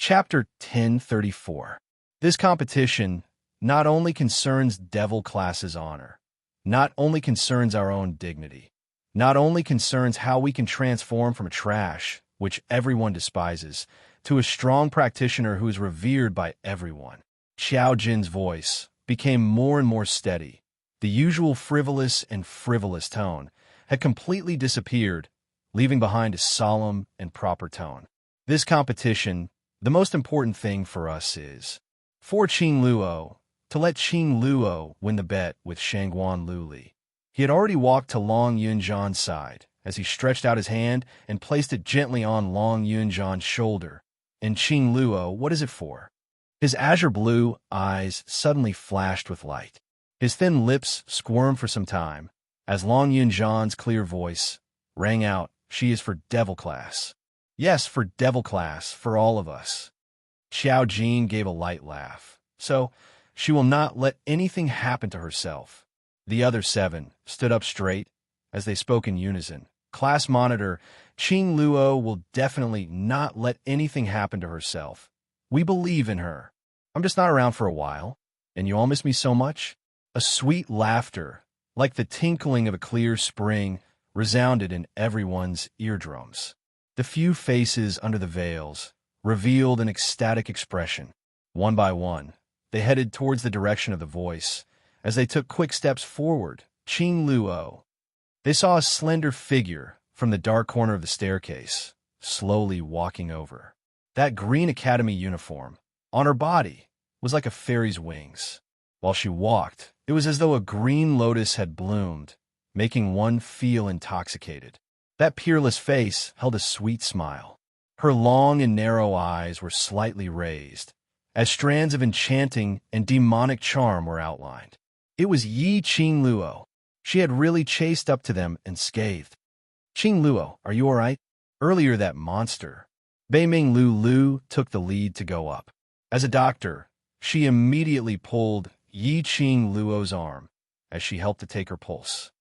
Chapter 1034. This competition not only concerns Devil Class's honor, not only concerns our own dignity, not only concerns how we can transform from a trash, which everyone despises, to a strong practitioner who is revered by everyone. Xiao Jin's voice became more and more steady. The usual frivolous tone had completely disappeared, leaving behind a solemn and proper tone. This competition, the most important thing for us is, for Qing Luo, to let Qing Luo win the bet with Shangguan Luli. He had already walked to Long Yunzhan's side as he stretched out his hand and placed it gently on Long Yunzhan's shoulder. And Qing Luo, what is it for? His azure blue eyes suddenly flashed with light. His thin lips squirmed for some time as Long Yunzhan's clear voice rang out, "She is for Devil Class." Yes, for Devil Class, for all of us. Xiao Jin gave a light laugh. So, she will not let anything happen to herself. The other 7 stood up straight as they spoke in unison. Class monitor, Qing Luo will definitely not let anything happen to herself. We believe in her. I'm just not around for a while, and you all miss me so much. A sweet laughter, like the tinkling of a clear spring, resounded in everyone's eardrums. The few faces under the veils revealed an ecstatic expression. One by one, they headed towards the direction of the voice. As they took quick steps forward, Qing Luo, they saw a slender figure from the dark corner of the staircase, slowly walking over. That green academy uniform, on her body, was like a fairy's wings. While she walked, it was as though a green lotus had bloomed, making one feel intoxicated. That peerless face held a sweet smile. Her long and narrow eyes were slightly raised, as strands of enchanting and demonic charm were outlined. It was Yi Qing Luo. She had really chased up to them and scathed. "Qing Luo, are you all right?" Earlier that monster, Beiming Lu took the lead to go up. As a doctor, she immediately pulled Yi Qing Luo's arm as she helped to take her pulse.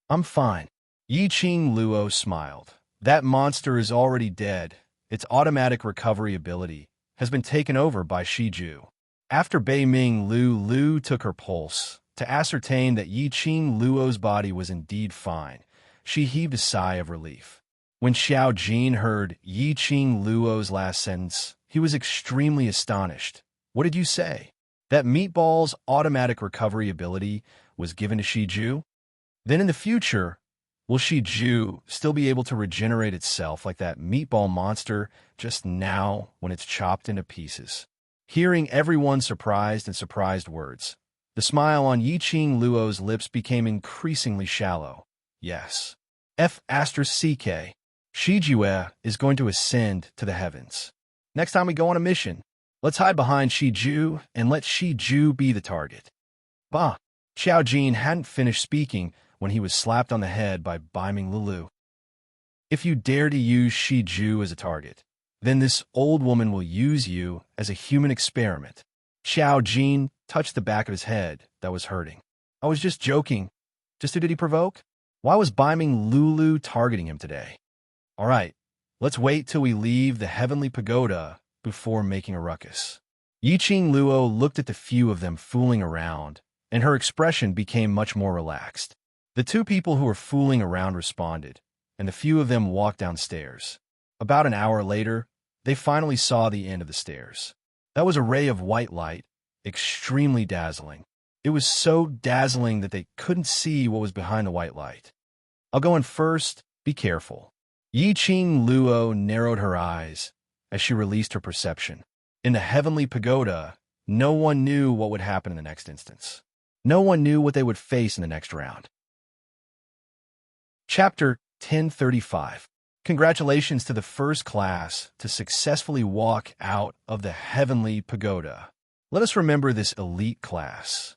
"I'm fine." Yi Qing Luo smiled. "That monster is already dead. Its automatic recovery ability has been taken over by Shiju." After Beiming Lu took her pulse to ascertain that Yi Qing Luo's body was indeed fine, she heaved a sigh of relief. When Xiao Jin heard Yi Qing Luo's last sentence, he was extremely astonished. "What did you say? That meatball's automatic recovery ability was given to Shiju? Then in the future, will Shiju still be able to regenerate itself like that meatball monster just now when it's chopped into pieces?" Hearing everyone's surprised words, the smile on Yi Qing Luo's lips became increasingly shallow. "Yes. F***CK. Shijue is going to ascend to the heavens. Next time we go on a mission, let's hide behind Shiju and let Shiju be the target." Bah! Xiao Jin hadn't finished speaking when he was slapped on the head by Beiming Lulu. "If you dare to use Shiju as a target, then this old woman will use you as a human experiment." Xiao Jin touched the back of his head that was hurting. "I was just joking. Just who did he provoke? Why was Beiming Lulu targeting him today? All right, let's wait till we leave the heavenly pagoda before making a ruckus." Yi Qing Luo looked at the few of them fooling around, and her expression became much more relaxed. The 2 people who were fooling around responded, and the few of them walked downstairs. About an hour later, they finally saw the end of the stairs. That was a ray of white light, extremely dazzling. It was so dazzling that they couldn't see what was behind the white light. "I'll go in first. Be careful." Yi Qing Luo narrowed her eyes as she released her perception. In the heavenly pagoda, no one knew what would happen in the next instance. No one knew what they would face in the next round. Chapter 1035. Congratulations to the first class to successfully walk out of the heavenly pagoda. Let us remember this elite class.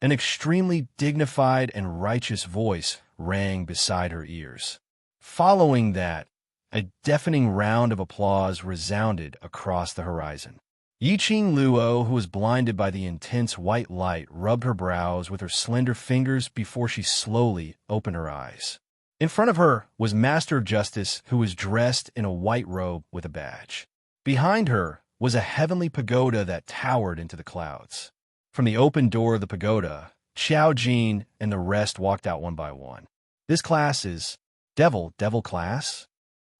An extremely dignified and righteous voice rang beside her ears. Following that, a deafening round of applause resounded across the horizon. Yi Qing Luo, who was blinded by the intense white light, rubbed her brows with her slender fingers before she slowly opened her eyes. In front of her was Master of Justice, who was dressed in a white robe with a badge. Behind her was a heavenly pagoda that towered into the clouds. From the open door of the pagoda, Xiao Jin and the rest walked out one by one. This class is devil class?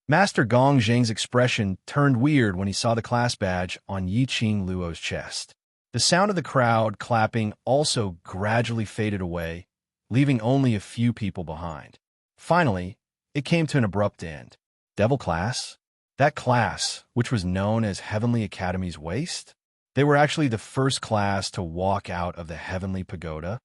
Master Gong Zheng's expression turned weird when he saw the class badge on Yiqing Luo's chest. The sound of the crowd clapping also gradually faded away, leaving only a few people behind. Finally, it came to an abrupt end. Devil class? That class, which was known as Heavenly Academy's Waste? They were actually the first class to walk out of the Heavenly Pagoda.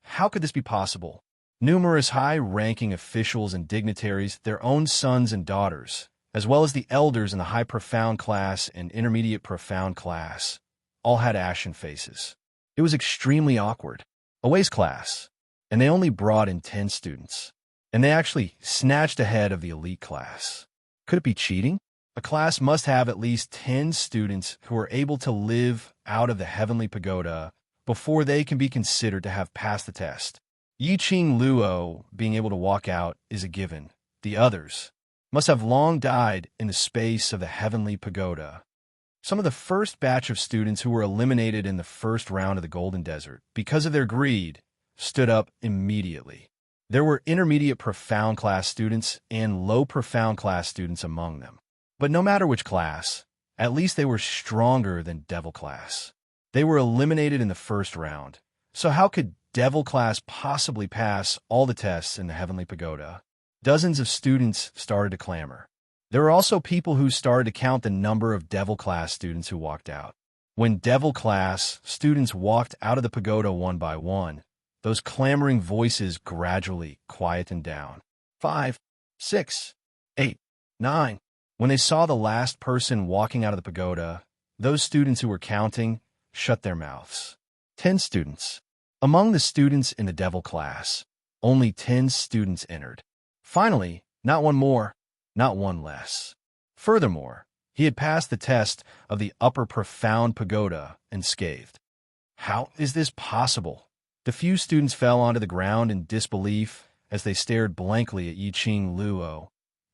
How could this be possible? Numerous high-ranking officials and dignitaries, their own sons and daughters, as well as the elders in the High Profound class and Intermediate Profound class, all had ashen faces. It was extremely awkward. A waste class, and they only brought in 10 students. And they actually snatched ahead of the elite class. Could it be cheating? A class must have at least 10 students who are able to live out of the Heavenly Pagoda before they can be considered to have passed the test. Yiqing Luo being able to walk out is a given. The others must have long died in the space of the Heavenly Pagoda. Some of the first batch of students who were eliminated in the first round of the Golden Desert because of their greed stood up immediately. There were intermediate profound class students and low profound class students among them. But no matter which class, at least they were stronger than devil class. They were eliminated in the first round. So how could devil class possibly pass all the tests in the Heavenly Pagoda? Dozens of students started to clamor. There were also people who started to count the number of devil class students who walked out. When devil class students walked out of the pagoda one by one, those clamoring voices gradually quietened down. 5, 6, 8, 9. When they saw the last person walking out of the pagoda, those students who were counting shut their mouths. 10 students. Among the students in the devil class, only 10 students entered. Finally, not one more, not one less. Furthermore, he had passed the test of the upper profound pagoda unscathed. How is this possible? The few students fell onto the ground in disbelief as they stared blankly at Yiqing Luo.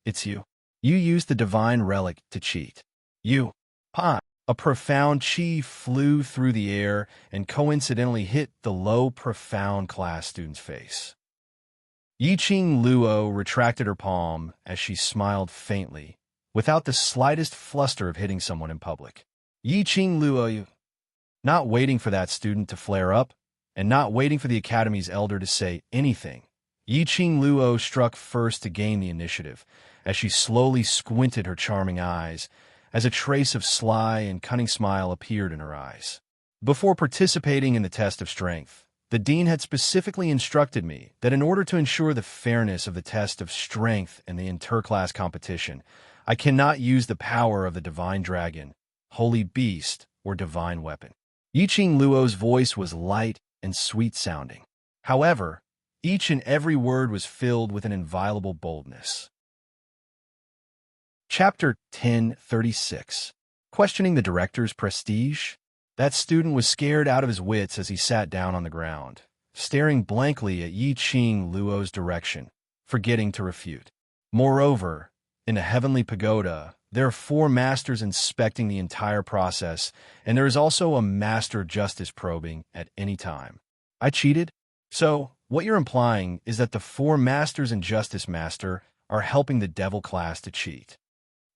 It's you. You used the divine relic to cheat. You. Pa. A profound chi flew through the air and coincidentally hit the low profound class student's face. Yiqing Luo retracted her palm as she smiled faintly, without the slightest fluster of hitting someone in public. Yiqing Luo, not waiting for that student to flare up, and not waiting for the Academy's elder to say anything, Yiqing Luo struck first to gain the initiative, as she slowly squinted her charming eyes, as a trace of sly and cunning smile appeared in her eyes. Before participating in the test of strength, the dean had specifically instructed me that in order to ensure the fairness of the test of strength in the interclass competition, I cannot use the power of the divine dragon, holy beast, or divine weapon. Yiqing Luo's voice was light and sweet-sounding. However, each and every word was filled with an inviolable boldness. Chapter 1036. Questioning the director's prestige? That student was scared out of his wits as he sat down on the ground, staring blankly at Yiqing Luo's direction, forgetting to refute. Moreover, in a heavenly pagoda, there are 4 masters inspecting the entire process, and there is also a master justice probing at any time. I cheated? So, what you're implying is that the 4 masters and justice master are helping the devil class to cheat.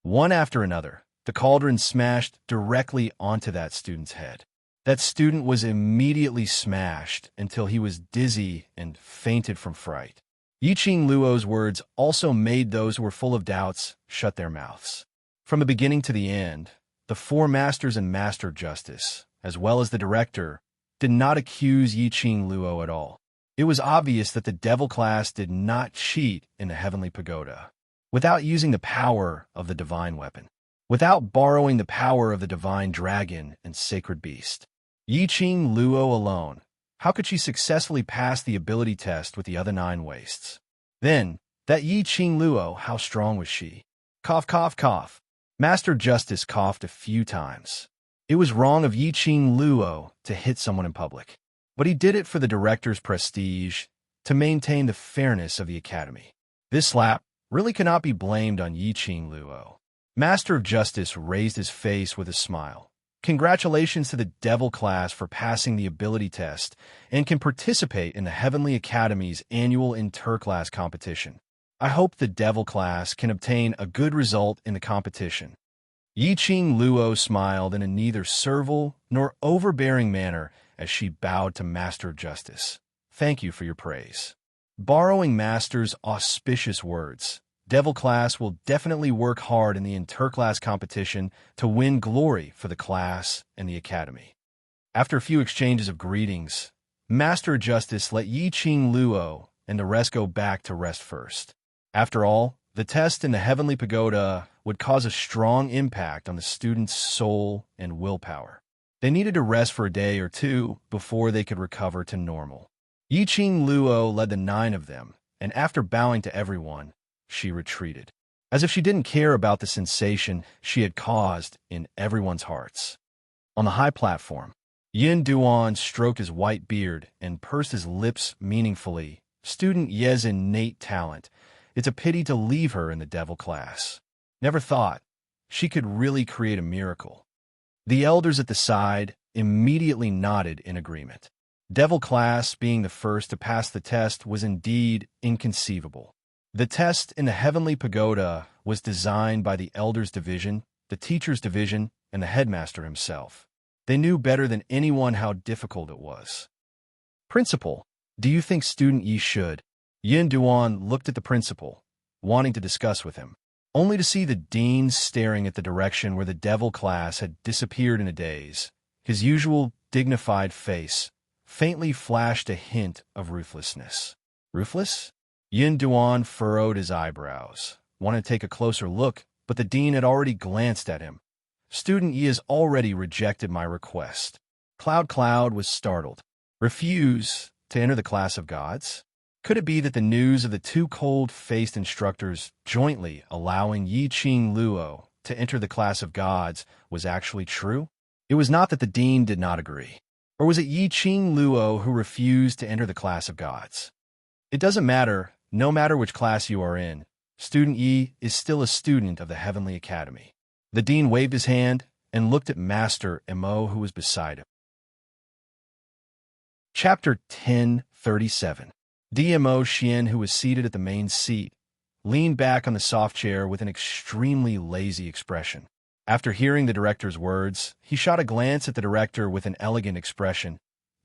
One after another, the cauldron smashed directly onto that student's head. That student was immediately smashed until he was dizzy and fainted from fright. Yiqing Luo's words also made those who were full of doubts shut their mouths. From the beginning to the end, the 4 masters and master justice, as well as the director, did not accuse Yiqing Luo at all. It was obvious that the devil class did not cheat in the heavenly pagoda. Without using the power of the divine weapon, without borrowing the power of the divine dragon and sacred beast. Yiqing Luo alone, how could she successfully pass the ability test with the other 9 wastes? Then, that Yiqing Luo, how strong was she? Cough, cough, cough. Master Justice coughed a few times. It was wrong of Yiqing Luo to hit someone in public, but he did it for the director's prestige, to maintain the fairness of the academy. This slap really cannot be blamed on Yiqing Luo. Master of Justice raised his face with a smile. Congratulations to the Devil class for passing the ability test and can participate in the Heavenly Academy's annual interclass competition. I hope the Devil class can obtain a good result in the competition. Yiqing Luo smiled in a neither servile nor overbearing manner as she bowed to Master of Justice. Thank you for your praise. Borrowing Master's auspicious words, Devil class will definitely work hard in the interclass competition to win glory for the class and the academy. After a few exchanges of greetings, Master of Justice let Yiqing Luo and the rest go back to rest first. After all, the test in the Heavenly Pagoda would cause a strong impact on the students' soul and willpower. They needed to rest for a day or two before they could recover to normal. Yiqing Luo led the 9 of them, and after bowing to everyone, she retreated, as if she didn't care about the sensation she had caused in everyone's hearts. On the high platform, Yin Duan stroked his white beard and pursed his lips meaningfully. Student Ye's innate talent. It's a pity to leave her in the Devil class. Never thought she could really create a miracle. The elders at the side immediately nodded in agreement. Devil class being the first to pass the test was indeed inconceivable. The test in the Heavenly Pagoda was designed by the Elders Division, the Teachers Division, and the Headmaster himself. They knew better than anyone how difficult it was. Principal, do you think Student Yi should? Yin Duan looked at the principal, wanting to discuss with him, only to see the dean staring at the direction where the Devil class had disappeared in a daze. His usual dignified face faintly flashed a hint of ruthlessness. Ruthless? Yin Duan furrowed his eyebrows, wanted to take a closer look, but the dean had already glanced at him. Student Yi has already rejected my request. Cloud was startled. Refuse to enter the class of gods? Could it be that the news of the 2 cold-faced instructors jointly allowing Yiqing Luo to enter the class of gods was actually true? It was not that the dean did not agree. Or was it Yiqing Luo who refused to enter the class of gods? It doesn't matter. No matter which class you are in, Student Yi is still a student of the Heavenly Academy. The dean waved his hand and looked at Master Mo, who was beside him. Chapter 1037. DMO Xian, who was seated at the main seat, leaned back on the soft chair with an extremely lazy expression. After hearing the director's words, he shot a glance at the director with an elegant expression.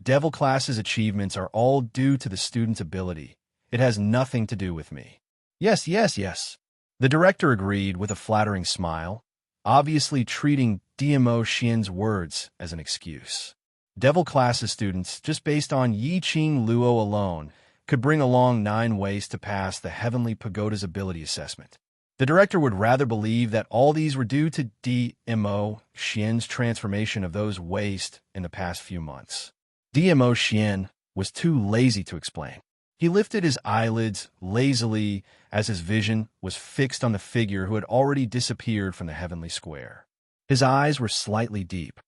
Devil class's achievements are all due to the student's ability. It has nothing to do with me. Yes. The director agreed with a flattering smile, obviously treating DMO Xian's words as an excuse. Devil class's students, just based on Yiqing Luo alone, could bring along 9 ways to pass the Heavenly Pagoda's ability assessment. The director would rather believe that all these were due to DMO Xian's transformation of those waste in the past few months. DMO Xian was too lazy to explain. He lifted his eyelids lazily as his vision was fixed on the figure who had already disappeared from the heavenly square. His eyes were slightly deep.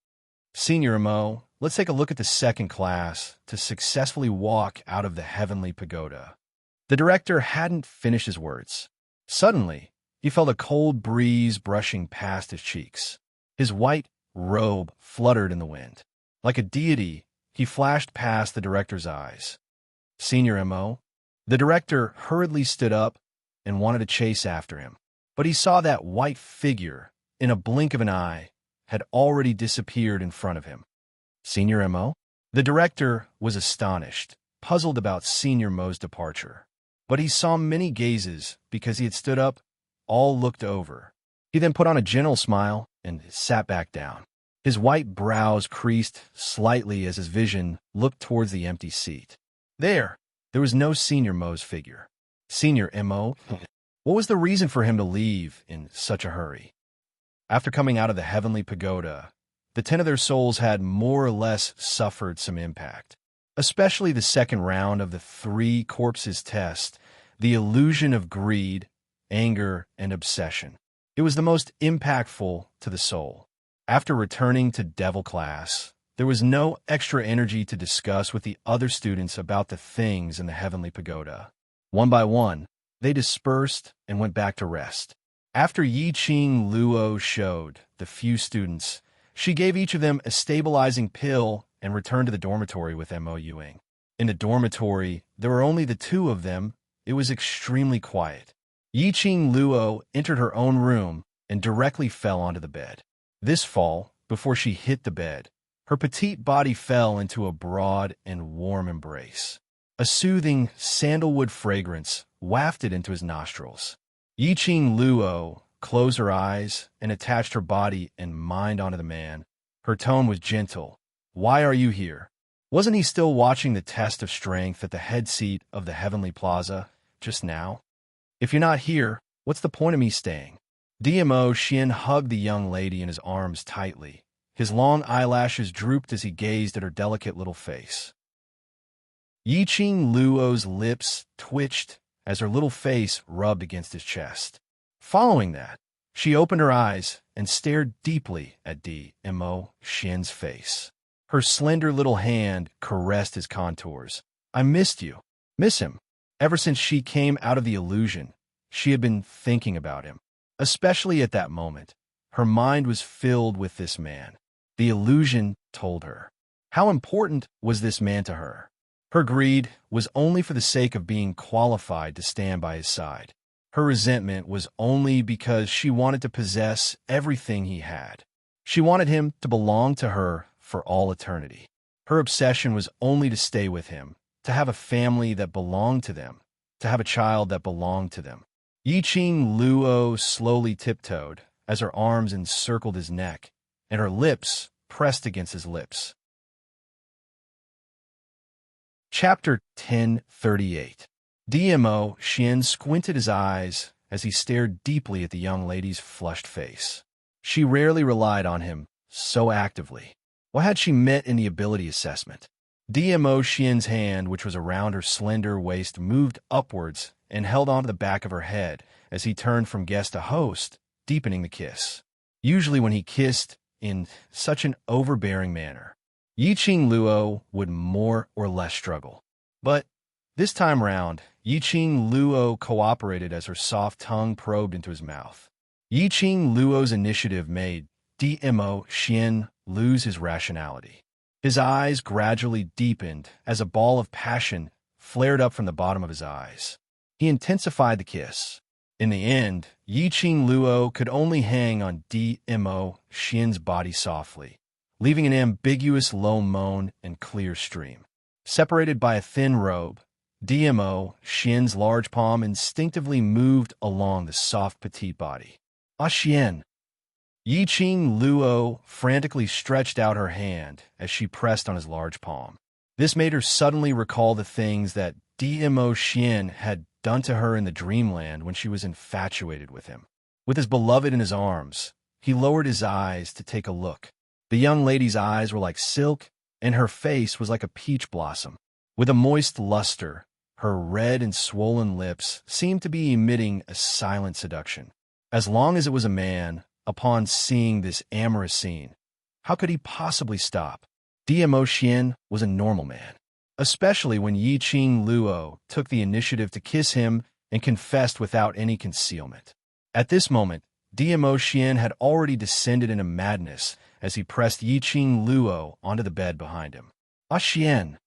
Senior Mo, let's take a look at the second class to successfully walk out of the Heavenly Pagoda. The director hadn't finished his words. Suddenly, he felt a cold breeze brushing past his cheeks. His white robe fluttered in the wind. Like a deity, he flashed past the director's eyes. Senior Mo, the director hurriedly stood up and wanted to chase after him, but he saw that white figure, in a blink of an eye, had already disappeared in front of him. Senior Mo? The director was astonished, puzzled about Senior Mo's departure. But he saw many gazes because he had stood up. All looked over. He then put on a gentle smile and sat back down. His white brows creased slightly as his vision looked towards the empty seat. There was no Senior Mo's figure. Senior Mo? What was the reason for him to leave in such a hurry? After coming out of the Heavenly Pagoda, the 10 of their souls had more or less suffered some impact. Especially the second round of the 3 corpses test, the illusion of greed, anger, and obsession. It was the most impactful to the soul. After returning to Devil class, there was no extra energy to discuss with the other students about the things in the Heavenly Pagoda. One by one, they dispersed and went back to rest. After Yi-Ching Luo showed the few students, she gave each of them a stabilizing pill and returned to the dormitory with Mo Yuing. In the dormitory, there were only the two of them. It was extremely quiet. Yi-Ching Luo entered her own room and directly fell onto the bed. This fall, before she hit the bed, her petite body fell into a broad and warm embrace. A soothing sandalwood fragrance wafted into his nostrils. Yi-Ching Luo closed her eyes and attached her body and mind onto the man. Her tone was gentle. "Why are you here?" Wasn't he still watching the test of strength at the head seat of the Heavenly Plaza just now? "If you're not here, what's the point of me staying?" DMO Xian hugged the young lady in his arms tightly. His long eyelashes drooped as he gazed at her delicate little face. Yi-Ching Luo's lips twitched as her little face rubbed against his chest. Following that, she opened her eyes and stared deeply at DMO Xian's face. Her slender little hand caressed his contours. "I missed you." Miss him. Ever since she came out of the illusion, she had been thinking about him. Especially at that moment, her mind was filled with this man. The illusion told her. How important was this man to her? Her greed was only for the sake of being qualified to stand by his side. Her resentment was only because she wanted to possess everything he had. She wanted him to belong to her for all eternity. Her obsession was only to stay with him, to have a family that belonged to them, to have a child that belonged to them. Yi-Ching Luo slowly tiptoed as her arms encircled his neck and her lips pressed against his lips. Chapter 1038. DMO Xian squinted his eyes as he stared deeply at the young lady's flushed face. She rarely relied on him so actively. What had she met in the ability assessment? DMO Xian's hand, which was around her slender waist, moved upwards and held onto the back of her head as he turned from guest to host, deepening the kiss. Usually when he kissed in such an overbearing manner, Yi-Ching Luo would more or less struggle. But this time round, Yi-Ching Luo cooperated as her soft tongue probed into his mouth. Yi-Ching Luo's initiative made DMO Xian lose his rationality. His eyes gradually deepened as a ball of passion flared up from the bottom of his eyes. He intensified the kiss. In the end, Yi-Ching Luo could only hang on DMO Xian's body softly, leaving an ambiguous low moan and clear stream. Separated by a thin robe, DMO Xian's large palm instinctively moved along the soft petite body. "Ah, Xian!" Yi-Ching Luo frantically stretched out her hand as she pressed on his large palm. This made her suddenly recall the things that DMO Xian had done to her in the dreamland when she was infatuated with him. With his beloved in his arms, he lowered his eyes to take a look. The young lady's eyes were like silk, and her face was like a peach blossom. With a moist luster, her red and swollen lips seemed to be emitting a silent seduction. As long as it was a man, upon seeing this amorous scene, how could he possibly stop? DMO Xian was a normal man, especially when Yi-Ching Luo took the initiative to kiss him and confessed without any concealment. At this moment, DMO Xian had already descended into madness as he pressed Yi-Ching Luo onto the bed behind him. "Ah, Xian!"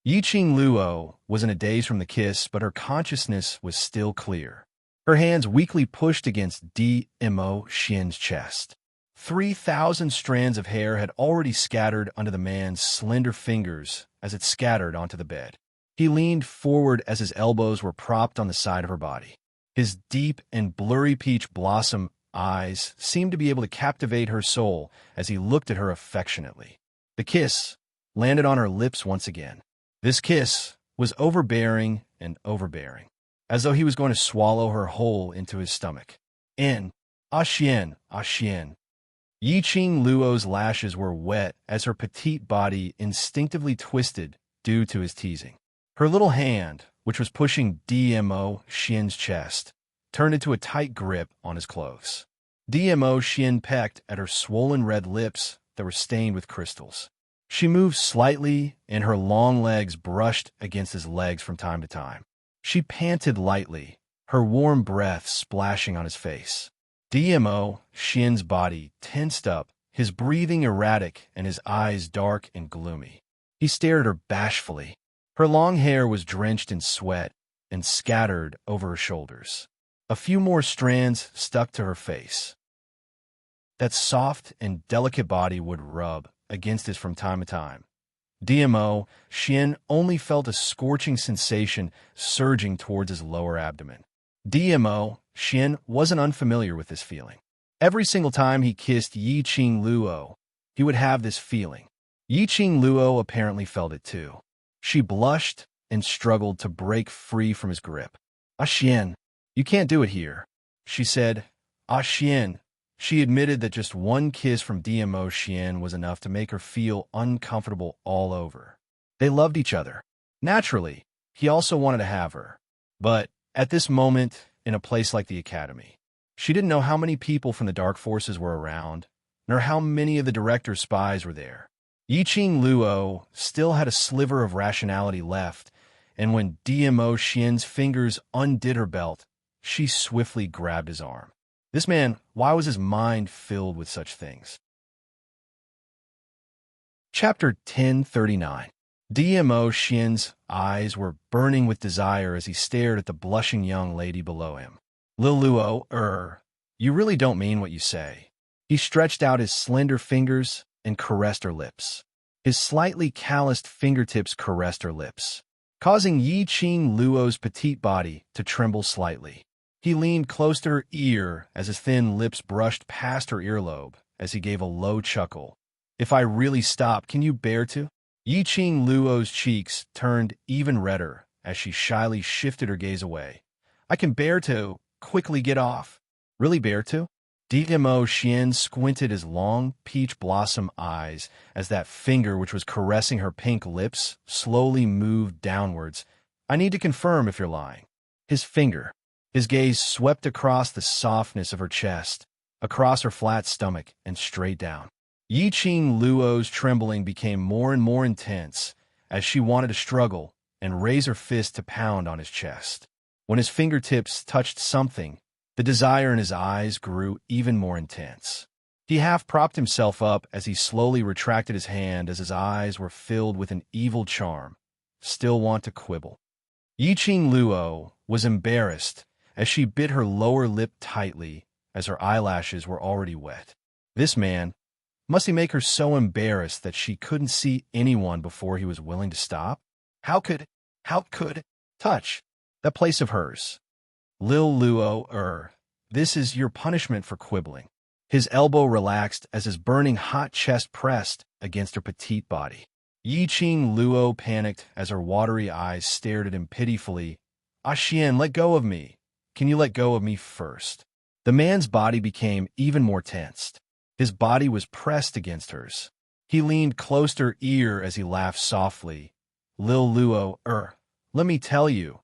Yi-Ching Luo was in a daze from the kiss, but her consciousness was still clear. Her hands weakly pushed against DMO Xian's chest. 3,000 strands of hair had already scattered under the man's slender fingers as it scattered onto the bed. He leaned forward as his elbows were propped on the side of her body. His deep and blurry peach blossom eyes seemed to be able to captivate her soul as he looked at her affectionately. The kiss landed on her lips once again. This kiss was overbearing and overbearing, as though he was going to swallow her whole into his stomach. Ah Xian, ah Xian. Yi-Ching Luo's lashes were wet as her petite body instinctively twisted due to his teasing. Her little hand, which was pushing DMO Xian's chest, turned into a tight grip on his clothes. DMO Xian pecked at her swollen red lips that were stained with crystals. She moved slightly, and her long legs brushed against his legs from time to time. She panted lightly, her warm breath splashing on his face. Dmo Xian's body tensed up, his breathing erratic and his eyes dark and gloomy. He stared at her bashfully. Her long hair was drenched in sweat and scattered over her shoulders. A few more strands stuck to her face. That soft and delicate body would rub against his from time to time. Dmo Xian only felt a scorching sensation surging towards his lower abdomen. Dmo Xian wasn't unfamiliar with this feeling. Every single time he kissed Yi Qing Luo, he would have this feeling. Yi Qing Luo apparently felt it too. She blushed and struggled to break free from his grip. "Ah, Xian, you can't do it here," she said. "Ah, Xian." She admitted that just one kiss from Dmo Xian was enough to make her feel uncomfortable all over. They loved each other. Naturally, he also wanted to have her. But at this moment, in a place like the Academy, she didn't know how many people from the Dark Forces were around, nor how many of the director's spies were there. Yi Qing Luo still had a sliver of rationality left, and when Dmo Xian's fingers undid her belt, she swiftly grabbed his arm. This man, why was his mind filled with such things? Chapter 1039. Dmo Xian's eyes were burning with desire as he stared at the blushing young lady below him. "Lil Luo, you really don't mean what you say." He stretched out his slender fingers and caressed her lips. His slightly calloused fingertips caressed her lips, causing Yi Qing Luo's petite body to tremble slightly. He leaned close to her ear as his thin lips brushed past her earlobe as he gave a low chuckle. "If I really stop, can you bear to?" Yi Qing Luo's cheeks turned even redder as she shyly shifted her gaze away. "I can bear to quickly get off." "Really bear to?" Dmo Xian squinted his long, peach blossom eyes as that finger which was caressing her pink lips slowly moved downwards. "I need to confirm if you're lying." His finger. His gaze swept across the softness of her chest, across her flat stomach, and straight down. Yi Qing Luo's trembling became more and more intense as she wanted to struggle and raise her fist to pound on his chest. When his fingertips touched something, the desire in his eyes grew even more intense. He half propped himself up as he slowly retracted his hand as his eyes were filled with an evil charm. "Still want to quibble?" Yi Qing Luo was embarrassed as she bit her lower lip tightly as her eyelashes were already wet. This man, must he make her so embarrassed that she couldn't see anyone before he was willing to stop? How could touch that place of hers? "Lil Luo, this is your punishment for quibbling." His elbow relaxed as his burning hot chest pressed against her petite body. Yi Qing Luo panicked as her watery eyes stared at him pitifully. "Ah, Xian, let go of me. Can you let go of me first?" The man's body became even more tensed. His body was pressed against hers. He leaned close to her ear as he laughed softly. "Lil Luo, let me tell you,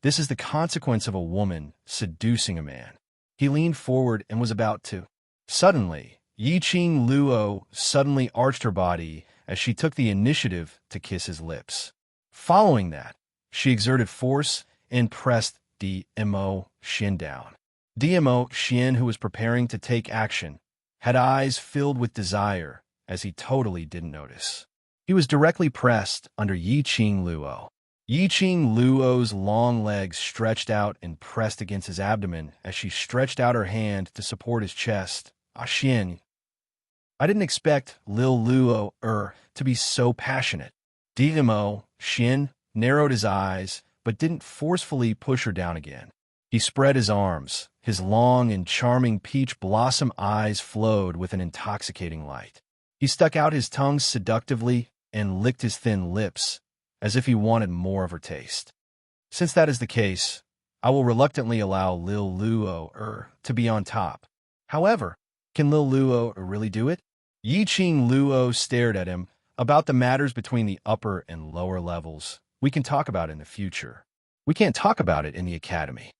this is the consequence of a woman seducing a man." He leaned forward and was about to. Suddenly, Yi Qing Luo suddenly arched her body as she took the initiative to kiss his lips. Following that, she exerted force and pressed Dmo Xian down. Dmo Xian, who was preparing to take action, had eyes filled with desire as he totally didn't notice. He was directly pressed under Yi Qing Luo. Yi Qing Luo's long legs stretched out and pressed against his abdomen as she stretched out her hand to support his chest. "Ah, Xian, I didn't expect Lil Luo to be so passionate." Dmo Xian narrowed his eyes but didn't forcefully push her down again. He spread his arms. His long and charming peach blossom eyes flowed with an intoxicating light. He stuck out his tongue seductively and licked his thin lips, as if he wanted more of her taste. "Since that is the case, I will reluctantly allow Lil Luo to be on top. However, can Lil Luo really do it?" Yi Qing Luo stared at him. "About the matters between the upper and lower levels, we can talk about it in the future. We can't talk about it in the Academy."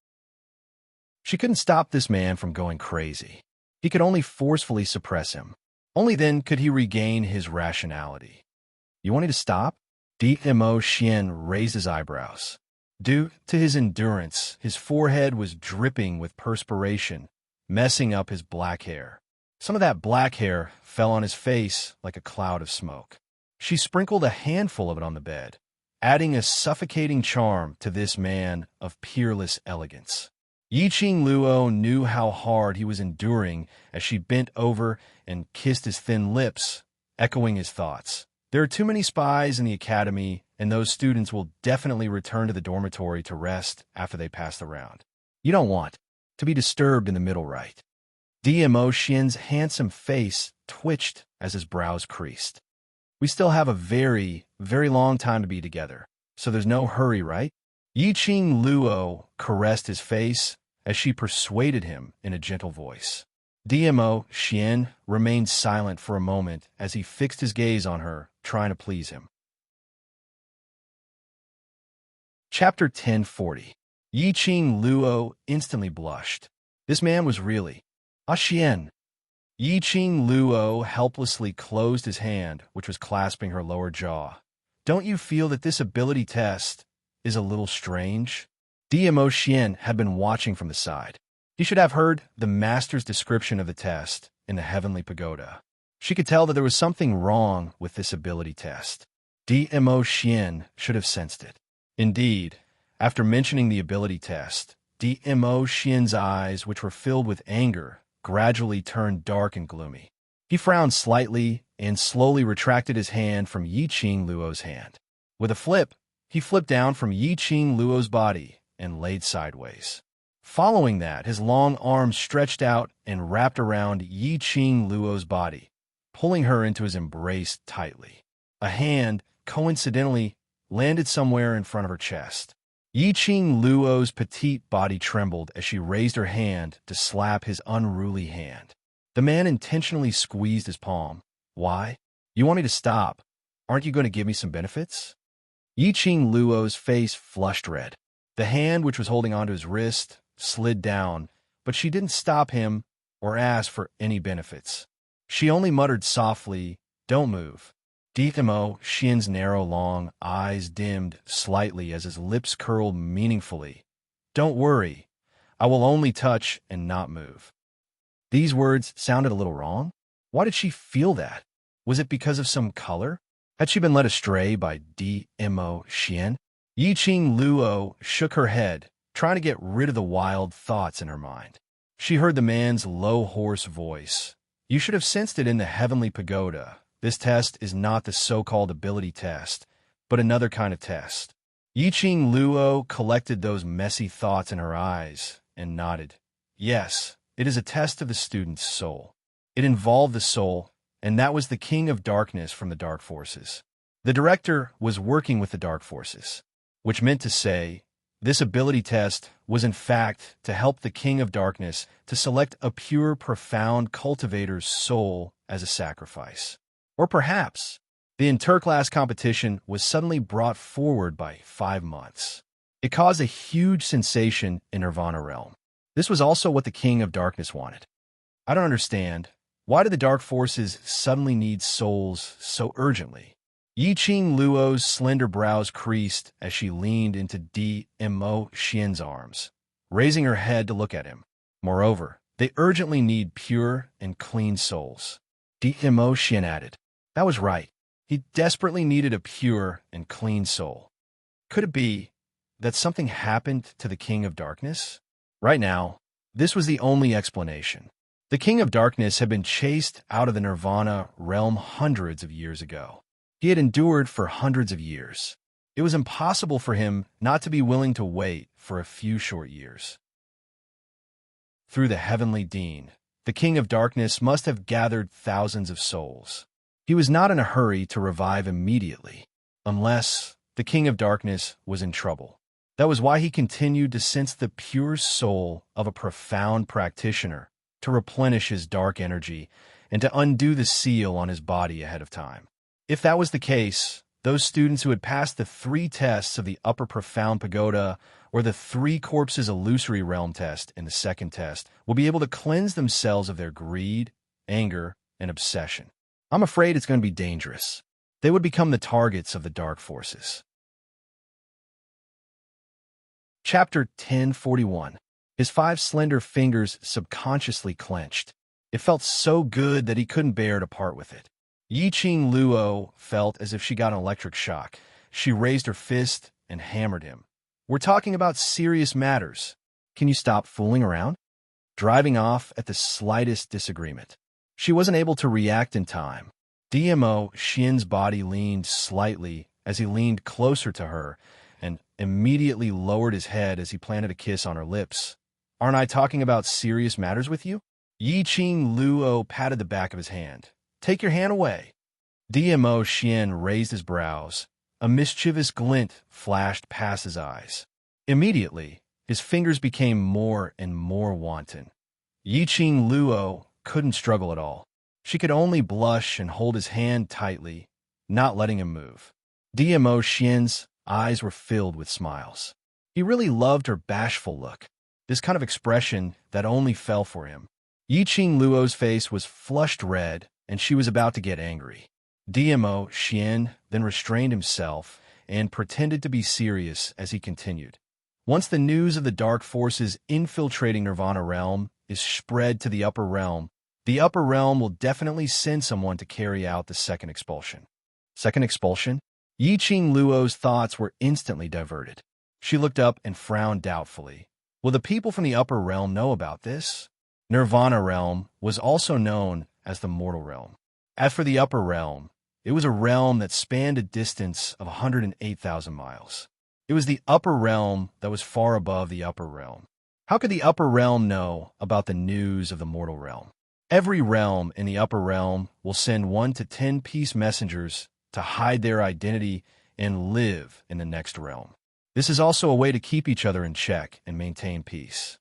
She couldn't stop this man from going crazy. He could only forcefully suppress him. Only then could he regain his rationality. "You want me to stop?" Dmo Xian raised his eyebrows. Due to his endurance, his forehead was dripping with perspiration, messing up his black hair. Some of that black hair fell on his face like a cloud of smoke. She sprinkled a handful of it on the bed, adding a suffocating charm to this man of peerless elegance. Yiqing Luo knew how hard he was enduring as she bent over and kissed his thin lips, echoing his thoughts. There are too many spies in the academy, and those students will definitely return to the dormitory to rest after they pass the round. You don't want to be disturbed in the middle right. DMO Xian's handsome face twitched as his brows creased. We still have a very, very long time to be together, so there's no hurry, right? Yiqing Luo caressed his face as she persuaded him in a gentle voice. DMO Xian remained silent for a moment as he fixed his gaze on her, trying to please him. Chapter 1040. Yiqing Luo instantly blushed. This man was really Xian. Yiqing Luo helplessly closed his hand, which was clasping her lower jaw. Don't you feel that this ability test is a little strange? DMO Xian had been watching from the side. He should have heard the master's description of the test in the heavenly pagoda. She could tell that there was something wrong with this ability test. DMO Xian should have sensed it. Indeed, after mentioning the ability test, DMO Xian's eyes, which were filled with anger, gradually turned dark and gloomy. He frowned slightly and slowly retracted his hand from Yiqing Luo's hand. With a flip, he flipped down from Yiqing Luo's body and laid sideways. Following that, his long arms stretched out and wrapped around Yiqing Luo's body, pulling her into his embrace tightly. A hand, coincidentally, landed somewhere in front of her chest. Yiqing Luo's petite body trembled as she raised her hand to slap his unruly hand. The man intentionally squeezed his palm. Why? You want me to stop? Aren't you going to give me some benefits? Yiqing Luo's face flushed red. The hand which was holding onto his wrist slid down, but she didn't stop him or ask for any benefits. She only muttered softly, "Don't move." DMO Xian's narrow, long eyes dimmed slightly as his lips curled meaningfully. "Don't worry. I will only touch and not move." These words sounded a little wrong. Why did she feel that? Was it because of some color? Had she been led astray by DMO Xian? Yiqing Luo shook her head, trying to get rid of the wild thoughts in her mind. She heard the man's low, hoarse voice. You should have sensed it in the heavenly pagoda. This test is not the so-called ability test, but another kind of test. Yiqing Luo collected those messy thoughts in her eyes and nodded. Yes, it is a test of the student's soul. It involved the soul, and that was the King of Darkness from the Dark Forces. The director was working with the Dark Forces, which meant to say, this ability test was in fact to help the King of Darkness to select a pure, profound cultivator's soul as a sacrifice. Or perhaps the interclass competition was suddenly brought forward by 5 months. It caused a huge sensation in Nirvana realm. This was also what the King of Darkness wanted. I don't understand. Why do the Dark Forces suddenly need souls so urgently? Yiqing Luo's slender brows creased as she leaned into DMO Xian's arms, raising her head to look at him. Moreover, they urgently need pure and clean souls. DMO Xian added. That was right. He desperately needed a pure and clean soul. Could it be that something happened to the King of Darkness? Right now, this was the only explanation. The King of Darkness had been chased out of the Nirvana realm hundreds of years ago. He had endured for hundreds of years. It was impossible for him not to be willing to wait for a few short years. Through the heavenly Dean, the King of Darkness must have gathered thousands of souls. He was not in a hurry to revive immediately, unless the King of Darkness was in trouble. That was why he continued to sense the pure soul of a profound practitioner to replenish his dark energy and to undo the seal on his body ahead of time. If that was the case, those students who had passed the 3 tests of the Upper Profound Pagoda or the 3 Corpses Illusory Realm test in the second test will be able to cleanse themselves of their greed, anger, and obsession. I'm afraid it's going to be dangerous. They would become the targets of the dark forces. Chapter 1041. His 5 slender fingers subconsciously clenched. It felt so good that he couldn't bear to part with it. Yi-Ching Luo felt as if she got an electric shock. She raised her fist and hammered him. "We're talking about serious matters. Can you stop fooling around?" Driving off at the slightest disagreement. She wasn't able to react in time. DMO Xian's body leaned slightly as he leaned closer to her and immediately lowered his head as he planted a kiss on her lips. "Aren't I talking about serious matters with you?" Yi-Ching Luo patted the back of his hand. "Take your hand away." DMO Xian raised his brows. A mischievous glint flashed past his eyes. Immediately, his fingers became more and more wanton. Yi-Ching Luo couldn't struggle at all. She could only blush and hold his hand tightly, not letting him move. DMO Xian's eyes were filled with smiles. He really loved her bashful look, this kind of expression that only fell for him. Yi-Ching Luo's face was flushed red, and she was about to get angry. DMO Xian then restrained himself and pretended to be serious as he continued. "Once the news of the dark forces infiltrating Nirvana Realm is spread to the upper realm will definitely send someone to carry out the second expulsion." Second expulsion? Yi-Ching Luo's thoughts were instantly diverted. She looked up and frowned doubtfully. Will the people from the upper realm know about this? Nirvana Realm was also known as the Mortal Realm. As for the upper realm, it was a realm that spanned a distance of 108,000 miles. It was the upper realm that was far above the upper realm. How could the upper realm know about the news of the mortal realm? Every realm in the upper realm will send 1 to 10 peace messengers to hide their identity and live in the next realm. This is also a way to keep each other in check and maintain peace.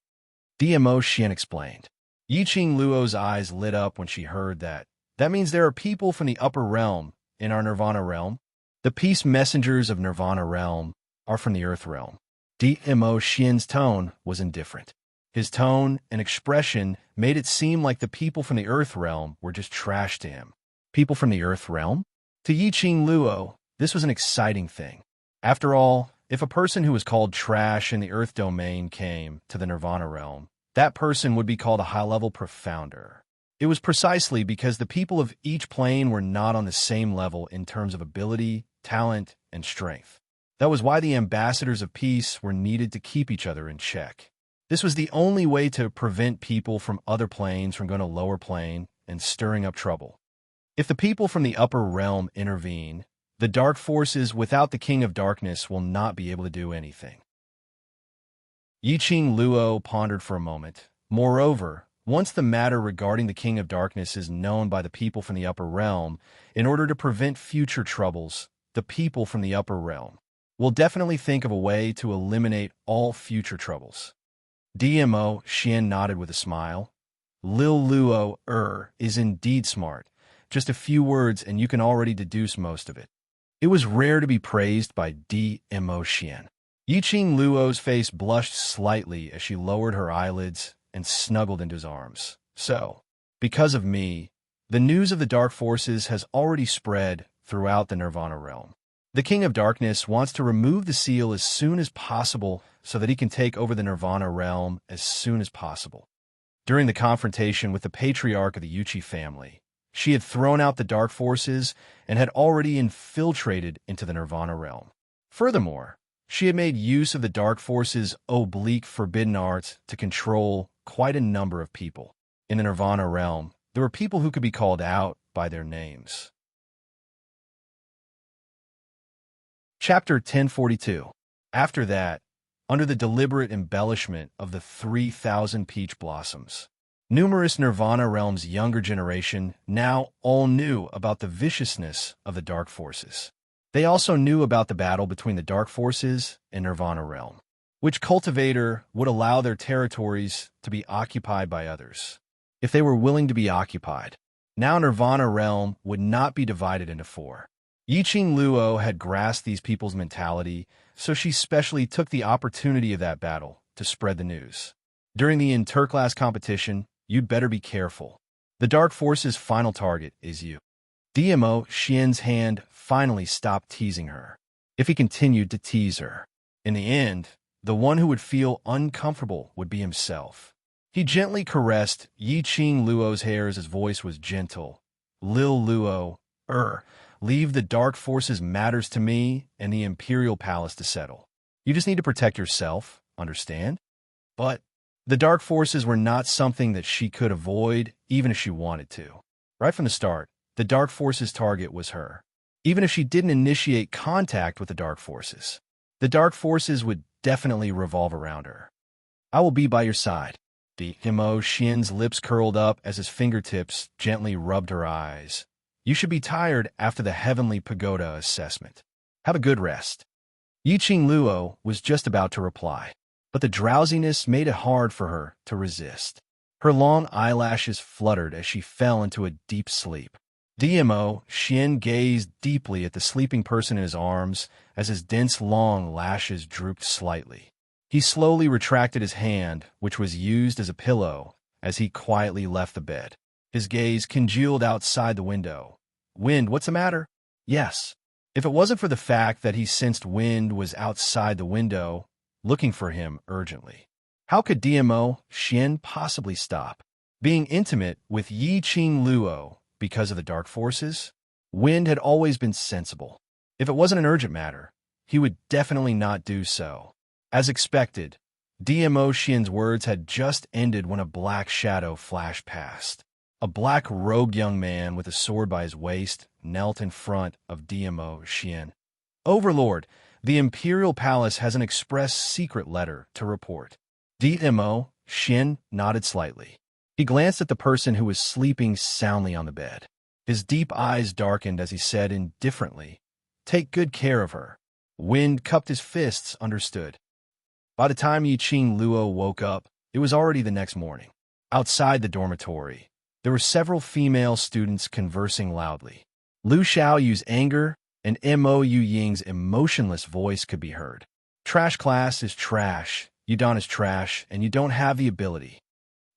DMO Xian explained. Yi-Ching Luo's eyes lit up when she heard that. That means there are people from the upper realm in our Nirvana realm. The peace messengers of Nirvana realm are from the earth realm. DMO Xian's tone was indifferent. His tone and expression made it seem like the people from the earth realm were just trash to him. People from the earth realm? To Yi-Ching Luo, this was an exciting thing. After all, if a person who was called trash in the earth domain came to the Nirvana realm, that person would be called a high-level profounder. It was precisely because the people of each plane were not on the same level in terms of ability, talent, and strength. That was why the ambassadors of peace were needed to keep each other in check. This was the only way to prevent people from other planes from going to lower plane and stirring up trouble. If the people from the upper realm intervene, the dark forces without the King of Darkness will not be able to do anything. Yi-Ching Luo pondered for a moment. Moreover, once the matter regarding the King of Darkness is known by the people from the upper realm, in order to prevent future troubles, the people from the upper realm will definitely think of a way to eliminate all future troubles. DMO Xian nodded with a smile. Lil Luo is indeed smart. Just a few words and you can already deduce most of it. It was rare to be praised by DMO Xian. Yi-Ching Luo's face blushed slightly as she lowered her eyelids and snuggled into his arms. So, because of me, the news of the dark forces has already spread throughout the Nirvana realm. The King of Darkness wants to remove the seal as soon as possible so that he can take over the Nirvana realm as soon as possible. During the confrontation with the patriarch of the Yuchi family, she had thrown out the dark forces and had already infiltrated into the Nirvana realm. Furthermore, she had made use of the dark forces' oblique forbidden arts to control quite a number of people. In the Nirvana realm, there were people who could be called out by their names. Chapter 1042. After that, under the deliberate embellishment of the 3,000 peach blossoms, numerous Nirvana Realm's younger generation now all knew about the viciousness of the Dark Forces. They also knew about the battle between the Dark Forces and Nirvana Realm, which cultivator would allow their territories to be occupied by others, if they were willing to be occupied. Now Nirvana Realm would not be divided into 4. Yi-Ching Luo had grasped these people's mentality, so she specially took the opportunity of that battle to spread the news. During the interclass competition, you'd better be careful. The Dark Force's final target is you. DMO Xian's hand finally stopped teasing her. If he continued to tease her, in the end, The one who would feel uncomfortable would be himself. He gently caressed Yi-Ching Luo's hair as his voice was gentle. Lil Luo, leave the dark forces matters to me and the Imperial Palace to settle. You just need to protect yourself, understand? But the dark forces were not something that she could avoid, even if she wanted to. Right from the start, the dark forces' target was her. Even if she didn't initiate contact with the dark forces, the dark forces would definitely revolve around her. I will be by your side. Mo Xian's lips curled up as his fingertips gently rubbed her eyes. You should be tired after the Heavenly Pagoda assessment. Have a good rest. Yi-Ching Luo was just about to reply, but the drowsiness made it hard for her to resist. Her long eyelashes fluttered as she fell into a deep sleep. Mo Xian gazed deeply at the sleeping person in his arms as his dense long lashes drooped slightly. He slowly retracted his hand, which was used as a pillow, as he quietly left the bed. His gaze congealed outside the window. Wind, what's the matter? Yes. If it wasn't for the fact that he sensed Wind was outside the window, looking for him urgently, how could Mo Xian possibly stop being intimate with Yi-Ching Luo because of the dark forces? Wind had always been sensible. If it wasn't an urgent matter, he would definitely not do so. As expected, Mo Xian's words had just ended when a black shadow flashed past. A black-robed young man with a sword by his waist knelt in front of Mo Xian. Overlord, the Imperial Palace has an express secret letter to report. Mo Xian nodded slightly. He glanced at the person who was sleeping soundly on the bed. His deep eyes darkened as he said indifferently, "Take good care of her." Wind cupped his fists, understood. By the time Yi-Ching Luo woke up, it was already the next morning. Outside the dormitory, there were several female students conversing loudly. Lu Xiaoyu's anger and Mo Yu Ying's emotionless voice could be heard. Trash class is trash, Yudon is trash, and you don't have the ability.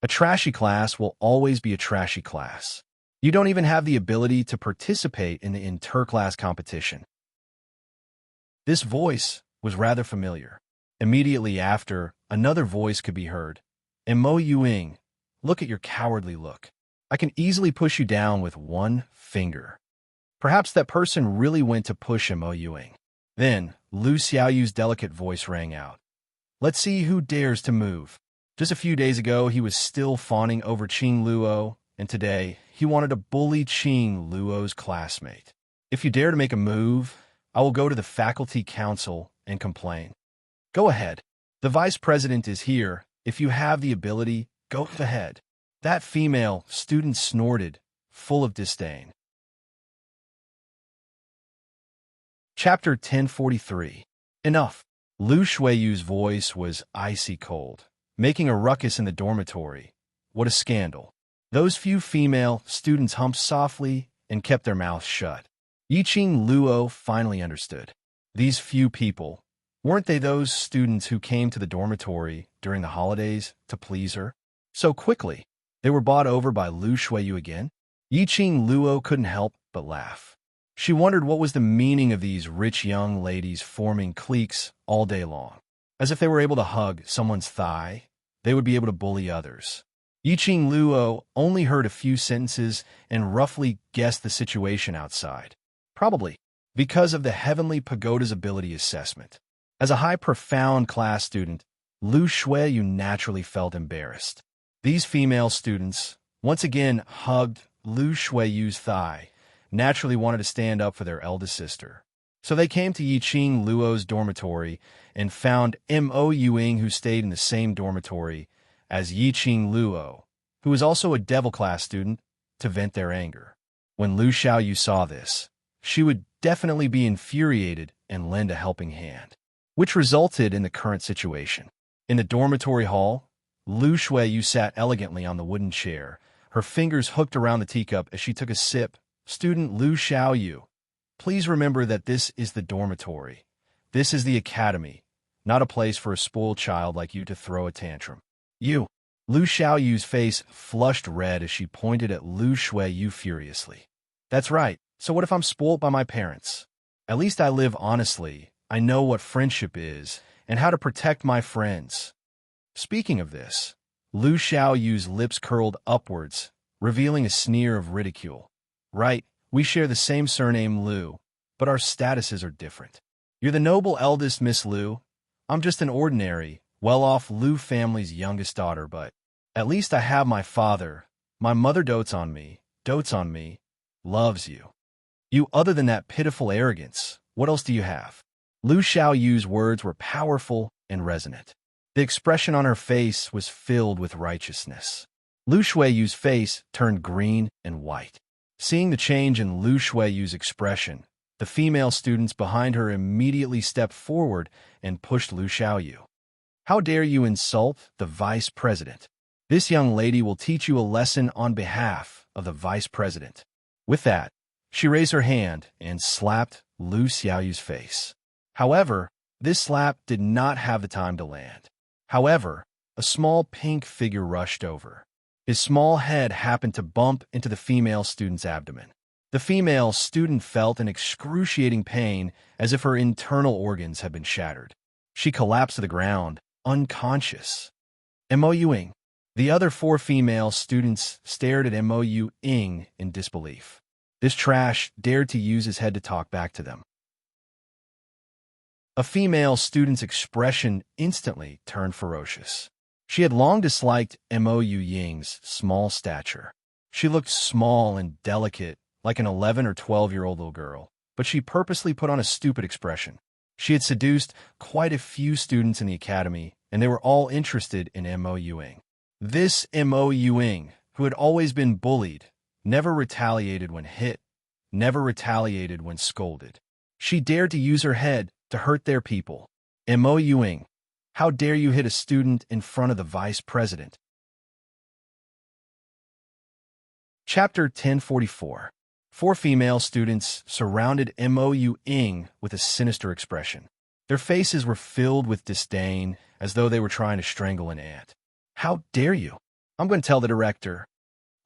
A trashy class will always be a trashy class. You don't even have the ability to participate in the inter-class competition. This voice was rather familiar. Immediately after, another voice could be heard. Mo Yuing, look at your cowardly look. I can easily push you down with one finger. Perhaps that person really went to push Mo Yuing. Then, Lu Xiaoyu's delicate voice rang out. Let's see who dares to move. Just a few days ago, he was still fawning over Qing Luo, and today, he wanted to bully Qing Luo's classmate. If you dare to make a move, I will go to the faculty council and complain. Go ahead. The vice president is here. If you have the ability, go ahead. That female student snorted, full of disdain. Chapter 1043. Enough. Lu Shuiyu's voice was icy cold, making a ruckus in the dormitory. What a scandal. Those few female students humped softly and kept their mouths shut. Yi-Ching Luo finally understood. These few people, weren't they those students who came to the dormitory during the holidays to please her? So quickly, they were bought over by Lu Shuiyu again? Yi-Ching Luo couldn't help but laugh. She wondered what was the meaning of these rich young ladies forming cliques all day long. As if they were able to hug someone's thigh, they would be able to bully others. Yi-Ching Luo only heard a few sentences and roughly guessed the situation outside. Probably because of the Heavenly Pagoda's ability assessment. As a high profound class student, Lu Shuiyu naturally felt embarrassed. These female students, once again hugged Lu Shuiyu's thigh, naturally wanted to stand up for their eldest sister. So they came to Yi-Ching Luo's dormitory and found Mo Yuing, who stayed in the same dormitory as Yi-Ching Luo, who was also a devil class student, to vent their anger. When Lu Xiaoyu saw this, she would definitely be infuriated and lend a helping hand, which resulted in the current situation. In the dormitory hall, Lu Shuiyu sat elegantly on the wooden chair, her fingers hooked around the teacup as she took a sip. Student Lu Xiaoyu, please remember that this is the dormitory. This is the academy, not a place for a spoiled child like you to throw a tantrum. You. Lu Xiaoyu's face flushed red as she pointed at Lu Shuiyu furiously. That's right. So what if I'm spoiled by my parents? At least I live honestly. I know what friendship is, and how to protect my friends. Speaking of this, Lu Xiaoyu's lips curled upwards, revealing a sneer of ridicule. Right, we share the same surname Lu, but our statuses are different. You're the noble eldest Miss Lu. I'm just an ordinary, well-off Lu family's youngest daughter, but at least I have my father. My mother dotes on me, loves you. You, other than that pitiful arrogance, what else do you have? Lu Xiaoyu's words were powerful and resonant. The expression on her face was filled with righteousness. Lu Shuiyu's face turned green and white. Seeing the change in Lu Shuiyu's expression, the female students behind her immediately stepped forward and pushed Lu Xiaoyu. How dare you insult the vice president? This young lady will teach you a lesson on behalf of the vice president. With that, she raised her hand and slapped Lu Xiaoyu's face. However, this slap did not have the time to land. However, a small pink figure rushed over. His small head happened to bump into the female student's abdomen. The female student felt an excruciating pain as if her internal organs had been shattered. She collapsed to the ground, unconscious. Mo Yuing. The other 4 female students stared at Mo Yuing in disbelief. This trash dared to use his head to talk back to them. A female student's expression instantly turned ferocious. She had long disliked Mo Ying's small stature. She looked small and delicate, like an 11 or 12-year-old little girl, but she purposely put on a stupid expression. She had seduced quite a few students in the academy, and they were all interested in Mo Yuing. This Mo Yuing, who had always been bullied, never retaliated when hit, never retaliated when scolded. She dared to use her head to hurt their people. Mo Yuing, how dare you hit a student in front of the vice president? Chapter 1044. 4 female students surrounded Mo Yuing with a sinister expression. Their faces were filled with disdain, as though they were trying to strangle an ant. How dare you? I'm going to tell the director.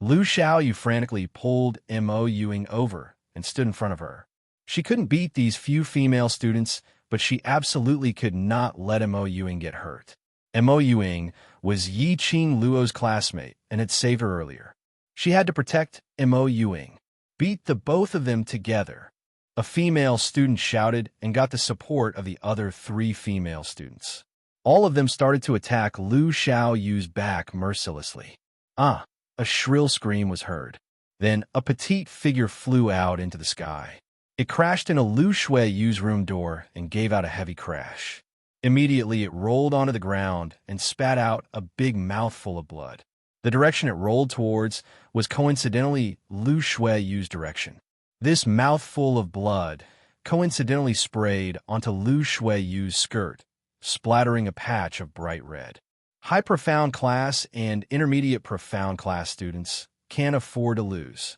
Lu Xiaoyu frantically pulled Mo Yuing over and stood in front of her. She couldn't beat these few female students, but she absolutely could not let Mo Yuing get hurt. Mo Yuing was Yi Qing Luo's classmate and had saved her earlier. She had to protect Mo Yuing. Beat the both of them together. A female student shouted and got the support of the other 3 female students. All of them started to attack Lu Xiaoyu's back mercilessly. A shrill scream was heard. Then a petite figure flew out into the sky. It crashed in a Lu Shuiyu's room door and gave out a heavy crash. Immediately, it rolled onto the ground and spat out a big mouthful of blood. The direction it rolled towards was coincidentally Lu Shuiyu's direction. This mouthful of blood coincidentally sprayed onto Lu Shuiyu's skirt, splattering a patch of bright red. High profound class and intermediate profound class students can't afford to lose.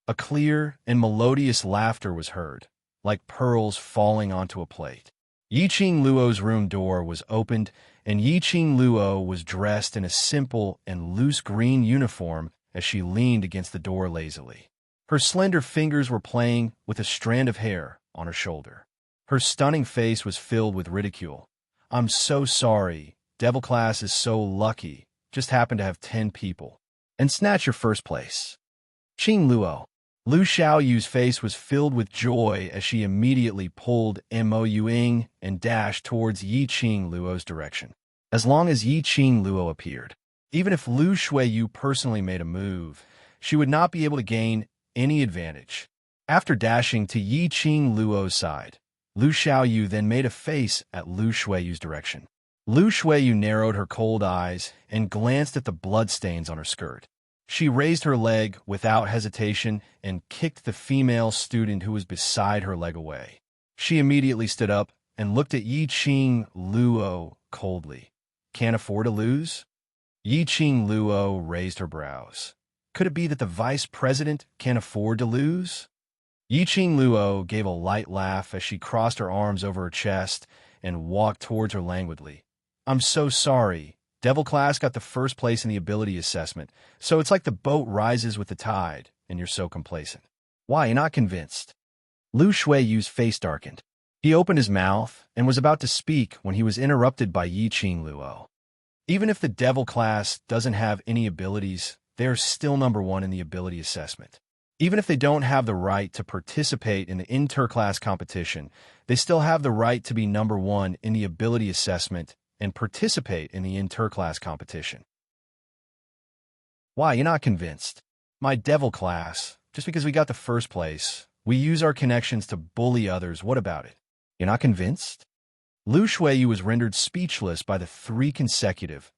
A clear and melodious laughter was heard, like pearls falling onto a plate. Yi Qing Luo's room door was opened, and Yi Qing Luo was dressed in a simple and loose green uniform as she leaned against the door lazily. Her slender fingers were playing with a strand of hair on her shoulder. Her stunning face was filled with ridicule. I'm so sorry. Devil class is so lucky. Just happened to have 10 people. And snatch your first place. Qing Luo. Lu Xiaoyu's face was filled with joy as she immediately pulled Mo Yuing and dashed towards Yi Qing Luo's direction. As long as Yi Qing Luo appeared, even if Lu Shuiyu personally made a move, she would not be able to gain any advantage. After dashing to Yi Qing Luo's side, Lu Xiaoyu then made a face at Lu Shuiyu's direction. Lu Shuiyu narrowed her cold eyes and glanced at the bloodstains on her skirt. She raised her leg without hesitation and kicked the female student who was beside her leg away. She immediately stood up and looked at Yi Qing Luo coldly. Can't afford to lose? Yi Qing Luo raised her brows. Could it be that the vice president can't afford to lose? Yi Qing Luo gave a light laugh as she crossed her arms over her chest and walked towards her languidly. I'm so sorry. Devil class got the first place in the ability assessment, so it's like the boat rises with the tide, and you're so complacent. Why, you're not convinced? Lu Shuiyu's face darkened. He opened his mouth and was about to speak when he was interrupted by Yi Qing Luo. Even if the devil class doesn't have any abilities, they are still number one in the ability assessment. Even if they don't have the right to participate in the inter-class competition, they still have the right to be number one in the ability assessment and participate in the inter-class competition. Why, you're not convinced? My devil class, just because we got the first place, we use our connections to bully others. What about it? You're not convinced? Lu Shuiyu was rendered speechless by the 3 consecutive,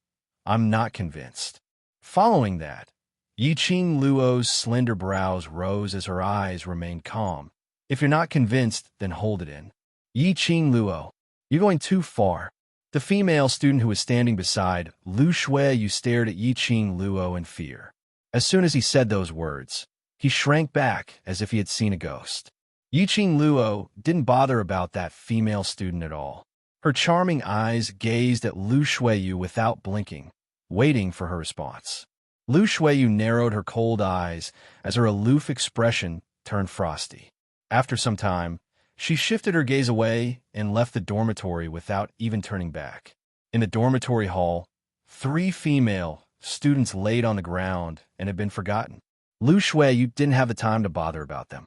"I'm not convinced." Following that, Yi Qing Luo's slender brows rose as her eyes remained calm. "If you're not convinced, then hold it in." "Yi Qing Luo, you're going too far." The female student who was standing beside Lu Shuiyu stared at Yi Qing Luo in fear. As soon as he said those words, he shrank back as if he had seen a ghost. Yi Qing Luo didn't bother about that female student at all. Her charming eyes gazed at Lu Shuiyu without blinking, waiting for her response. Lu Shuiyu narrowed her cold eyes as her aloof expression turned frosty. After some time, she shifted her gaze away and left the dormitory without even turning back. In the dormitory hall, 3 female students laid on the ground and had been forgotten. Lu Shuiyu didn't have the time to bother about them.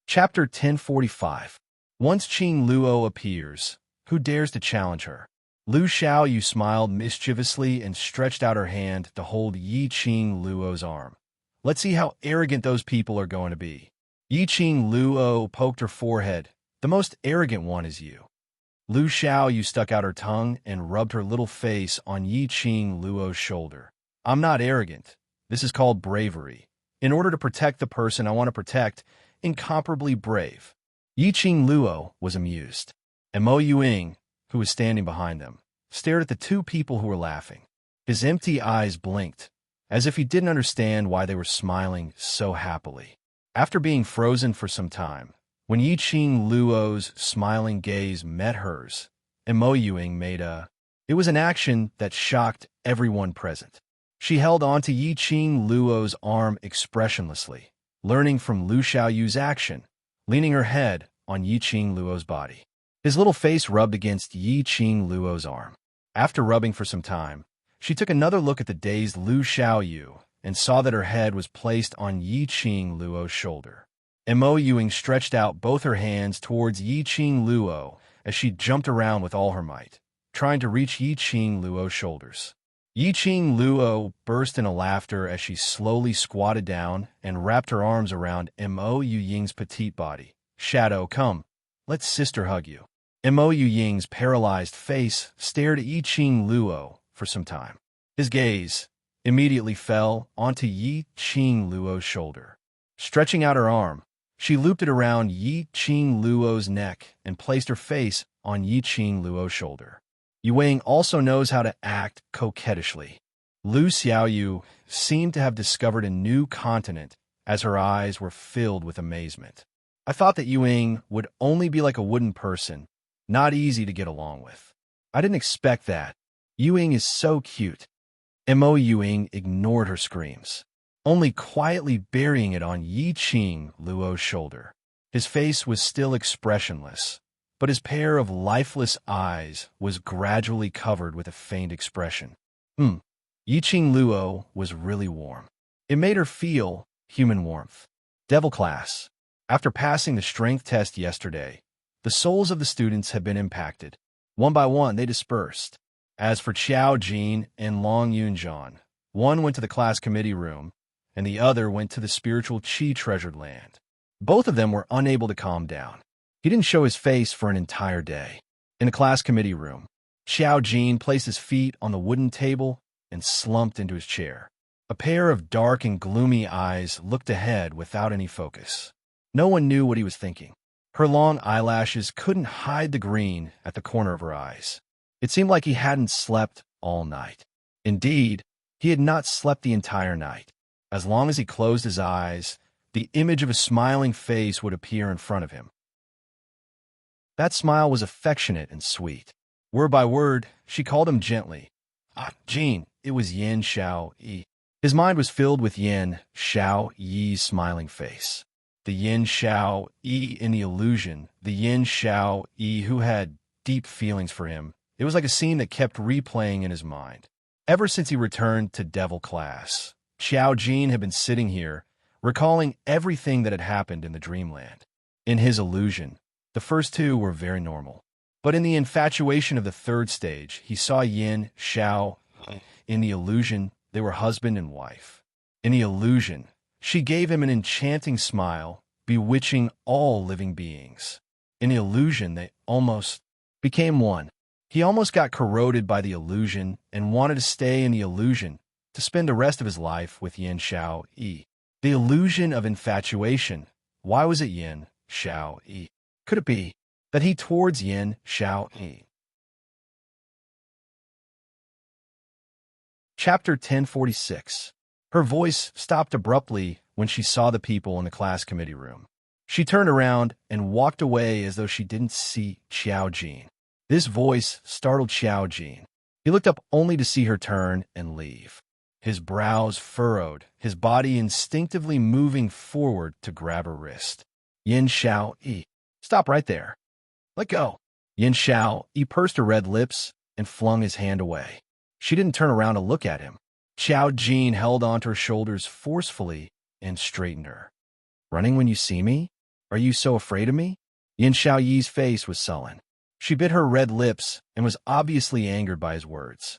Chapter 1045. Once Qing Luo appears, who dares to challenge her? Lu Xiaoyu smiled mischievously and stretched out her hand to hold Yi Qing Luo's arm. "Let's see how arrogant those people are going to be." Yi Qing Luo poked her forehead. "The most arrogant one is you." Lu Xiaoyu stuck out her tongue and rubbed her little face on Yi Qing Luo's shoulder. "I'm not arrogant. This is called bravery. In order to protect the person I want to protect, incomparably brave." Yi Qing Luo was amused. And Mo Yuing, who was standing behind them, stared at the 2 people who were laughing. His empty eyes blinked, as if he didn't understand why they were smiling so happily. After being frozen for some time, when Yi Qing Luo's smiling gaze met hers, and Mo Yuing made it was an action that shocked everyone present. She held onto Yi Qing Luo's arm expressionlessly, learning from Lu Xiaoyu's action, leaning her head on Yi Qing Luo's body. His little face rubbed against Yi Qing Luo's arm. After rubbing for some time, she took another look at the dazed Lu Xiaoyu and saw that her head was placed on Yi Qing Luo's shoulder. And Mo Yuing stretched out both her hands towards Yi Qing Luo as she jumped around with all her might, trying to reach Yi Qing Luo's shoulders. Yi Qing Luo burst into laughter as she slowly squatted down and wrapped her arms around Mo Yuying's petite body. "Shadow, come. Let's sister hug you." Mo Yuying's paralyzed face stared at Yi Qing Luo for some time. His gaze immediately fell onto Yi Qing Luo's shoulder. Stretching out her arm, she looped it around Yi Qing Luo's neck and placed her face on Yi Qing Luo's shoulder. Yu Wang also knows how to act coquettishly. Lu Xiaoyu seemed to have discovered a new continent as her eyes were filled with amazement. "I thought that Yu Wang would only be like a wooden person, not easy to get along with. I didn't expect that. Yu Wang is so cute." Mo Yuing ignored her screams, only quietly burying it on Yi Qing Luo's shoulder. His face was still expressionless, but his pair of lifeless eyes was gradually covered with a faint expression. Yi Qing Luo was really warm. It made her feel human warmth. Devil class. After passing the strength test yesterday, the souls of the students had been impacted. One by one, they dispersed. As for Qiao Jin and Long Yunjian, one went to the class committee room, and the other went to the spiritual Qi treasured land. Both of them were unable to calm down. He didn't show his face for an entire day. In the class committee room, Qiao Jin placed his feet on the wooden table and slumped into his chair. A pair of dark and gloomy eyes looked ahead without any focus. No one knew what he was thinking. Her long eyelashes couldn't hide the green at the corner of her eyes. It seemed like he hadn't slept all night. Indeed, he had not slept the entire night. As long as he closed his eyes, the image of a smiling face would appear in front of him. That smile was affectionate and sweet. Word by word, she called him gently. Jean, it was Yin Xiao Yi. His mind was filled with Yin Xiao Yi's smiling face. the Yin Xiao Yi in the illusion, the Yin Xiao Yi who had deep feelings for him. It was like a scene that kept replaying in his mind. Ever since he returned to Devil class, Xiao Jin had been sitting here, recalling everything that had happened in the dreamland. In his illusion, the first two were very normal. But in the infatuation of the third stage, he saw Yin Xiao. In the illusion, they were husband and wife. In the illusion, she gave him an enchanting smile, bewitching all living beings. In the illusion, they almost became one. He almost got corroded by the illusion and wanted to stay in the illusion to spend the rest of his life with Yin Xiao Yi. The illusion of infatuation. Why was it Yin Xiao Yi? Could it be that he towards Yin Xiao Yi? Chapter 1046. Her voice stopped abruptly when she saw the people in the class committee room. She turned around and walked away as though she didn't see Xiao Jin. This voice startled Xiao Jin. He looked up only to see her turn and leave. His brows furrowed, his body instinctively moving forward to grab her wrist. Yin Xiao Yi, stop right there. Let go. Yin Xiao Yi pursed her red lips and flung his hand away. She didn't turn around to look at him. Xiao Jin held onto her shoulders forcefully and straightened her. Running when you see me? Are you so afraid of me? Yin Xiao Yi's face was sullen. She bit her red lips and was obviously angered by his words.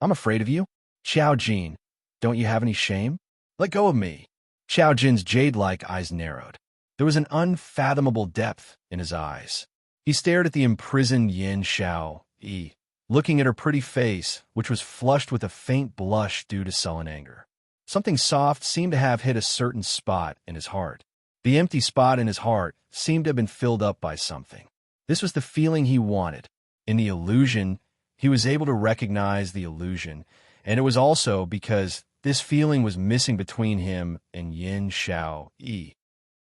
I'm afraid of you? Xiao Jin, don't you have any shame? Let go of me. Xiao Jin's jade-like eyes narrowed. There was an unfathomable depth in his eyes. He stared at the imprisoned Yin Xiao Yi, looking at her pretty face, which was flushed with a faint blush due to sullen anger. Something soft seemed to have hit a certain spot in his heart. The empty spot in his heart seemed to have been filled up by something. This was the feeling he wanted. In the illusion, he was able to recognize the illusion, and it was also because this feeling was missing between him and Yin Xiao Yi.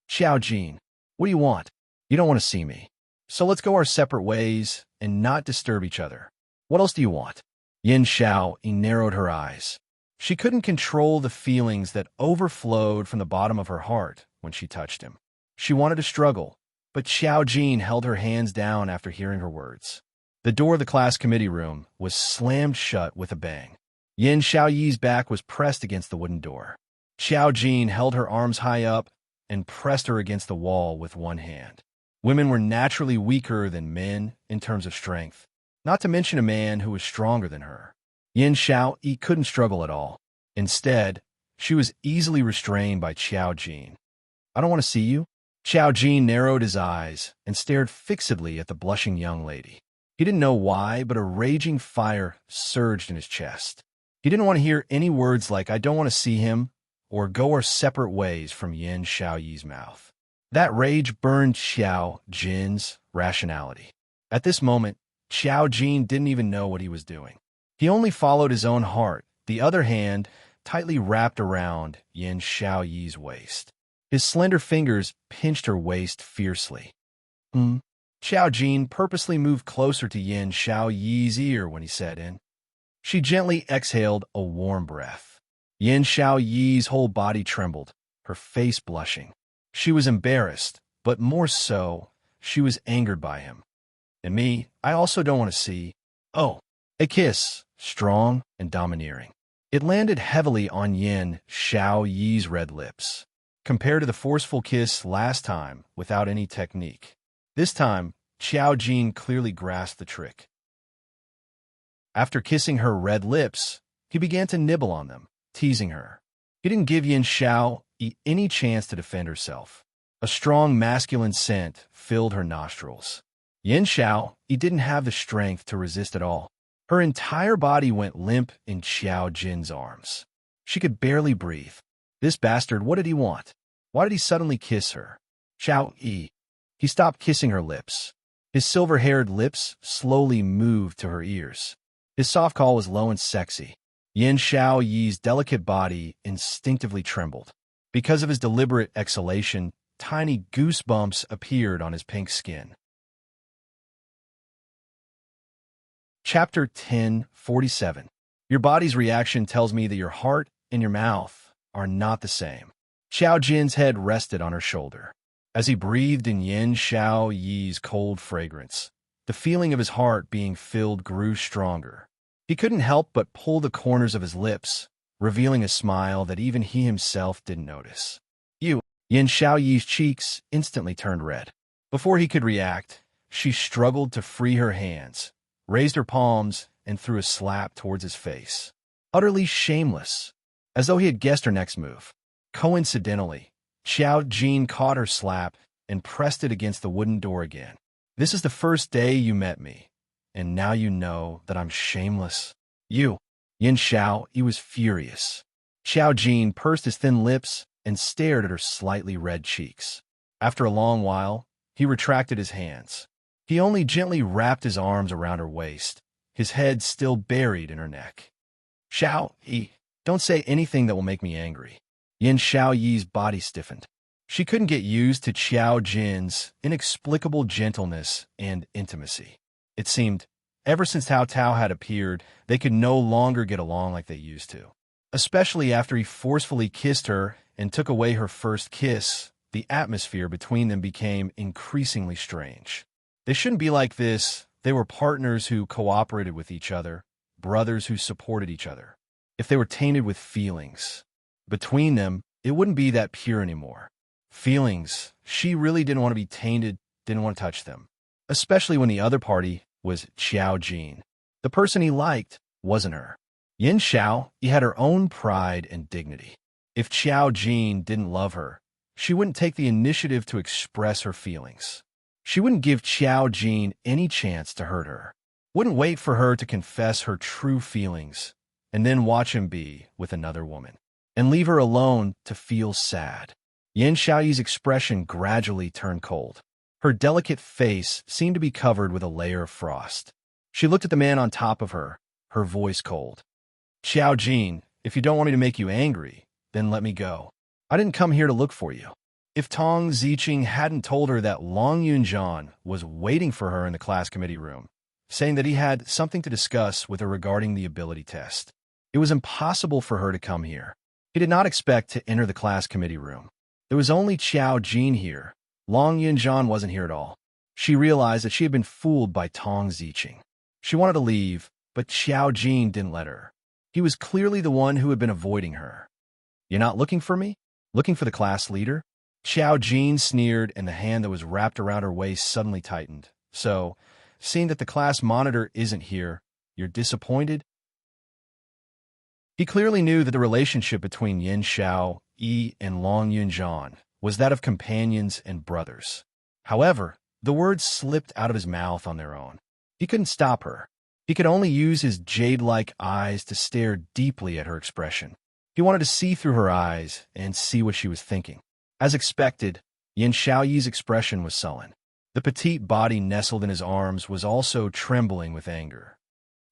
Xiao Jin, what do you want? You don't want to see me. So let's go our separate ways and not disturb each other. What else do you want? Yin Xiao Yi narrowed her eyes. She couldn't control the feelings that overflowed from the bottom of her heart when she touched him. She wanted to struggle, but Xiao Jin held her hands down after hearing her words. The door of the class committee room was slammed shut with a bang. Yin Xiao Yi's back was pressed against the wooden door. Xiao Jin held her arms high up and pressed her against the wall with one hand. Women were naturally weaker than men in terms of strength, not to mention a man who was stronger than her. Yin Xiao Yi couldn't struggle at all. Instead, she was easily restrained by Xiao Jin. I don't want to see you. Xiao Jin narrowed his eyes and stared fixedly at the blushing young lady. He didn't know why, but a raging fire surged in his chest. He didn't want to hear any words like, I don't want to see him, or go our separate ways from Yin Xiao Yi's mouth. That rage burned Xiao Jin's rationality. At this moment, Xiao Jin didn't even know what he was doing. He only followed his own heart, the other hand tightly wrapped around Yin Xiao Yi's waist. His slender fingers pinched her waist fiercely. Xiao Jin purposely moved closer to Yin Xiao Yi's ear when he said in. She gently exhaled a warm breath. Yin Xiao Yi's whole body trembled, her face blushing. She was embarrassed, but more so, she was angered by him. And me, I also don't want to see. Oh, a kiss, strong and domineering. It landed heavily on Yin Xiao Yi's red lips, compared to the forceful kiss last time without any technique. This time, Xiao Jin clearly grasped the trick. After kissing her red lips, he began to nibble on them, teasing her. He didn't give Yin Xiao Yi any chance to defend herself. A strong masculine scent filled her nostrils. Yin Xiao Yi didn't have the strength to resist at all. Her entire body went limp in Xiao Jin's arms. She could barely breathe. This bastard, what did he want? Why did he suddenly kiss her? Xiao Yi. He stopped kissing her lips. His silver-haired lips slowly moved to her ears. His soft call was low and sexy. Yin Xiao Yi's delicate body instinctively trembled. Because of his deliberate exhalation, tiny goosebumps appeared on his pink skin. Chapter 1047. Your body's reaction tells me that your heart and your mouth are not the same. Xiao Jin's head rested on her shoulder. As he breathed in Yin Xiao Yi's cold fragrance, the feeling of his heart being filled grew stronger. He couldn't help but pull the corners of his lips, revealing a smile that even he himself didn't notice. Yin Xiao Yi's cheeks instantly turned red. Before he could react, she struggled to free her hands, raised her palms, and threw a slap towards his face. Utterly shameless, as though he had guessed her next move. Coincidentally, Xiao Jin caught her slap and pressed it against the wooden door again. This is the first day you met me, and now you know that I'm shameless. Yin Xiao, he was furious. Xiao Jin pursed his thin lips and stared at her slightly red cheeks. After a long while, he retracted his hands. He only gently wrapped his arms around her waist, his head still buried in her neck. Xiao Yi, don't say anything that will make me angry. Yin Xiao Yi's body stiffened. She couldn't get used to Xiao Jin's inexplicable gentleness and intimacy. It seemed, ever since Tao Tao had appeared, they could no longer get along like they used to. Especially after he forcefully kissed her and took away her first kiss, the atmosphere between them became increasingly strange. They shouldn't be like this. They were partners who cooperated with each other, brothers who supported each other. If they were tainted with feelings between them, it wouldn't be that pure anymore. Feelings, she really didn't want to be tainted, didn't want to touch them. Especially when the other party was Xiao Jin. The person he liked wasn't her. Yin Xiao, he had her own pride and dignity. If Xiao Jin didn't love her, she wouldn't take the initiative to express her feelings. She wouldn't give Xiao Jin any chance to hurt her. Wouldn't wait for her to confess her true feelings, and then watch him be with another woman, and leave her alone to feel sad. Yin Xiaoyi's expression gradually turned cold. Her delicate face seemed to be covered with a layer of frost. She looked at the man on top of her, her voice cold. Xiao Jin, if you don't want me to make you angry, then let me go. I didn't come here to look for you. If Tong Ziqing hadn't told her that Long Yunjian was waiting for her in the class committee room, saying that he had something to discuss with her regarding the ability test, it was impossible for her to come here. He did not expect to enter the class committee room. There was only Xiao Jin here. Long Yunjian wasn't here at all. She realized that she had been fooled by Tong Ziqing. She wanted to leave, but Xiao Jin didn't let her. He was clearly the one who had been avoiding her. You're not looking for me? Looking for the class leader? Xiao Jin sneered, and the hand that was wrapped around her waist suddenly tightened. So, seeing that the class monitor isn't here, you're disappointed? He clearly knew that the relationship between Yin Xiao Yi and Long Yunjian was that of companions and brothers. However, the words slipped out of his mouth on their own. He couldn't stop her. He could only use his jade-like eyes to stare deeply at her expression. He wanted to see through her eyes and see what she was thinking. As expected, Yin Xiaoyi's expression was sullen. The petite body nestled in his arms was also trembling with anger.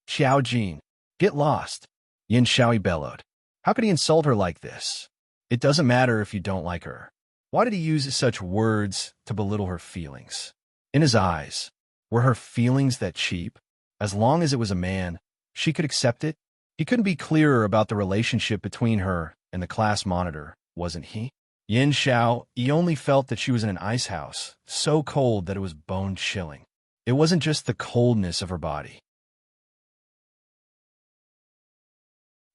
Xiao Jin, get lost, Yin Xiaoyi bellowed. How could he insult her like this? It doesn't matter if you don't like her. Why did he use such words to belittle her feelings? In his eyes, were her feelings that cheap? As long as it was a man, she could accept it? He couldn't be clearer about the relationship between her and the class monitor, wasn't he? Yin Xiao, he only felt that she was in an ice house, so cold that it was bone-chilling. It wasn't just the coldness of her body.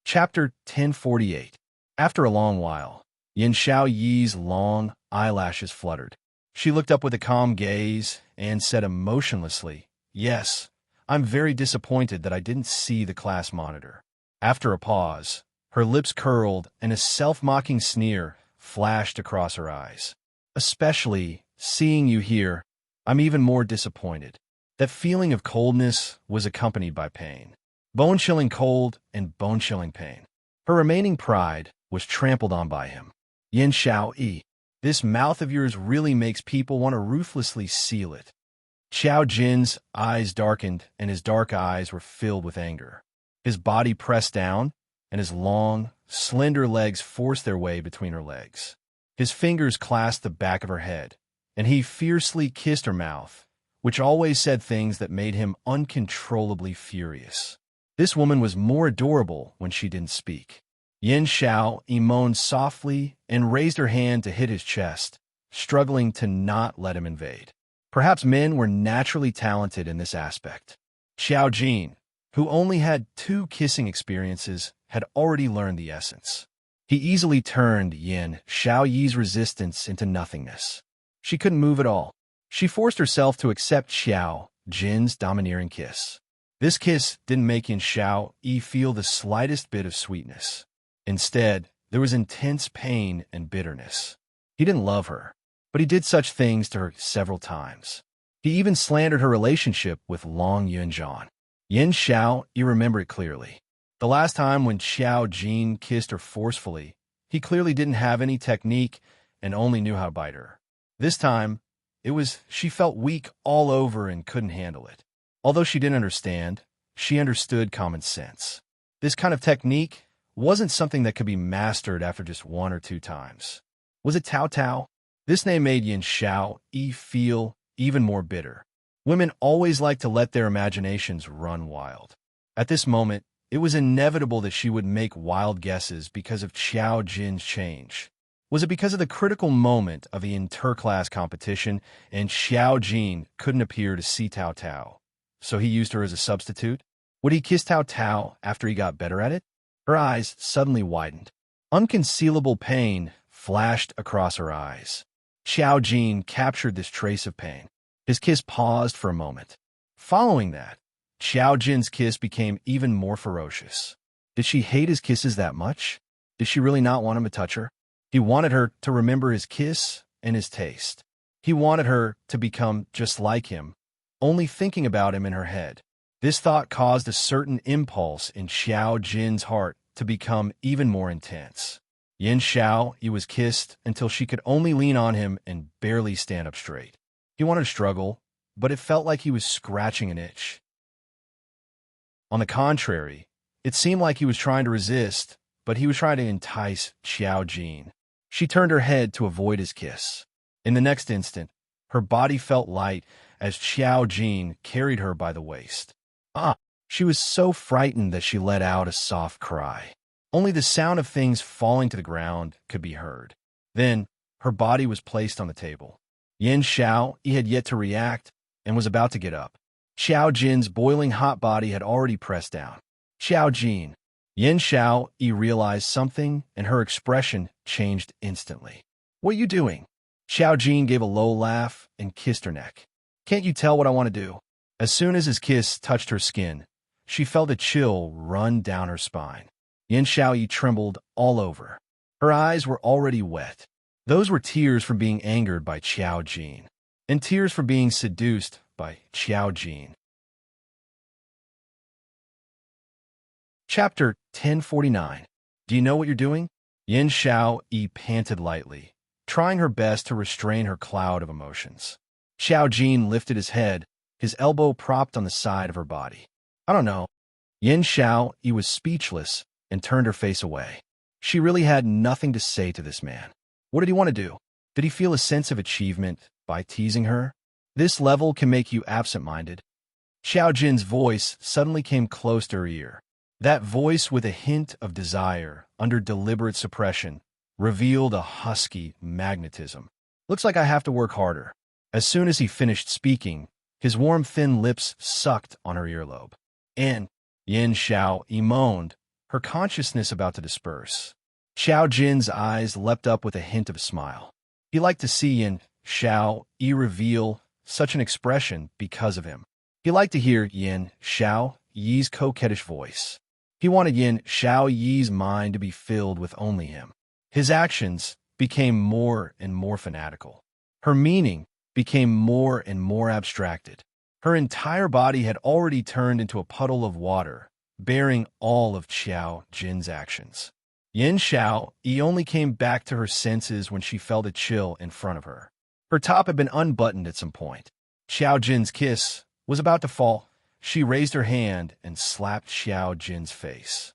Chapter 1048. After a long while, Yin Xiao Yi's long eyelashes fluttered. She looked up with a calm gaze and said emotionlessly, "Yes, I'm very disappointed that I didn't see the class monitor." After a pause, her lips curled and a self-mocking sneer flashed across her eyes. "Especially seeing you here, I'm even more disappointed." That feeling of coldness was accompanied by pain. Bone-chilling cold and bone-chilling pain. Her remaining pride was trampled on by him. Yin Xiao Yi, this mouth of yours really makes people want to ruthlessly seal it. Xiao Jin's eyes darkened and his dark eyes were filled with anger. His body pressed down and his long, slender legs forced their way between her legs. His fingers clasped the back of her head, and he fiercely kissed her mouth, which always said things that made him uncontrollably furious. This woman was more adorable when she didn't speak. Yin Xiao moaned softly and raised her hand to hit his chest, struggling to not let him invade. Perhaps men were naturally talented in this aspect. Xiao Jin, who only had 2 kissing experiences, had already learned the essence. He easily turned Yin Xiaoyi's resistance into nothingness. She couldn't move at all. She forced herself to accept Xiao Jin's domineering kiss. This kiss didn't make Yin Xiaoyi feel the slightest bit of sweetness. Instead, there was intense pain and bitterness. He didn't love her, but he did such things to her several times. He even slandered her relationship with Long Yunjian. Yin Xiaoyi remembered clearly. The last time when Xiao Jin kissed her forcefully, he clearly didn't have any technique and only knew how to bite her. This time, she felt weak all over and couldn't handle it. Although she didn't understand, she understood common sense. This kind of technique wasn't something that could be mastered after just 1 or 2 times. Was it Tao Tao? This name made Yin Xiaoyi feel even more bitter. Women always like to let their imaginations run wild. At this moment, it was inevitable that she would make wild guesses because of Xiao Jin's change. Was it because of the critical moment of the inter-class competition and Xiao Jin couldn't appear to see Tao Tao, so he used her as a substitute? Would he kiss Tao Tao after he got better at it? Her eyes suddenly widened. Unconcealable pain flashed across her eyes. Xiao Jin captured this trace of pain. His kiss paused for a moment. Following that, Xiao Jin's kiss became even more ferocious. Did she hate his kisses that much? Did she really not want him to touch her? He wanted her to remember his kiss and his taste. He wanted her to become just like him, only thinking about him in her head. This thought caused a certain impulse in Xiao Jin's heart to become even more intense. Yin Xiaoyi was kissed until she could only lean on him and barely stand up straight. He wanted to struggle, but it felt like he was scratching an itch. On the contrary, it seemed like he was trying to resist, but he was trying to entice Xiao Jin. She turned her head to avoid his kiss. In the next instant, her body felt light as Xiao Jin carried her by the waist. She was so frightened that she let out a soft cry. Only the sound of things falling to the ground could be heard. Then, her body was placed on the table. Yin Xiaoyi had yet to react and was about to get up. Xiao Jin's boiling hot body had already pressed down. Xiao Jin. Yin Xiaoyi realized something, and her expression changed instantly. "What are you doing?" Xiao Jin gave a low laugh and kissed her neck. "Can't you tell what I want to do?" As soon as his kiss touched her skin, she felt a chill run down her spine. Yin Xiaoyi trembled all over. Her eyes were already wet. Those were tears from being angered by Xiao Jin, and tears from being seduced by Xiao Jin. Chapter 1049. Do you know what you're doing? Yin Xiaoyi panted lightly, trying her best to restrain her cloud of emotions. Xiao Jin lifted his head, his elbow propped on the side of her body. "I don't know." Yin Xiaoyi was speechless and turned her face away. She really had nothing to say to this man. What did he want to do? Did he feel a sense of achievement by teasing her? This level can make you absent-minded. Xiao Jin's voice suddenly came close to her ear. That voice, with a hint of desire under deliberate suppression, revealed a husky magnetism. "Looks like I have to work harder." As soon as he finished speaking, his warm, thin lips sucked on her earlobe. "And," Yin Xiaoyi moaned, her consciousness about to disperse. Xiao Jin's eyes leapt up with a hint of a smile. He liked to see Yin Xiaoyi reveal such an expression because of him. He liked to hear Yin Xiaoyi's coquettish voice. He wanted Yin Xiaoyi's mind to be filled with only him. His actions became more and more fanatical. Her meaning became more and more abstracted. Her entire body had already turned into a puddle of water, bearing all of Xiao Jin's actions. Yin Xiaoyi only came back to her senses when she felt a chill in front of her. Her top had been unbuttoned at some point. Xiao Jin's kiss was about to fall. She raised her hand and slapped Xiao Jin's face.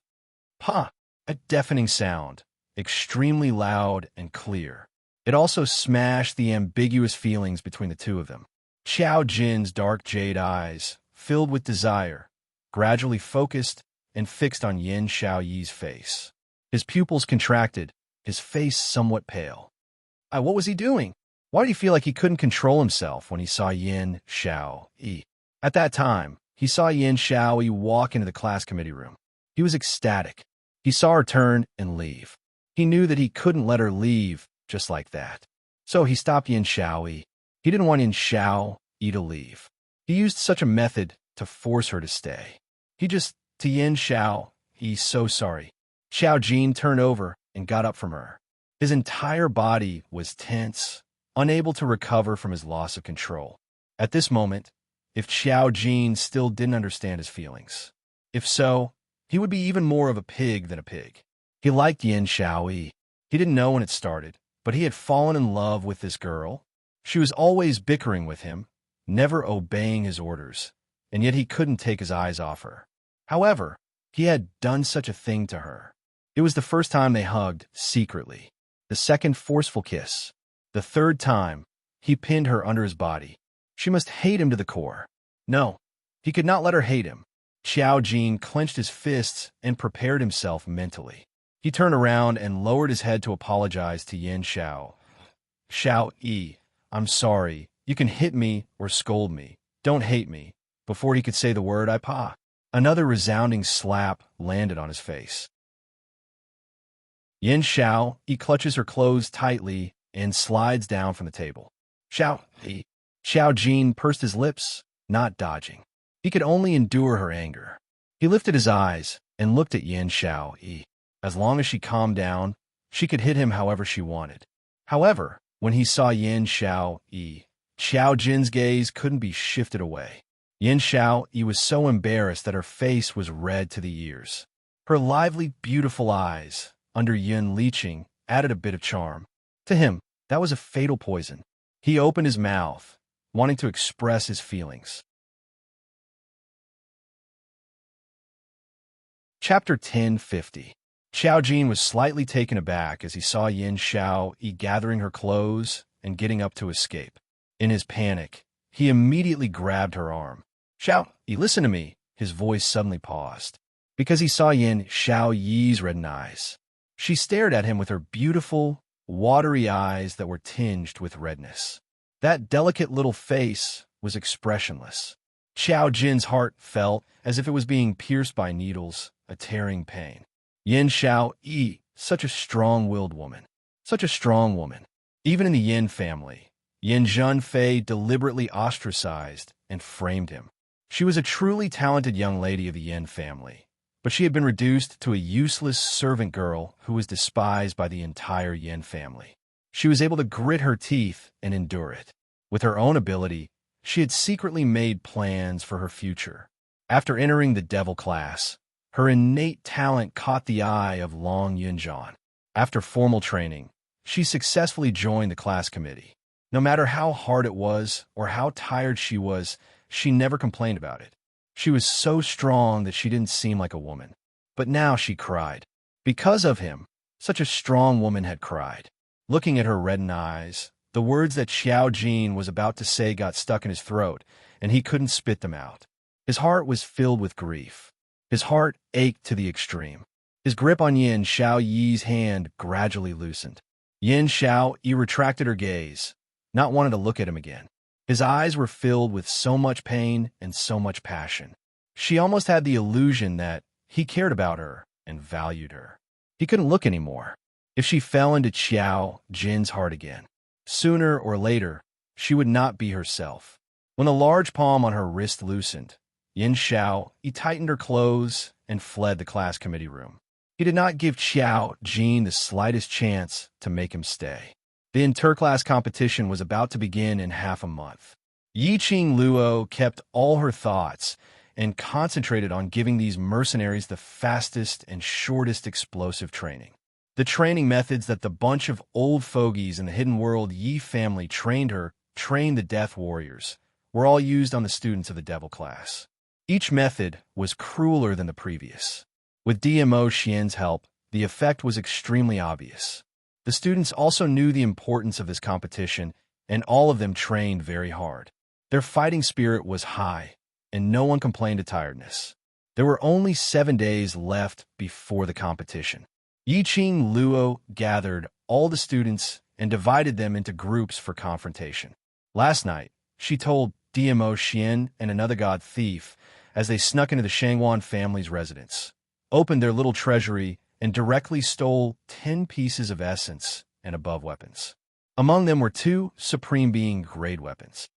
"Pa!" A deafening sound, extremely loud and clear. It also smashed the ambiguous feelings between the two of them. Xiao Jin's dark jade eyes, filled with desire, gradually focused and fixed on Yin Xiaoyi's face. His pupils contracted, his face somewhat pale. What was he doing? Why did he feel like he couldn't control himself when he saw Yin Xiaoyi? At that time, he saw Yin Xiaoyi walk into the class committee room. He was ecstatic. He saw her turn and leave. He knew that he couldn't let her leave just like that. So he stopped Yin Xiaoyi. He didn't want Yin Xiaoyi to leave. He used such a method to force her to stay. He just, to Yin Xiaoyi, he's so sorry. Xiao Jin turned over and got up from her. His entire body was tense, unable to recover from his loss of control. At this moment, if Xiao Jin still didn't understand his feelings. If so, he would be even more of a pig than a pig. He liked Yin Xiaoyi. He didn't know when it started, but he had fallen in love with this girl. She was always bickering with him, never obeying his orders, and yet he couldn't take his eyes off her. However, he had done such a thing to her. It was the first time they hugged secretly. The second forceful kiss. The third time, he pinned her under his body. She must hate him to the core. No, he could not let her hate him. Xiao Jin clenched his fists and prepared himself mentally. He turned around and lowered his head to apologize to Yin Xiao. Xiao, I'm sorry. You can hit me or scold me. Don't hate me. Before he could say the word, I pa. Another resounding slap landed on his face. Yin Xiao, he clutches her clothes tightly and slides down from the table. Xiao Jin pursed his lips, not dodging. He could only endure her anger. He lifted his eyes and looked at Yin Xiao. As long as she calmed down, she could hit him however she wanted. However, when he saw Yin Xiao, Xiao Jin's gaze couldn't be shifted away. Yin Xiao was so embarrassed that her face was red to the ears. Her lively, beautiful eyes, under Yin Liqing, added a bit of charm. To him, that was a fatal poison. He opened his mouth, wanting to express his feelings. Chapter 1050. Xiao Jin was slightly taken aback as he saw Yin Xiao gathering her clothes and getting up to escape. In his panic, he immediately grabbed her arm. Xiao, listen to me. His voice suddenly paused, because he saw Yin Xiaoyi's reddened eyes. She stared at him with her beautiful, watery eyes that were tinged with redness. That delicate little face was expressionless. Xiao Jin's heart felt as if it was being pierced by needles, a tearing pain. Yin Xiao, such a strong-willed woman. Such a strong woman. Even in the Yin family, Yin Zhenfei deliberately ostracized and framed him. She was a truly talented young lady of the Yin family, but she had been reduced to a useless servant girl who was despised by the entire Yin family. She was able to grit her teeth and endure it. With her own ability, she had secretly made plans for her future. After entering the devil class, her innate talent caught the eye of Long Yunjian. After formal training, she successfully joined the class committee. No matter how hard it was or how tired she was, she never complained about it. She was so strong that she didn't seem like a woman. But now she cried. Because of him, such a strong woman had cried. Looking at her reddened eyes, the words that Xiao Jin was about to say got stuck in his throat, and he couldn't spit them out. His heart was filled with grief. His heart ached to the extreme. His grip on Yin Xiaoyi's hand gradually loosened. Yin Xiao retracted her gaze, not wanting to look at him again. His eyes were filled with so much pain and so much passion. She almost had the illusion that he cared about her and valued her. He couldn't look anymore. If she fell into Xiao Jin's heart again, sooner or later, she would not be herself. When the large palm on her wrist loosened, Yin Xiao tightened her clothes and fled the class committee room. He did not give Xiao Jin the slightest chance to make him stay. The interclass competition was about to begin in half a month. Yiqing Luo kept all her thoughts and concentrated on giving these mercenaries the fastest and shortest explosive training. The training methods that the bunch of old fogies in the Hidden World Yi family trained the Death Warriors, were all used on the students of the Devil class. Each method was crueler than the previous. With DMO Xian's help, the effect was extremely obvious. The students also knew the importance of this competition, and all of them trained very hard. Their fighting spirit was high, and no one complained of tiredness. There were only 7 days left before the competition. Yiqing Luo gathered all the students and divided them into groups for confrontation. Last night, she told DMO Xian and another god thief as they snuck into the Shangwan family's residence, opened their little treasury, and directly stole 10 pieces of essence and above weapons. Among them were 2 supreme being grade weapons.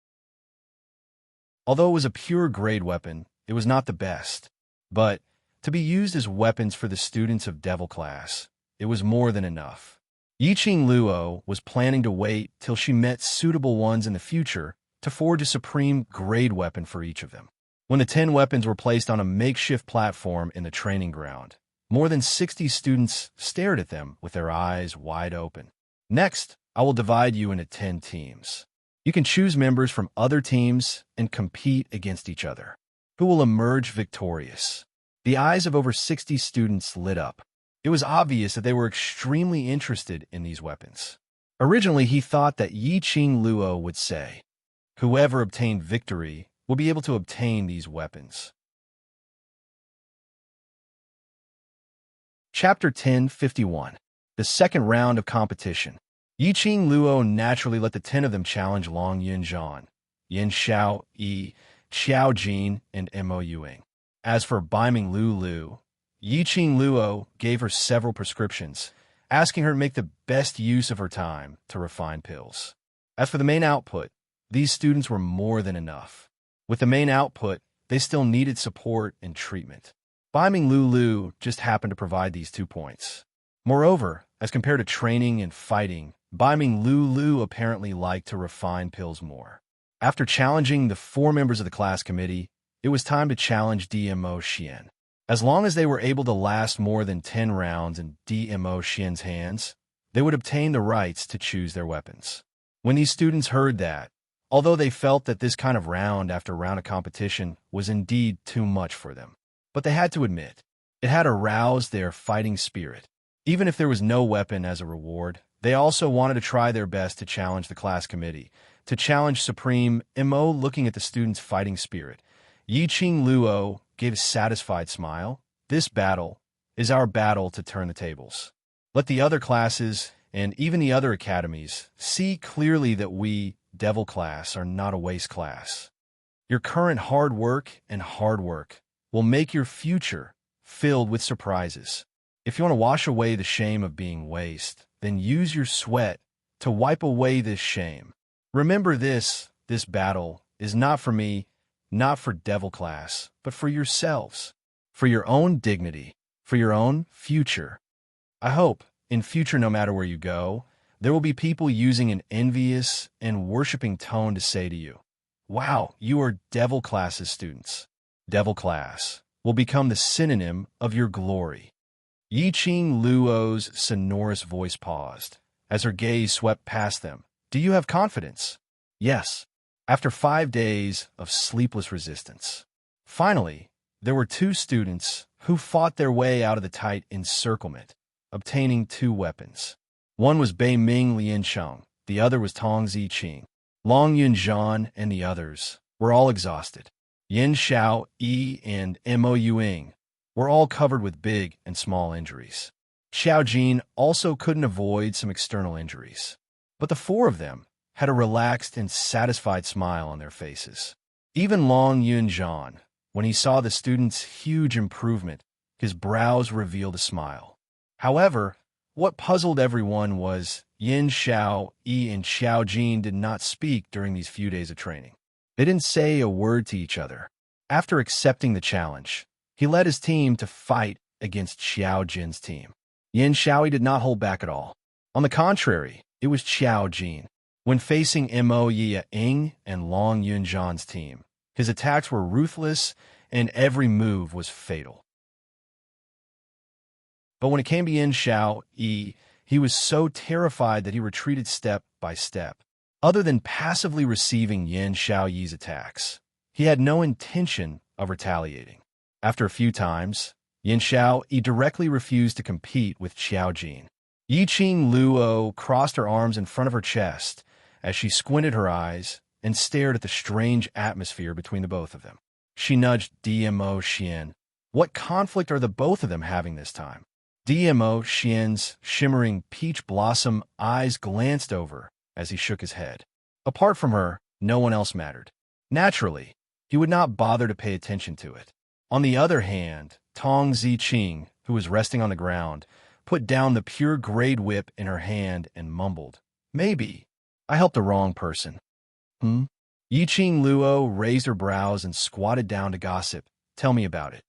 Although it was a pure grade weapon, it was not the best. But to be used as weapons for the students of Devil class, it was more than enough. Yiqing Luo was planning to wait till she met suitable ones in the future to forge a supreme grade weapon for each of them. When the 10 weapons were placed on a makeshift platform in the training ground, more than 60 students stared at them with their eyes wide open. Next, I will divide you into 10 teams. You can choose members from other teams and compete against each other. Who will emerge victorious? The eyes of over 60 students lit up. It was obvious that they were extremely interested in these weapons. Originally, he thought that Yiqing Luo would say, "Whoever obtained victory will be able to obtain these weapons." Chapter 1051. The second round of competition. Yiqing Luo naturally let the 10 of them challenge Long Yunzhan, Yin Xiao Yi, Xiao Jin, and Mo Yuing. As for Baiming Lu, Yiqing Luo gave her several prescriptions, asking her to make the best use of her time to refine pills. As for the main output, these students were more than enough. With the main output, they still needed support and treatment. Baiming Lu just happened to provide these 2 points. Moreover, as compared to training and fighting, Baiming Lu apparently liked to refine pills more. After challenging the 4 members of the class committee, it was time to challenge DMO Xian. As long as they were able to last more than 10 rounds in DMO Xian's hands, they would obtain the rights to choose their weapons. When these students heard that, although they felt that this kind of round after round of competition was indeed too much for them, but they had to admit, it had aroused their fighting spirit. Even if there was no weapon as a reward, they also wanted to try their best to challenge the class committee, to challenge Supreme Mo. Looking at the students' fighting spirit, Yiqing Luo gave a satisfied smile. This battle is our battle to turn the tables. Let the other classes, and even the other academies, see clearly that we, Devil class, are not a waste class. Your current hard work will make your future filled with surprises. If you want to wash away the shame of being waste, then use your sweat to wipe away this shame. Remember this battle is not for me, not for Devil class, but for yourselves, for your own dignity, for your own future. I hope, in future, no matter where you go, there will be people using an envious and worshiping tone to say to you, "Wow, you are Devil class's students." Devil class will become the synonym of your glory. Yiqing Luo's sonorous voice paused, as her gaze swept past them. Do you have confidence? Yes. After 5 days of sleepless resistance. Finally, there were 2 students who fought their way out of the tight encirclement, obtaining 2 weapons. One was Bei Ming Liancheng, the other was Tong Ziqing. Long Yunzhan and the others were all exhausted. Yin Xiao Yi and Mo Yuing were all covered with big and small injuries. Xiao Jin also couldn't avoid some external injuries. But the 4 of them had a relaxed and satisfied smile on their faces. Even Long Yunzhan, when he saw the students' huge improvement, his brows revealed a smile. However, what puzzled everyone was Yin Xiao Yi and Xiao Jin did not speak during these few days of training. They didn't say a word to each other. After accepting the challenge, he led his team to fight against Xiao Jin's team. Yin Xiaoyi did not hold back at all. On the contrary, it was Xiao Jin. When facing Mo Ying and Long Yunzhan's team, his attacks were ruthless and every move was fatal. But when it came to Yin Xiao Yi, he was so terrified that he retreated step by step. Other than passively receiving Yin Xiao Yi's attacks, he had no intention of retaliating. After a few times, Yin Xiao Yi directly refused to compete with Xiao Jin. Yiqing Luo crossed her arms in front of her chest as she squinted her eyes and stared at the strange atmosphere between the both of them. She nudged DMO Xian. What conflict are the both of them having this time? DMO Xian's shimmering peach blossom eyes glanced over as he shook his head. Apart from her, no one else mattered. Naturally, he would not bother to pay attention to it. On the other hand, Tong Ziqing, who was resting on the ground, put down the pure grade whip in her hand and mumbled, "Maybe I helped the wrong person." Yiqing Luo raised her brows and squatted down to gossip. "Tell me about it."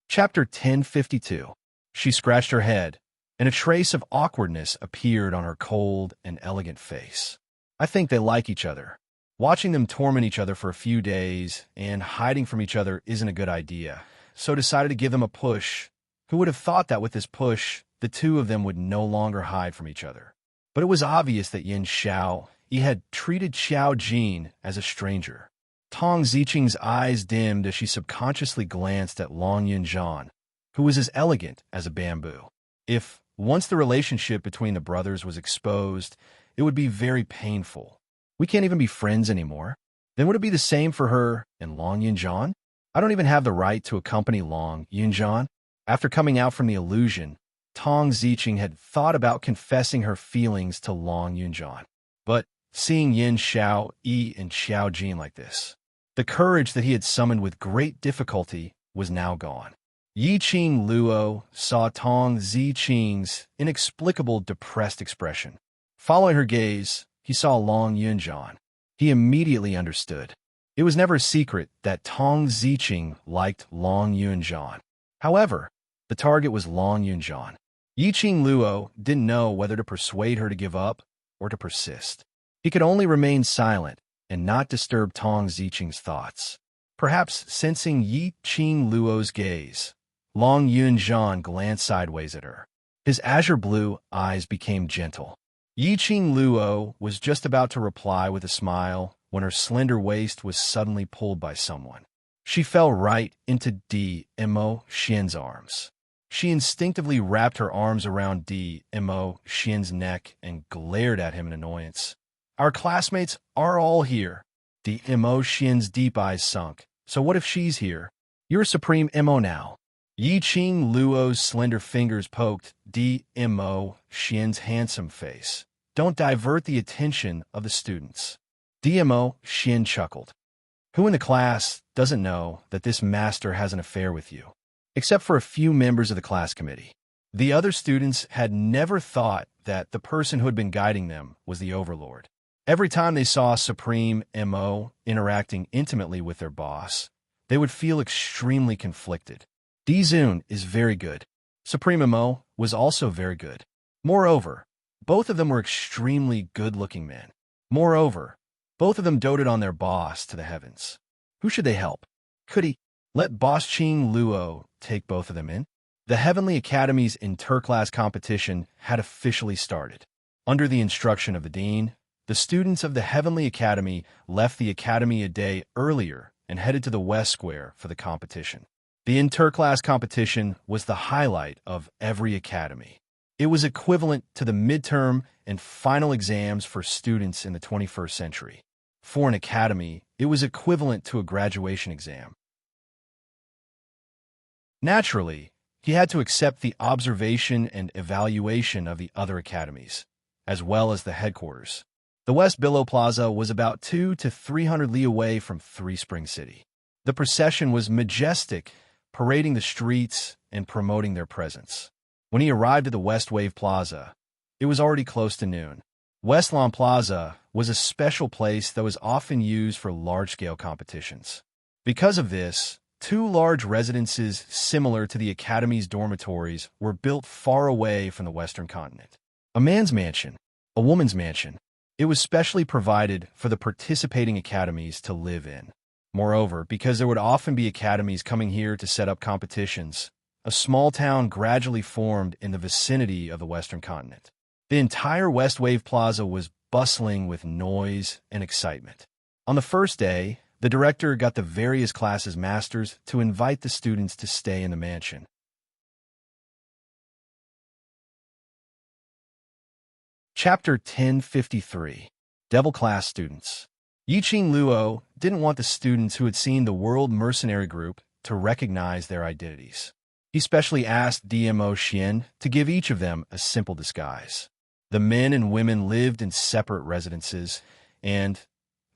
Chapter 1052. She scratched her head, and a trace of awkwardness appeared on her cold and elegant face. "I think they like each other. Watching them torment each other for a few days and hiding from each other isn't a good idea, so decided to give them a push. Who would have thought that with this push, the two of them would no longer hide from each other?" But it was obvious that Yin Xiao had treated Xiao Jin as a stranger. Tong Ziqing's eyes dimmed as she subconsciously glanced at Long Yunjian, who was as elegant as a bamboo. If, once the relationship between the brothers was exposed, it would be very painful. We can't even be friends anymore. Then would it be the same for her and Long Yunjian? I don't even have the right to accompany Long Yunjian. After coming out from the illusion, Tong Ziqing had thought about confessing her feelings to Long Yunjian. But seeing Yin Xiao and Xiao Jin like this, the courage that he had summoned with great difficulty was now gone. Yiqing Luo saw Tong Ziqing's inexplicable depressed expression. Following her gaze, he saw Long Yunjian. He immediately understood. It was never a secret that Tong Ziqing liked Long Yunjian. However, the target was Long Yunjian. Yiqing Luo didn't know whether to persuade her to give up or to persist. He could only remain silent and not disturb Tong Ziqing's thoughts. Perhaps sensing Yiqing Luo's gaze, Long Yunjian glanced sideways at her. His azure blue eyes became gentle. Yiqing Luo was just about to reply with a smile when her slender waist was suddenly pulled by someone. She fell right into DMO Xian's arms. She instinctively wrapped her arms around DMO Xian's neck and glared at him in annoyance. "Our classmates are all here." DMO Xian's deep eyes sunk. "So what if she's here? You're Supreme MO now." Yiqing Luo's slender fingers poked DMO Xian's handsome face. "Don't divert the attention of the students." DMO Xian chuckled. "Who in the class doesn't know that this master has an affair with you?" Except for a few members of the class committee. The other students had never thought that the person who had been guiding them was the overlord. Every time they saw Supreme MO interacting intimately with their boss, they would feel extremely conflicted. Dizun is very good. Supreme MO was also very good. Moreover, both of them were extremely good-looking men. Moreover, both of them doted on their boss to the heavens. Who should they help? Could he let Boss Qing Luo take both of them in? The Heavenly Academy's inter-class competition had officially started. Under the instruction of the dean, the students of the Heavenly Academy left the academy a day earlier and headed to the West Square for the competition. The inter-class competition was the highlight of every academy. It was equivalent to the midterm and final exams for students in the 21st century. For an academy, it was equivalent to a graduation exam. Naturally, he had to accept the observation and evaluation of the other academies, as well as the headquarters. The West Billow Plaza was about 200 to 300 li away from Three Spring City. The procession was majestic, parading the streets and promoting their presence. When he arrived at the West Wave Plaza, it was already close to noon. West Lawn Plaza was a special place that was often used for large-scale competitions. Because of this, two large residences similar to the Academy's dormitories were built far away from the Western continent. A man's mansion, a woman's mansion. It was specially provided for the participating academies to live in. Moreover, because there would often be academies coming here to set up competitions, a small town gradually formed in the vicinity of the Western continent. The entire West Wave Plaza was bustling with noise and excitement. On the first day, the director got the various classes' masters to invite the students to stay in the mansion. Chapter 1053. Devil Class Students. Yiqing Luo didn't want the students who had seen the World Mercenary Group to recognize their identities. He specially asked DMO Xian to give each of them a simple disguise. The men and women lived in separate residences, and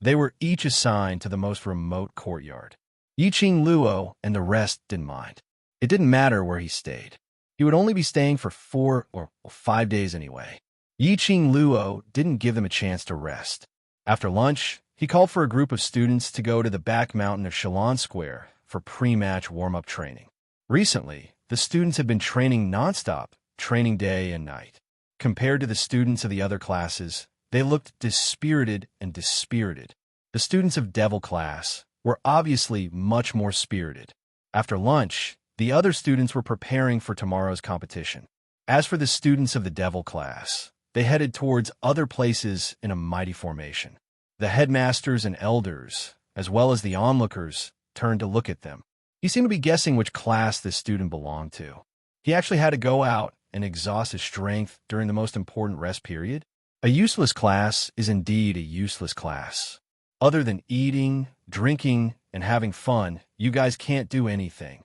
they were each assigned to the most remote courtyard. Yiqing Luo and the rest didn't mind. It didn't matter where he stayed. He would only be staying for 4 or 5 days anyway. Yiqing Luo didn't give them a chance to rest. After lunch, he called for a group of students to go to the back mountain of Shalon Square for pre-match warm-up training. Recently, the students had been training nonstop, training day and night. Compared to the students of the other classes, they looked dispirited and dispirited. The students of Devil class were obviously much more spirited. After lunch, the other students were preparing for tomorrow's competition. As for the students of the Devil class, they headed towards other places in a mighty formation. The headmasters and elders, as well as the onlookers, turned to look at them. He seemed to be guessing which class this student belonged to. He actually had to go out and exhaust his strength during the most important rest period. A useless class is indeed a useless class. Other than eating, drinking, and having fun, you guys can't do anything.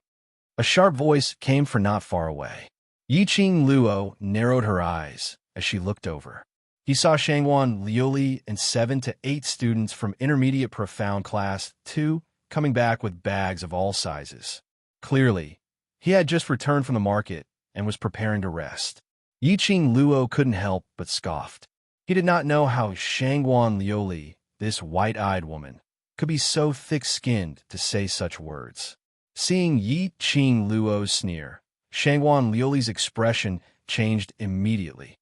A sharp voice came from not far away. Yiqing Luo narrowed her eyes as she looked over. He saw Shangwan Liuli and 7 to 8 students from Intermediate Profound Class 2 coming back with bags of all sizes. Clearly, he had just returned from the market and was preparing to rest. Yiqing Luo couldn't help but scoffed. He did not know how Shangwan Liuli, this white-eyed woman, could be so thick-skinned to say such words. Seeing Yiqing Luo's sneer, Shangwan Liuli's expression changed immediately.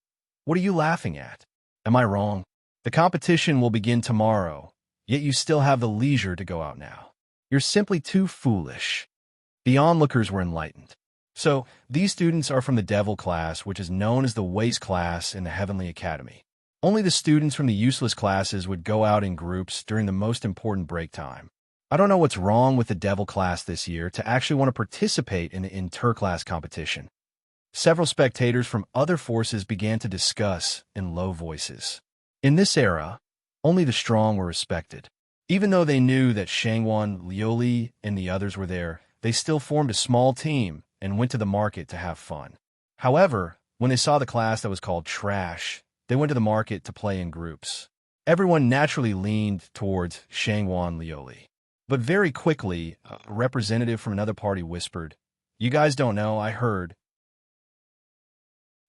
"What are you laughing at? Am I wrong? The competition will begin tomorrow, yet you still have the leisure to go out now. You're simply too foolish." The onlookers were enlightened. So, these students are from the Devil class, which is known as the Waste class in the Heavenly Academy. Only the students from the useless classes would go out in groups during the most important break time. I don't know what's wrong with the Devil class this year to actually want to participate in the inter-class competition. Several spectators from other forces began to discuss in low voices. In this era, only the strong were respected. Even though they knew that Shangwan Liuli and the others were there, they still formed a small team and went to the market to have fun. However, when they saw the class that was called Trash, they went to the market to play in groups. Everyone naturally leaned towards Shangwan Liuli. But very quickly, a representative from another party whispered, "You guys don't know, I heard."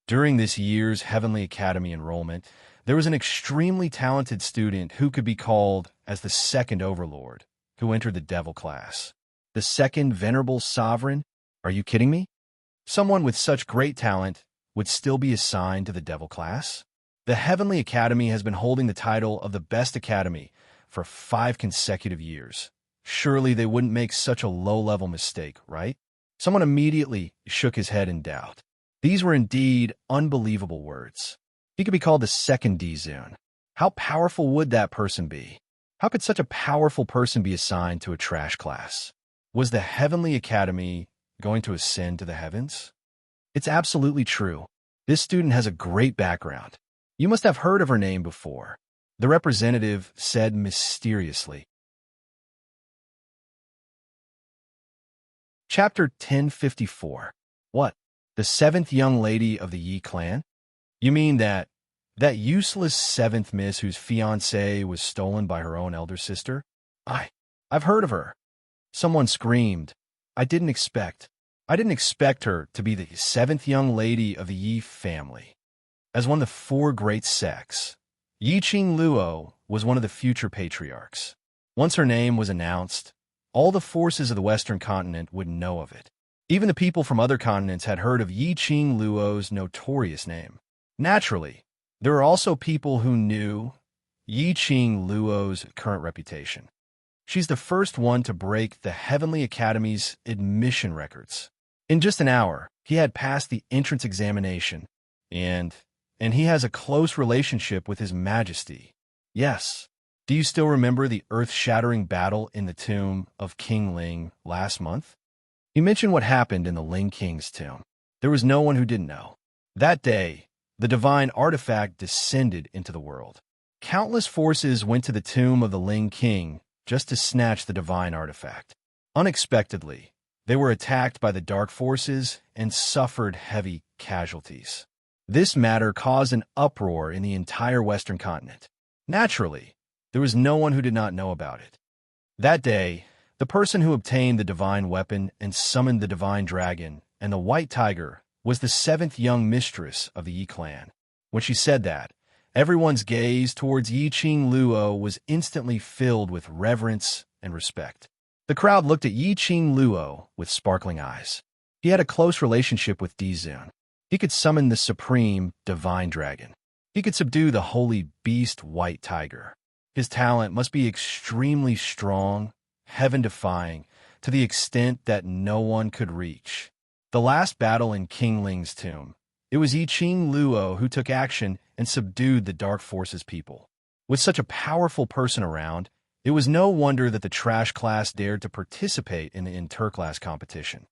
During this year's Heavenly Academy enrollment, there was an extremely talented student who could be called as the second overlord, who entered the Devil class. The second venerable sovereign? Are you kidding me? Someone with such great talent would still be assigned to the Devil class? The Heavenly Academy has been holding the title of the best academy for 5 consecutive years. Surely they wouldn't make such a low-level mistake, right? Someone immediately shook his head in doubt. These were indeed unbelievable words. He could be called the second D-Zune. How powerful would that person be? How could such a powerful person be assigned to a trash class? Was the Heavenly Academy going to ascend to the heavens? It's absolutely true. This student has a great background. You must have heard of her name before, the representative said mysteriously. Chapter 1054. What? The 7th young lady of the Yi clan? You mean that useless 7th miss whose fiancé was stolen by her own elder sister? I've heard of her. Someone screamed. I didn't expect her to be the 7th young lady of the Yi family. As one of the 4 great sects, Yiqing Luo was one of the future patriarchs. Once her name was announced, all the forces of the Western continent would know of it. Even the people from other continents had heard of Yiqing Luo's notorious name. Naturally, there were also people who knew Yiqing Luo's current reputation. She's the first one to break the Heavenly Academy's admission records. In just an hour, he had passed the entrance examination, and he has a close relationship with His Majesty. Yes. Do you still remember the earth-shattering battle in the tomb of King Ling last month? He mentioned what happened in the Ling King's tomb. There was no one who didn't know. That day, the divine artifact descended into the world. Countless forces went to the tomb of the Ling King just to snatch the divine artifact. Unexpectedly, They were attacked by the dark forces and suffered heavy casualties. This matter caused an uproar in the entire Western continent. Naturally, there was no one who did not know about it. That day, the person who obtained the divine weapon and summoned the divine dragon and the white tiger was the seventh young mistress of the Yi clan. When she said that, everyone's gaze towards Yi Qing Luo was instantly filled with reverence and respect. The crowd looked at Yi Qing Luo with sparkling eyes. He had a close relationship with Dizun. He could summon the supreme divine dragon. He could subdue the holy beast white tiger. His talent must be extremely strong, heaven-defying, to the extent that no one could reach. The last battle in King Ling's tomb, it was Yi Qing Luo who took action and subdued the Dark Forces people. With such a powerful person around, it was no wonder that the trash class dared to participate in the interclass competition.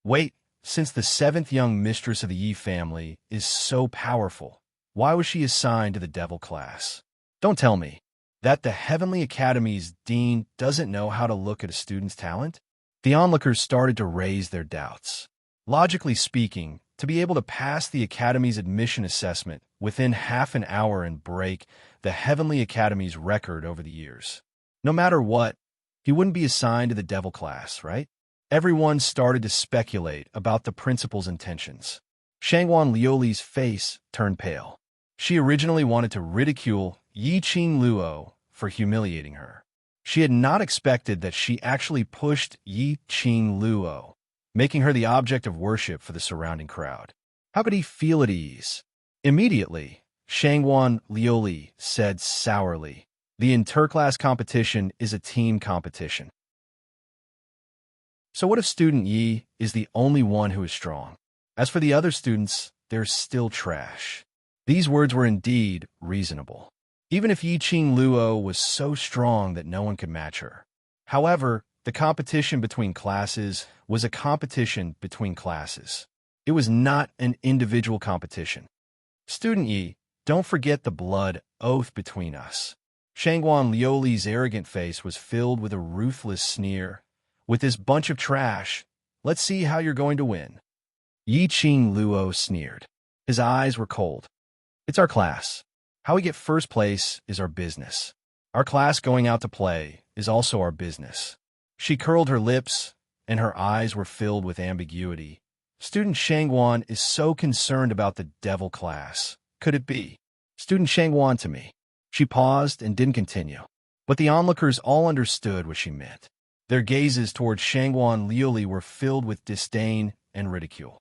Wait, since the seventh young mistress of the Yi family is so powerful, why was she assigned to the devil class? Don't tell me that the Heavenly Academy's dean doesn't know how to look at a student's talent? The onlookers started to raise their doubts. Logically speaking, to be able to pass the Academy's admission assessment within half an hour and break the Heavenly Academy's record over the years. No matter what, he wouldn't be assigned to the devil class, right? Everyone started to speculate about the principal's intentions. Shangwan Liuli's face turned pale. She originally wanted to ridicule Yi Qing Luo for humiliating her. She had not expected that she actually pushed Yi Qing Luo, making her the object of worship for the surrounding crowd. How could he feel at ease? Immediately, Shangwan Liuli said sourly, "The interclass competition is a team competition. So what if student Yi is the only one who is strong? As for the other students, they're still trash." These words were indeed reasonable. Even if Yi Qing Luo was so strong that no one could match her. However, the competition between classes was a competition between classes. It was not an individual competition. Student Yi, don't forget the blood oath between us. Shangwan Liuli's arrogant face was filled with a ruthless sneer. With this bunch of trash, let's see how you're going to win. Yi Qing Luo sneered. His eyes were cold. It's our class. How we get first place is our business. Our class going out to play is also our business. She curled her lips, and her eyes were filled with ambiguity. Student Shangwan is so concerned about the devil class. Could it be? Student Shangwan to me. She paused and didn't continue. But the onlookers all understood what she meant. Their gazes toward Shangwan Liuli were filled with disdain and ridicule.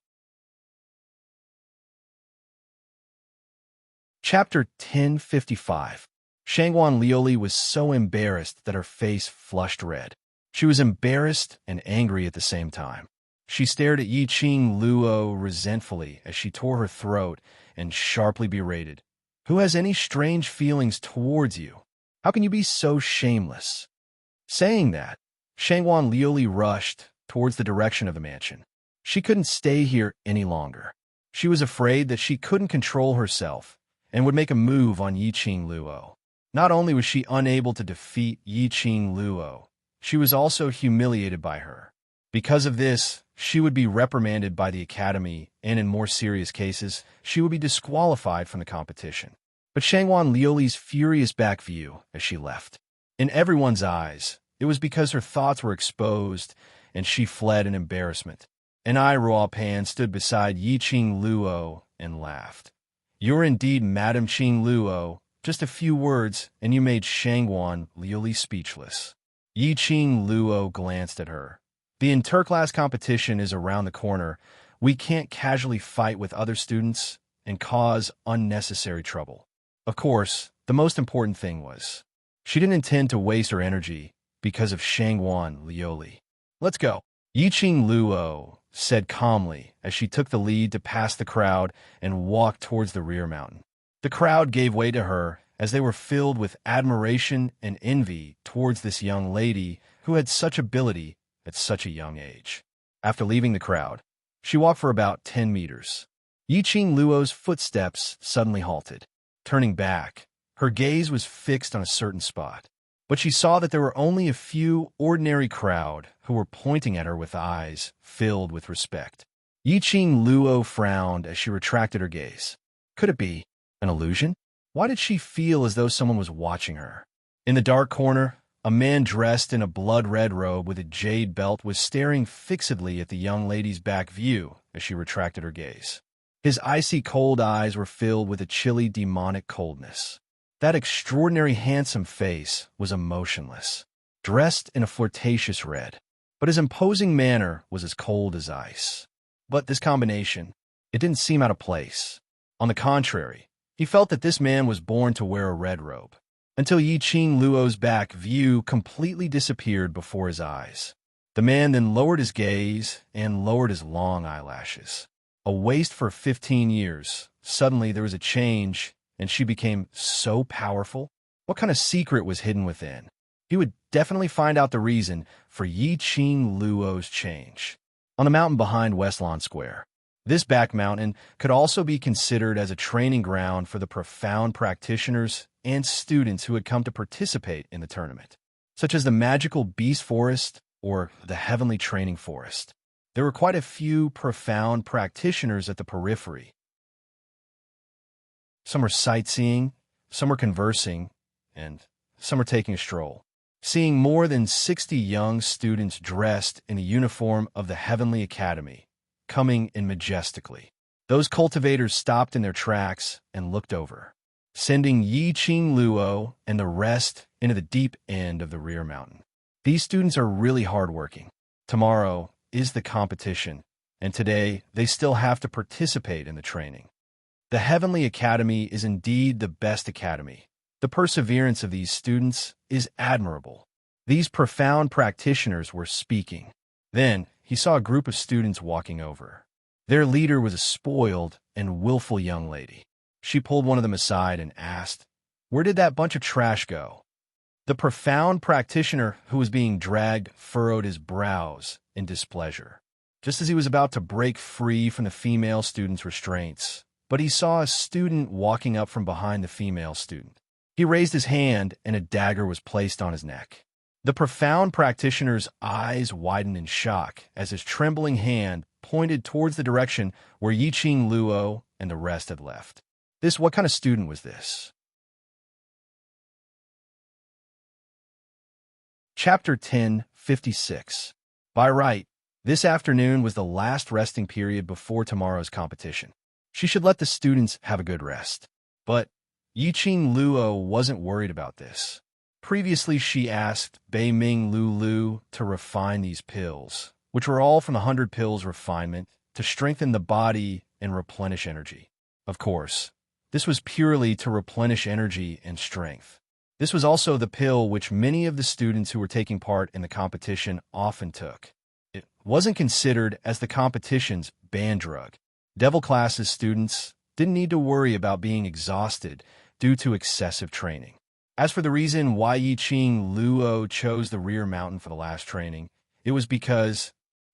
Chapter 1055. Shangwan Liuli was so embarrassed that her face flushed red. She was embarrassed and angry at the same time. She stared at Yi Qing Luo resentfully as she tore her throat and sharply berated. Who has any strange feelings towards you? How can you be so shameless? Saying that, Shangwan Liuli rushed towards the direction of the mansion. She couldn't stay here any longer. She was afraid that she couldn't control herself and would make a move on Yi Qing Luo. Not only was she unable to defeat Yi Qing Luo, she was also humiliated by her. Because of this, she would be reprimanded by the academy, and in more serious cases, she would be disqualified from the competition. But Shangwan Liuli's furious back view as she left. In everyone's eyes, it was because her thoughts were exposed, and she fled in embarrassment. An Ai Pan stood beside Yi Qing Luo and laughed. "You're indeed Madame Qing Luo. Just a few words, and you made Shangwan Liuli speechless." Yi Qing Luo glanced at her. "The interclass competition is around the corner. We can't casually fight with other students and cause unnecessary trouble." Of course, the most important thing was, she didn't intend to waste her energy because of Shangwan Liuli. "Let's go." Yi Qing Luo said calmly as she took the lead to pass the crowd and walk towards the rear mountain. The crowd gave way to her as they were filled with admiration and envy towards this young lady who had such ability at such a young age. After leaving the crowd, she walked for about 10 meters. Yi Qing Luo's footsteps suddenly halted. Turning back, her gaze was fixed on a certain spot. But she saw that there were only a few ordinary crowd who were pointing at her with eyes filled with respect. Yiqing Luo frowned as she retracted her gaze. Could it be an illusion? Why did she feel as though someone was watching her? In the dark corner, a man dressed in a blood-red robe with a jade belt was staring fixedly at the young lady's back view as she retracted her gaze. His icy cold eyes were filled with a chilly demonic coldness. That extraordinary handsome face was emotionless, dressed in a flirtatious red, but his imposing manner was as cold as ice. But this combination, it didn't seem out of place. On the contrary, he felt that this man was born to wear a red robe, until Yiqing Luo's back view completely disappeared before his eyes. The man then lowered his gaze and lowered his long eyelashes. A waist for 15 years. Suddenly there was a change, and she became so powerful. What kind of secret was hidden within? He would definitely find out the reason for Yiqing Luo's change. On the mountain behind Westlawn Square. This back mountain could also be considered as a training ground for the profound practitioners and students who had come to participate in the tournament, such as the magical Beast Forest or the Heavenly Training Forest. There were quite a few profound practitioners at the periphery. Some were sightseeing, some were conversing, and some were taking a stroll. Seeing more than 60 young students dressed in a uniform of the Heavenly Academy, coming in majestically. Those cultivators stopped in their tracks and looked over, sending Yiqing Luo and the rest into the deep end of the rear mountain. These students are really hardworking. Tomorrow is the competition, and today they still have to participate in the training. The Heavenly Academy is indeed the best academy. The perseverance of these students is admirable. These profound practitioners were speaking. Then he saw a group of students walking over. Their leader was a spoiled and willful young lady. She pulled one of them aside and asked, "Where did that bunch of trash go?" The profound practitioner who was being dragged furrowed his brows in displeasure, just as he was about to break free from the female student's restraints. But he saw a student walking up from behind the female student. He raised his hand, and a dagger was placed on his neck. The profound practitioner's eyes widened in shock as his trembling hand pointed towards the direction where Yiqing Luo and the rest had left. What kind of student was this? Chapter 10:56. By right, this afternoon was the last resting period before tomorrow's competition. She should let the students have a good rest. But Yiqing Luo wasn't worried about this. Previously, she asked Bei Ming Lulu to refine these pills, which were all from the 100 Pills refinement, to strengthen the body and replenish energy. Of course, this was purely to replenish energy and strength. This was also the pill which many of the students who were taking part in the competition often took. It wasn't considered as the competition's banned drug. Devil classes students didn't need to worry about being exhausted due to excessive training. As for the reason why Yiqing Luo chose the rear mountain for the last training, it was because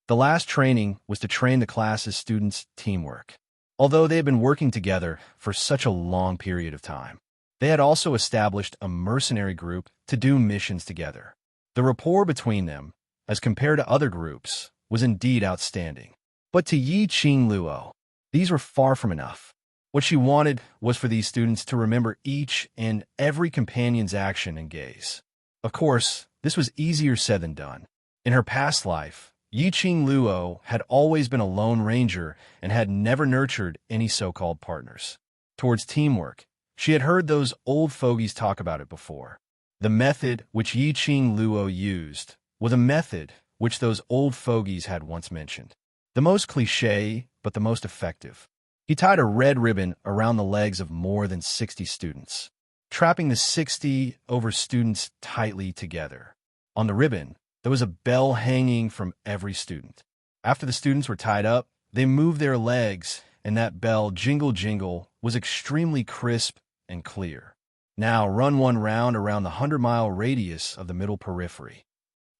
the last training was to train the class's students' teamwork. Although they had been working together for such a long period of time, they had also established a mercenary group to do missions together. The rapport between them, as compared to other groups, was indeed outstanding. But to Yiqing Luo, these were far from enough. What she wanted was for these students to remember each and every companion's action and gaze. Of course, this was easier said than done. In her past life, Yiqing Luo had always been a lone ranger and had never nurtured any so-called partners. Towards teamwork, she had heard those old fogies talk about it before. The method which Yiqing Luo used was a method which those old fogies had once mentioned. The most cliché, but the most effective. He tied a red ribbon around the legs of more than 60 students, trapping the 60 over students tightly together. On the ribbon, there was a bell hanging from every student. After the students were tied up, they moved their legs, and that bell, jingle jingle, was extremely crisp and clear. Now run one round around the 100-mile radius of the middle periphery.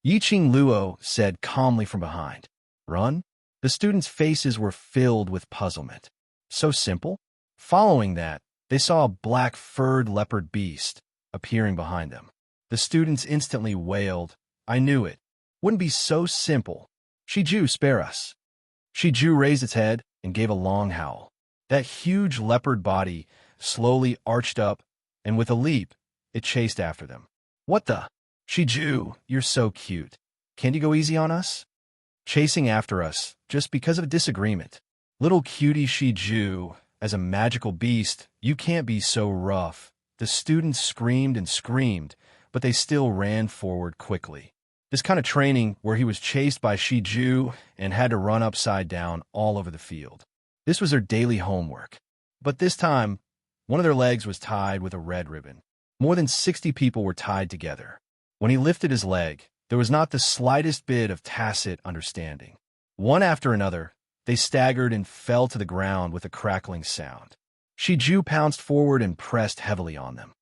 Yiqing Luo said calmly from behind. Run? The students' faces were filled with puzzlement. So simple? Following that, they saw a black furred leopard beast appearing behind them. The students instantly wailed, "I knew it. Wouldn't be so simple. Shiju, spare us." Shiju raised its head and gave a long howl. That huge leopard body slowly arched up, and with a leap, it chased after them. "What the? Shiju, you're so cute. Can't you go easy on us?" Chasing after us, just because of a disagreement. "Little cutie Shiju, as a magical beast, you can't be so rough." The students screamed and screamed, but they still ran forward quickly. This kind of training where he was chased by Shiju and had to run upside down all over the field. This was their daily homework. But this time, one of their legs was tied with a red ribbon. More than 60 people were tied together. When he lifted his leg, there was not the slightest bit of tacit understanding. One after another, they staggered and fell to the ground with a crackling sound. Shiju pounced forward and pressed heavily on them.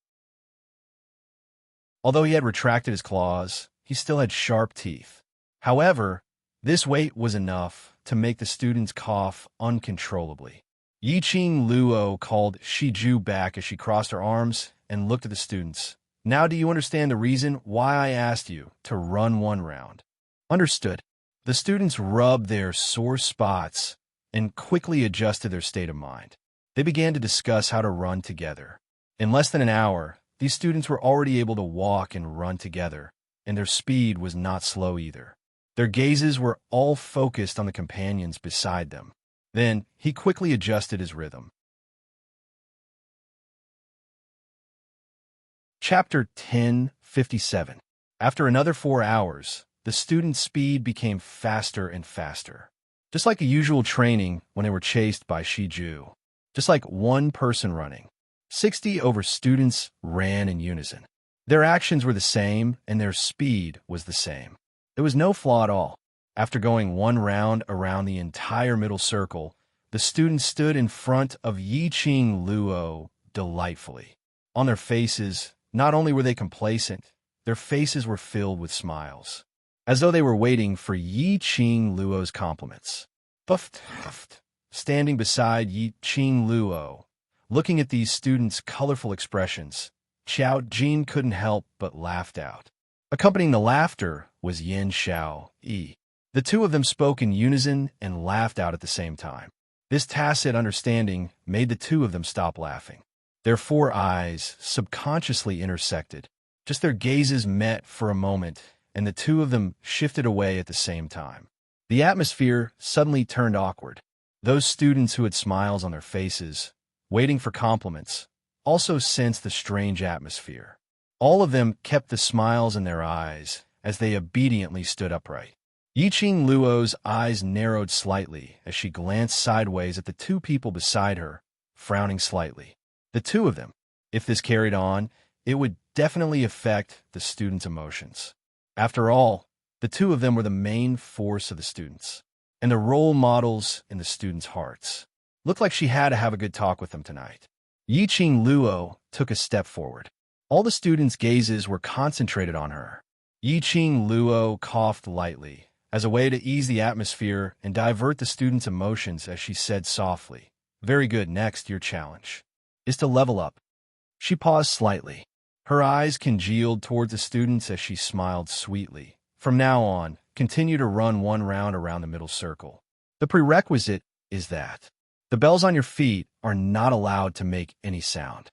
Although he had retracted his claws, he still had sharp teeth. However, this weight was enough to make the students cough uncontrollably. Yiqing Luo called Shiju back as she crossed her arms and looked at the students. "Now do you understand the reason why I asked you to run one round?" "Understood." The students rubbed their sore spots and quickly adjusted their state of mind. They began to discuss how to run together. In less than an hour, these students were already able to walk and run together, and their speed was not slow either. Their gazes were all focused on the companions beside them. Then, he quickly adjusted his rhythm. Chapter 10:57. After another 4 hours, the students' speed became faster and faster. Just like the usual training when they were chased by Shiju. Just like one person running. 60 over students ran in unison. Their actions were the same, and their speed was the same. There was no flaw at all. After going one round around the entire middle circle, the students stood in front of Yiqing Luo delightfully. On their faces, not only were they complacent, their faces were filled with smiles, as though they were waiting for Yiqing Luo's compliments. Puffed, standing beside Yiqing Luo, looking at these students' colorful expressions, Xiao Jin couldn't help but laughed out. Accompanying the laughter was Yin Xiao Yi. The two of them spoke in unison and laughed out at the same time. This tacit understanding made the two of them stop laughing. Their 4 eyes subconsciously intersected. Just their gazes met for a moment, and the two of them shifted away at the same time. The atmosphere suddenly turned awkward. Those students who had smiles on their faces, waiting for compliments, also sensed the strange atmosphere. All of them kept the smiles in their eyes as they obediently stood upright. Yiqing Luo's eyes narrowed slightly as she glanced sideways at the two people beside her, frowning slightly. The two of them, if this carried on, it would definitely affect the students' emotions. After all, the two of them were the main force of the students, and the role models in the students' hearts. Looked like she had to have a good talk with them tonight. Yiqing Luo took a step forward. All the students' gazes were concentrated on her. Yiqing Luo coughed lightly, as a way to ease the atmosphere and divert the students' emotions as she said softly, "Very good, next, your challenge is to level up." She paused slightly. Her eyes congealed towards the students as she smiled sweetly. "From now on, continue to run one round around the middle circle. The prerequisite is that the bells on your feet are not allowed to make any sound."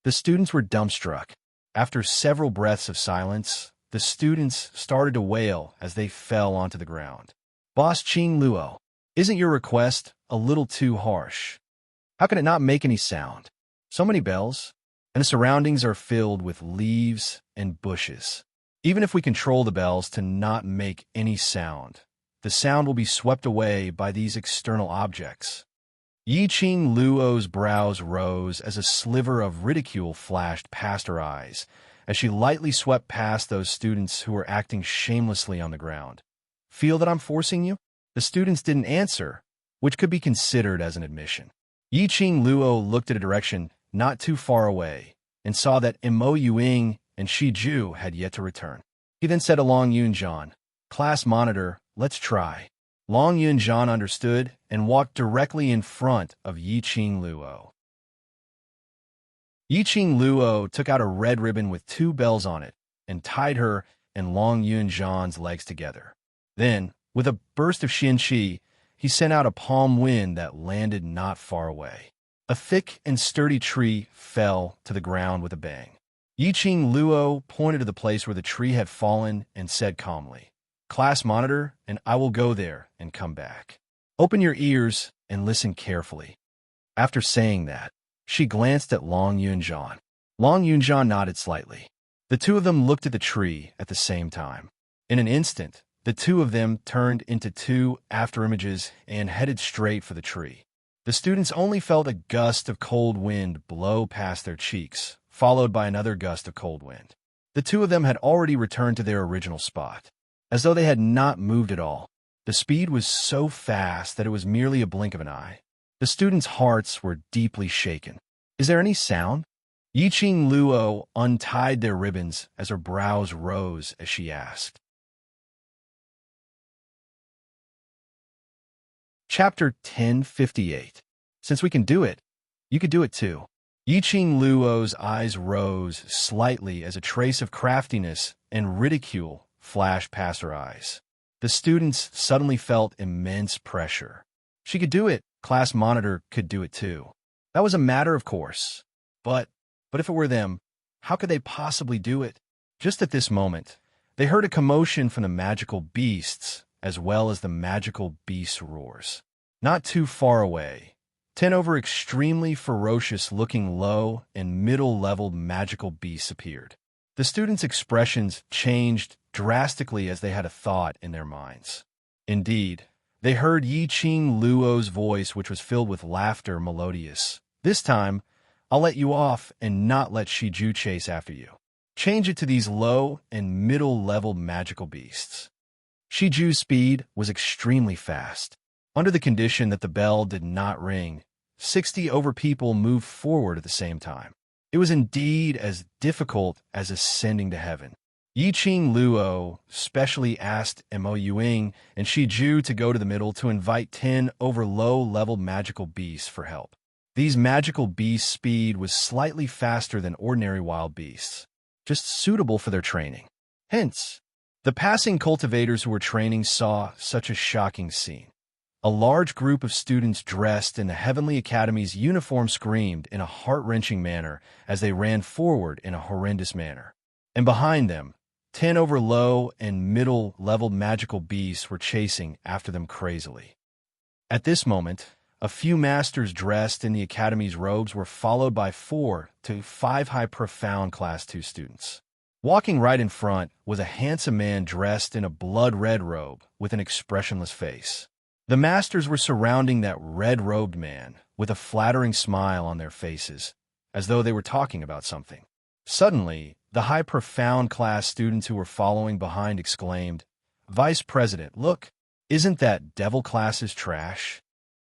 The students were dumbstruck. After several breaths of silence, the students started to wail as they fell onto the ground. "Boss Qing Luo, isn't your request a little too harsh? How can it not make any sound? So many bells, and the surroundings are filled with leaves and bushes. Even if we control the bells to not make any sound, the sound will be swept away by these external objects." Yiqing Luo's brows rose as a sliver of ridicule flashed past her eyes, as she lightly swept past those students who were acting shamelessly on the ground. "Feel that I'm forcing you?" The students didn't answer, which could be considered as an admission. Yiqing Luo looked at a direction not too far away and saw that Mo Yuing and Shiju had yet to return. He then said to Long Yunjian, "Class monitor, let's try." Long Yunjian understood and walked directly in front of Yiqing Luo. Yiqing Luo took out a red ribbon with 2 bells on it and tied her and Long Yunzhan's legs together. Then, with a burst of Xianqi, he sent out a palm wind that landed not far away. A thick and sturdy tree fell to the ground with a bang. Yiqing Luo pointed to the place where the tree had fallen and said calmly, "Class monitor, and I will go there and come back. Open your ears and listen carefully." After saying that, she glanced at Long Yunzhan. Long Yunzhan nodded slightly. The two of them looked at the tree at the same time. In an instant, the two of them turned into two afterimages and headed straight for the tree. The students only felt a gust of cold wind blow past their cheeks, followed by another gust of cold wind. The two of them had already returned to their original spot, as though they had not moved at all. The speed was so fast that it was merely a blink of an eye. The students' hearts were deeply shaken. "Is there any sound?" Yiqing Luo untied their ribbons as her brows rose as she asked. Chapter 1058. Since we can do it, you could do it too. Yiqing Luo's eyes rose slightly as a trace of craftiness and ridicule flashed past her eyes. The students suddenly felt immense pressure. She could do it. Class monitor could do it too. That was a matter of course. But if it were them, how could they possibly do it? Just at this moment, they heard a commotion from the magical beasts as well as the magical beast roars. Not too far away, 10 over extremely ferocious-looking low and middle-leveled magical beasts appeared. The students' expressions changed drastically as they had a thought in their minds. Indeed, they heard Yiqing Luo's voice, which was filled with laughter, melodious. "This time, I'll let you off and not let Shiju chase after you. Change it to these low and middle-level magical beasts." Shiju's speed was extremely fast. Under the condition that the bell did not ring, 60 over people moved forward at the same time. It was indeed as difficult as ascending to heaven. Yiqing Luo specially asked Mo Yuing and Shiju to go to the middle to invite 10 over low-level magical beasts for help. These magical beasts' speed was slightly faster than ordinary wild beasts, just suitable for their training. Hence, the passing cultivators who were training saw such a shocking scene. A large group of students dressed in the Heavenly Academy's uniform screamed in a heart-wrenching manner as they ran forward in a horrendous manner. And behind them, 10 over low and middle-level magical beasts were chasing after them crazily. At this moment, a few masters dressed in the Academy's robes were followed by 4 to 5 high profound Class 2 students. Walking right in front was a handsome man dressed in a blood-red robe with an expressionless face. The masters were surrounding that red-robed man with a flattering smile on their faces, as though they were talking about something. Suddenly, the high profound class students who were following behind exclaimed, "Vice President, look, isn't that devil class's trash?"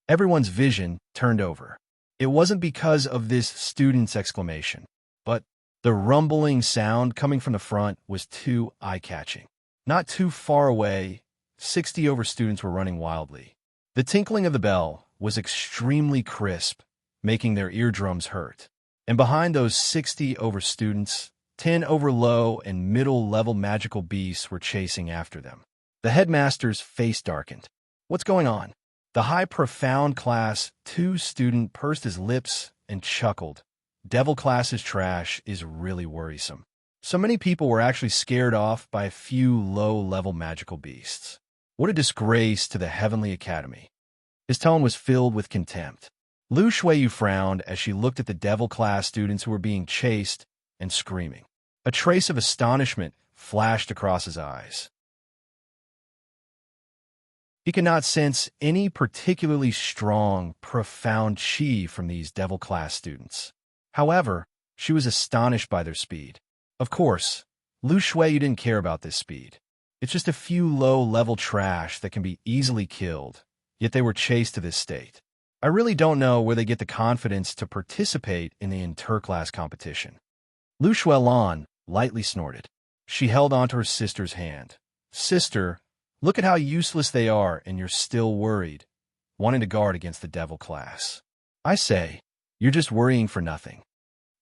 Everyone's vision turned over. It wasn't because of this student's exclamation, but the rumbling sound coming from the front was too eye-catching. Not too far away, 60 over students were running wildly. The tinkling of the bell was extremely crisp, making their eardrums hurt. And behind those 60 over students, 10 over low and middle-level magical beasts were chasing after them. The headmaster's face darkened. "What's going on?" The high profound class 2 student pursed his lips and chuckled. "Devil class's trash is really worrisome." So many people were actually scared off by a few low-level magical beasts. What a disgrace to the Heavenly Academy. His tone was filled with contempt. Lu Shuiyu frowned as she looked at the devil class students who were being chased and screaming. A trace of astonishment flashed across his eyes. He could not sense any particularly strong, profound chi from these devil class students. However, she was astonished by their speed. Of course, Lu Shuiyu didn't care about this speed. It's just a few low-level trash that can be easily killed, yet they were chased to this state. I really don't know where they get the confidence to participate in the interclass competition. Lu Shuilan lightly snorted. She held onto her sister's hand. "Sister, look at how useless they are, and you're still worried, wanting to guard against the devil class. I say, you're just worrying for nothing."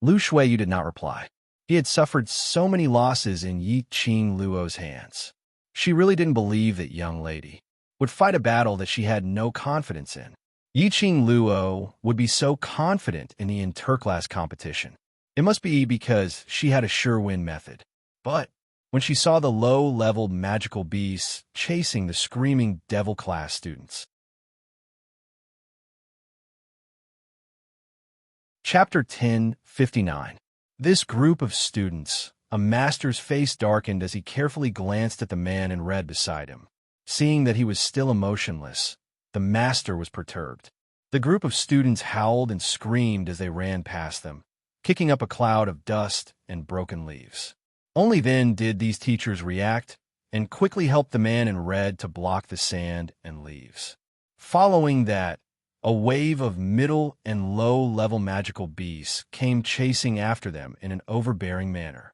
Lu Shuiyu did not reply. He had suffered so many losses in Yi Qing Luo's hands. She really didn't believe that young lady would fight a battle that she had no confidence in. Yi Qing Luo would be so confident in the interclass competition. It must be because she had a sure win method. But when she saw the low-level magical beasts chasing the screaming devil class students. Chapter 10:59. This group of students, a master's face darkened as he carefully glanced at the man in red beside him. Seeing that he was still emotionless, the master was perturbed. The group of students howled and screamed as they ran past them, kicking up a cloud of dust and broken leaves. Only then did these teachers react and quickly helped the man in red to block the sand and leaves. Following that, a wave of middle and low-level magical beasts came chasing after them in an overbearing manner.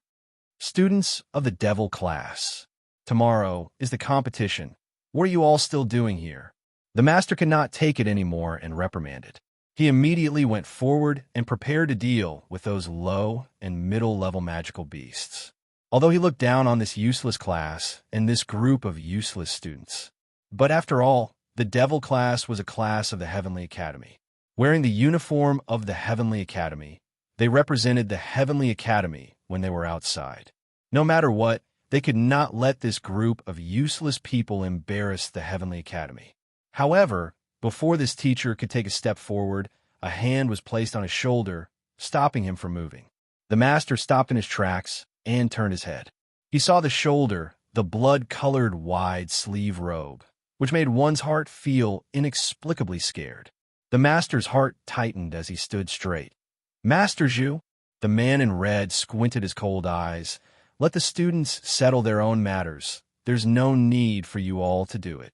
Students of the devil class, tomorrow is the competition. What are you all still doing here? The master could not take it anymore and reprimanded. He immediately went forward and prepared to deal with those low and middle-level magical beasts. Although he looked down on this useless class and this group of useless students. But after all, the devil class was a class of the Heavenly Academy. Wearing the uniform of the Heavenly Academy, they represented the Heavenly Academy when they were outside. No matter what, they could not let this group of useless people embarrass the Heavenly Academy. However, before this teacher could take a step forward, a hand was placed on his shoulder, stopping him from moving. The master stopped in his tracks and turned his head. He saw the shoulder, the blood-colored wide sleeve robe, which made one's heart feel inexplicably scared. The master's heart tightened as he stood straight. "Master Zhu," the man in red squinted his cold eyes. "Let the students settle their own matters. There's no need for you all to do it."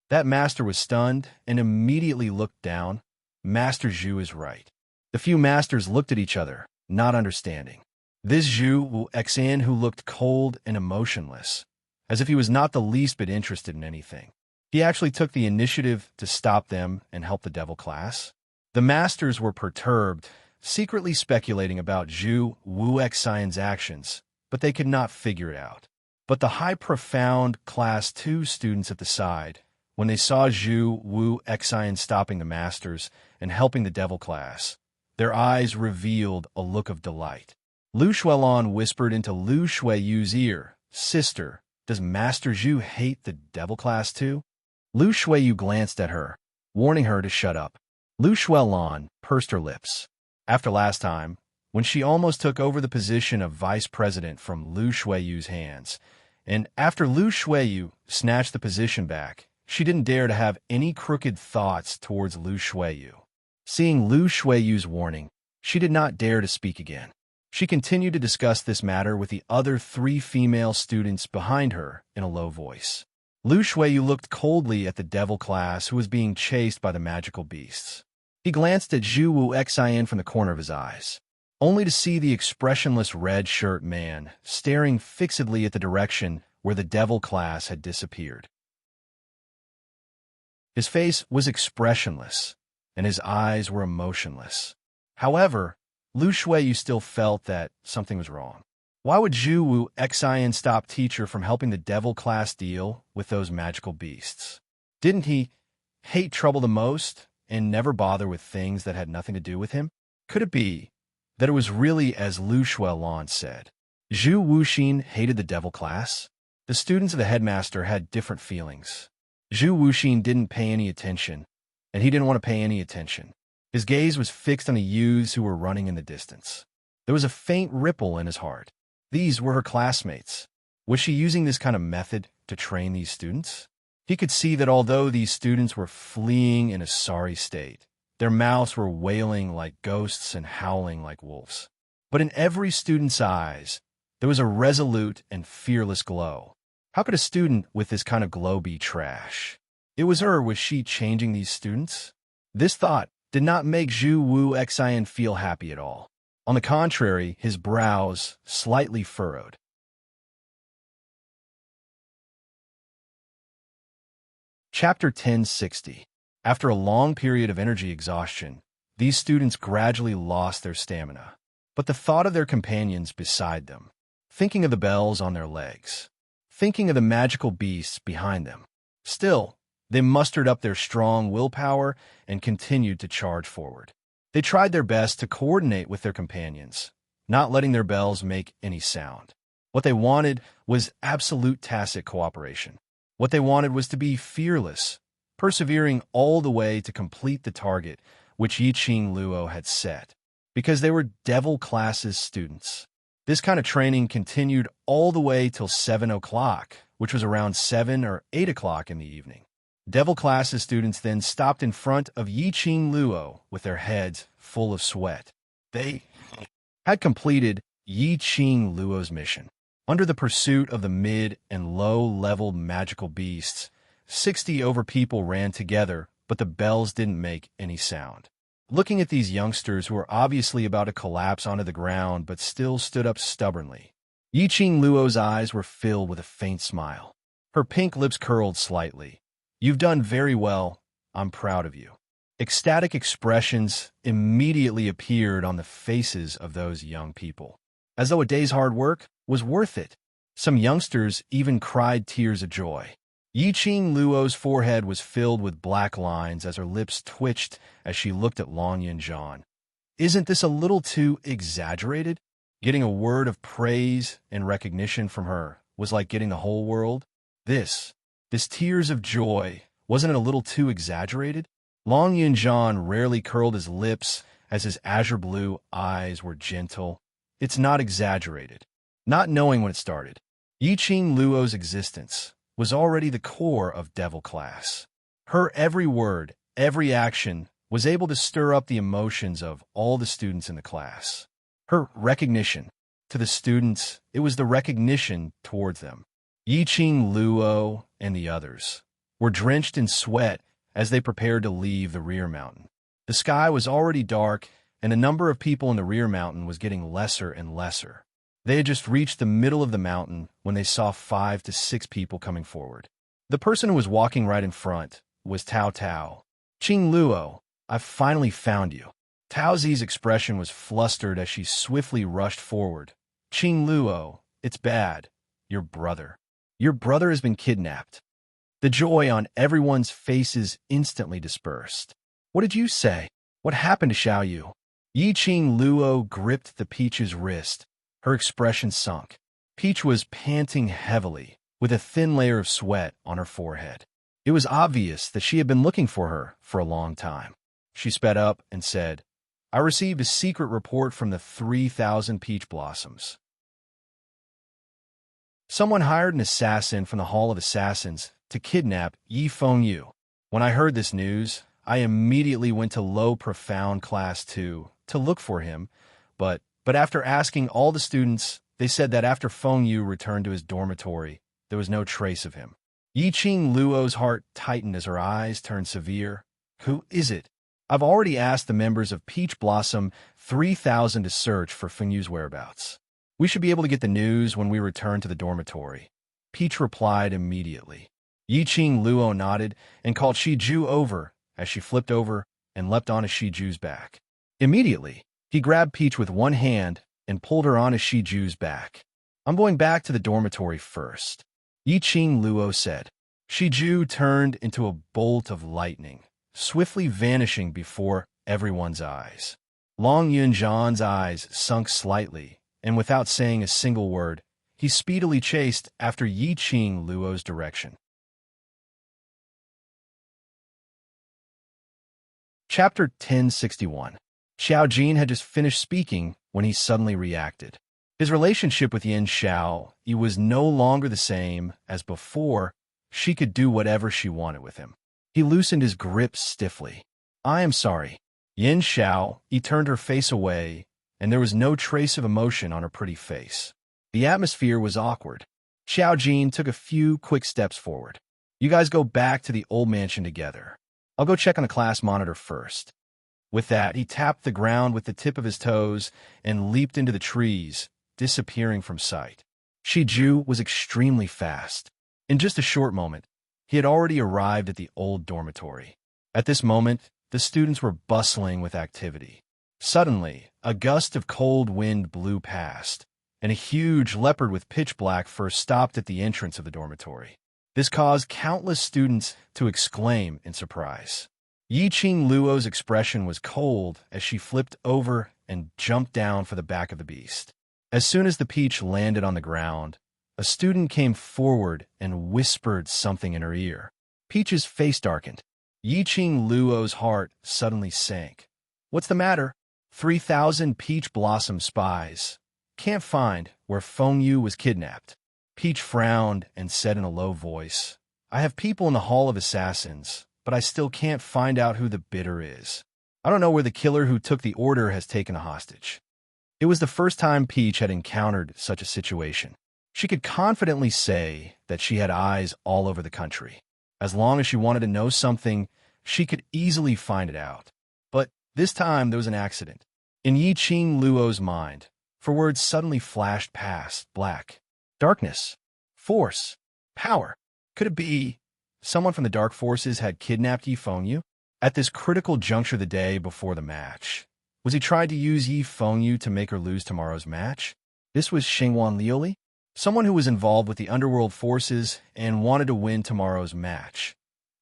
That master was stunned and immediately looked down. Master Zhu is right. The few masters looked at each other, not understanding. This Zhu Wu Xan who looked cold and emotionless, as if he was not the least bit interested in anything. He actually took the initiative to stop them and help the devil class. The masters were perturbed, secretly speculating about Zhu Wu Xian's actions, but they could not figure it out. But the high-profound Class 2 students at the side, when they saw Zhu Wu Xian stopping the masters and helping the devil class, their eyes revealed a look of delight. Lu Shuelon whispered into Lu Shueyu's ear, "Sister, does Master Zhu hate the devil class too?" Lu Shueyu glanced at her, warning her to shut up. Lu Shuelon pursed her lips. After last time, when she almost took over the position of vice president from Lu Shueyu's hands, and after Lu Shueyu snatched the position back, she didn't dare to have any crooked thoughts towards Lu Shueyu. Seeing Lu Shueyu's warning, she did not dare to speak again. She continued to discuss this matter with the other 3 female students behind her in a low voice. Lu Shueyu looked coldly at the devil class who was being chased by the magical beasts. He glanced at Zhu Wu Xian from the corner of his eyes, only to see the expressionless red-shirt man staring fixedly at the direction where the devil class had disappeared. His face was expressionless, and his eyes were emotionless. However, Lu Shueyu still felt that something was wrong. Why would Zhu Wu Xian stop teacher from helping the devil class deal with those magical beasts? Didn't he hate trouble the most and never bother with things that had nothing to do with him? Could it be that it was really as Lu Shuelon said? Zhu Wuxin hated the devil class? The students of the headmaster had different feelings. Zhu Wuxin didn't pay any attention, and he didn't want to pay any attention. His gaze was fixed on the youths who were running in the distance. There was a faint ripple in his heart. These were her classmates. Was she using this kind of method to train these students? He could see that although these students were fleeing in a sorry state, their mouths were wailing like ghosts and howling like wolves. But in every student's eyes, there was a resolute and fearless glow. How could a student with this kind of glow be trash? It was her. Was she changing these students? This thought did not make Zhu Wu Xian feel happy at all. On the contrary, his brows slightly furrowed. Chapter 1060. After a long period of energy exhaustion, these students gradually lost their stamina. but the thought of their companions beside them, thinking of the bells on their legs, thinking of the magical beasts behind them. Still, they mustered up their strong willpower and continued to charge forward. They tried their best to coordinate with their companions, not letting their bells make any sound. What they wanted was absolute tacit cooperation. What they wanted was to be fearless, persevering all the way to complete the target which Yiqing Luo had set, because they were Devil Classes students. This kind of training continued all the way till 7 o'clock, which was around 7 or 8 o'clock in the evening. Devil Classes students then stopped in front of Yiqing Luo with their heads full of sweat. They had completed Yiqing Luo's mission. Under the pursuit of the mid- and low-level magical beasts, 60 over people ran together, but the bells didn't make any sound. Looking at these youngsters who were obviously about to collapse onto the ground but still stood up stubbornly, Yiqing Luo's eyes were filled with a faint smile. Her pink lips curled slightly. "You've done very well. I'm proud of you." Ecstatic expressions immediately appeared on the faces of those young people, as though a day's hard work was worth it. Some youngsters even cried tears of joy. Yiqing Luo's forehead was filled with black lines as her lips twitched as she looked at Long Yunjian. Isn't this a little too exaggerated? Getting a word of praise and recognition from her was like getting the whole world. This tears of joy, wasn't it a little too exaggerated? Long Yunjian rarely curled his lips as his azure blue eyes were gentle. It's not exaggerated. Not knowing when it started, Yiqing Luo's existence was already the core of Devil Class. Her every word, every action was able to stir up the emotions of all the students in the class. Her recognition to the students, it was the recognition towards them. Yiqing Luo and the others were drenched in sweat as they prepared to leave the rear mountain. The sky was already dark, and the number of people in the rear mountain was getting lesser and lesser. They had just reached the middle of the mountain when they saw 5 to 6 people coming forward. The person who was walking right in front was Tao Tao. "Qing Luo, I've finally found you." Tao Zi's expression was flustered as she swiftly rushed forward. "Qing Luo, it's bad. Your brother has been kidnapped." The joy on everyone's faces instantly dispersed. "What did you say? What happened to Xiao Yu?" Yiqing Luo gripped the Peach's wrist. Her expression sunk. Peach was panting heavily, with a thin layer of sweat on her forehead. It was obvious that she had been looking for her for a long time. She sped up and said, "I received a secret report from the 3,000 peach blossoms. Someone hired an assassin from the Hall of Assassins to kidnap Yi Fengyu. When I heard this news, I immediately went to Low Profound Class 2 to look for him, but after asking all the students, they said that after Fengyu returned to his dormitory, there was no trace of him." Yiqing Luo's heart tightened as her eyes turned severe. "Who is it?" "I've already asked the members of Peach Blossom 3,000 to search for Fengyu's whereabouts. We should be able to get the news when we return to the dormitory." Peach replied immediately. Yiqing Luo nodded and called Shiju over as she flipped over and leapt onto Shiju's back. Immediately, he grabbed Peach with one hand and pulled her onto Shiju's back. "I'm going back to the dormitory first," Yiqing Luo said. Shiju turned into a bolt of lightning, swiftly vanishing before everyone's eyes. Long Yunjian's eyes sunk slightly, and without saying a single word, he speedily chased after Yiqing Luo's direction. Chapter 1061. Xiao Jin had just finished speaking when he suddenly reacted. His relationship with Yin Xiao was no longer the same as before. She could do whatever she wanted with him. He loosened his grip stiffly. "I am sorry." Yin Xiao turned her face away, and there was no trace of emotion on her pretty face. The atmosphere was awkward. Xiao Jin took a few quick steps forward. "You guys go back to the old mansion together. I'll go check on the class monitor first." With that, he tapped the ground with the tip of his toes and leaped into the trees, disappearing from sight. Shiju was extremely fast. In just a short moment, he had already arrived at the old dormitory. At this moment, the students were bustling with activity. Suddenly, a gust of cold wind blew past, and a huge leopard with pitch-black fur stopped at the entrance of the dormitory. This caused countless students to exclaim in surprise. Yi-Ching Luo's expression was cold as she flipped over and jumped down for the back of the beast. As soon as the peach landed on the ground, a student came forward and whispered something in her ear. Peach's face darkened. Yi-Ching Luo's heart suddenly sank. "What's the matter?" 3,000 peach blossom spies can't find where Feng Yu was kidnapped. Peach frowned and said in a low voice, "I have people in the Hall of Assassins, but I still can't find out who the bidder is. I don't know where the killer who took the order has taken a hostage." It was the first time Peach had encountered such a situation. She could confidently say that she had eyes all over the country. As long as she wanted to know something, she could easily find it out. But this time there was an accident. In Yi-Ching Luo's mind, for words suddenly flashed past: black, darkness, force, power. Could it be someone from the dark forces had kidnapped Yi Fengyu? At this critical juncture the day before the match, was he trying to use Yi Fengyu to make her lose tomorrow's match? This was Shengwan Liuli, someone who was involved with the underworld forces and wanted to win tomorrow's match.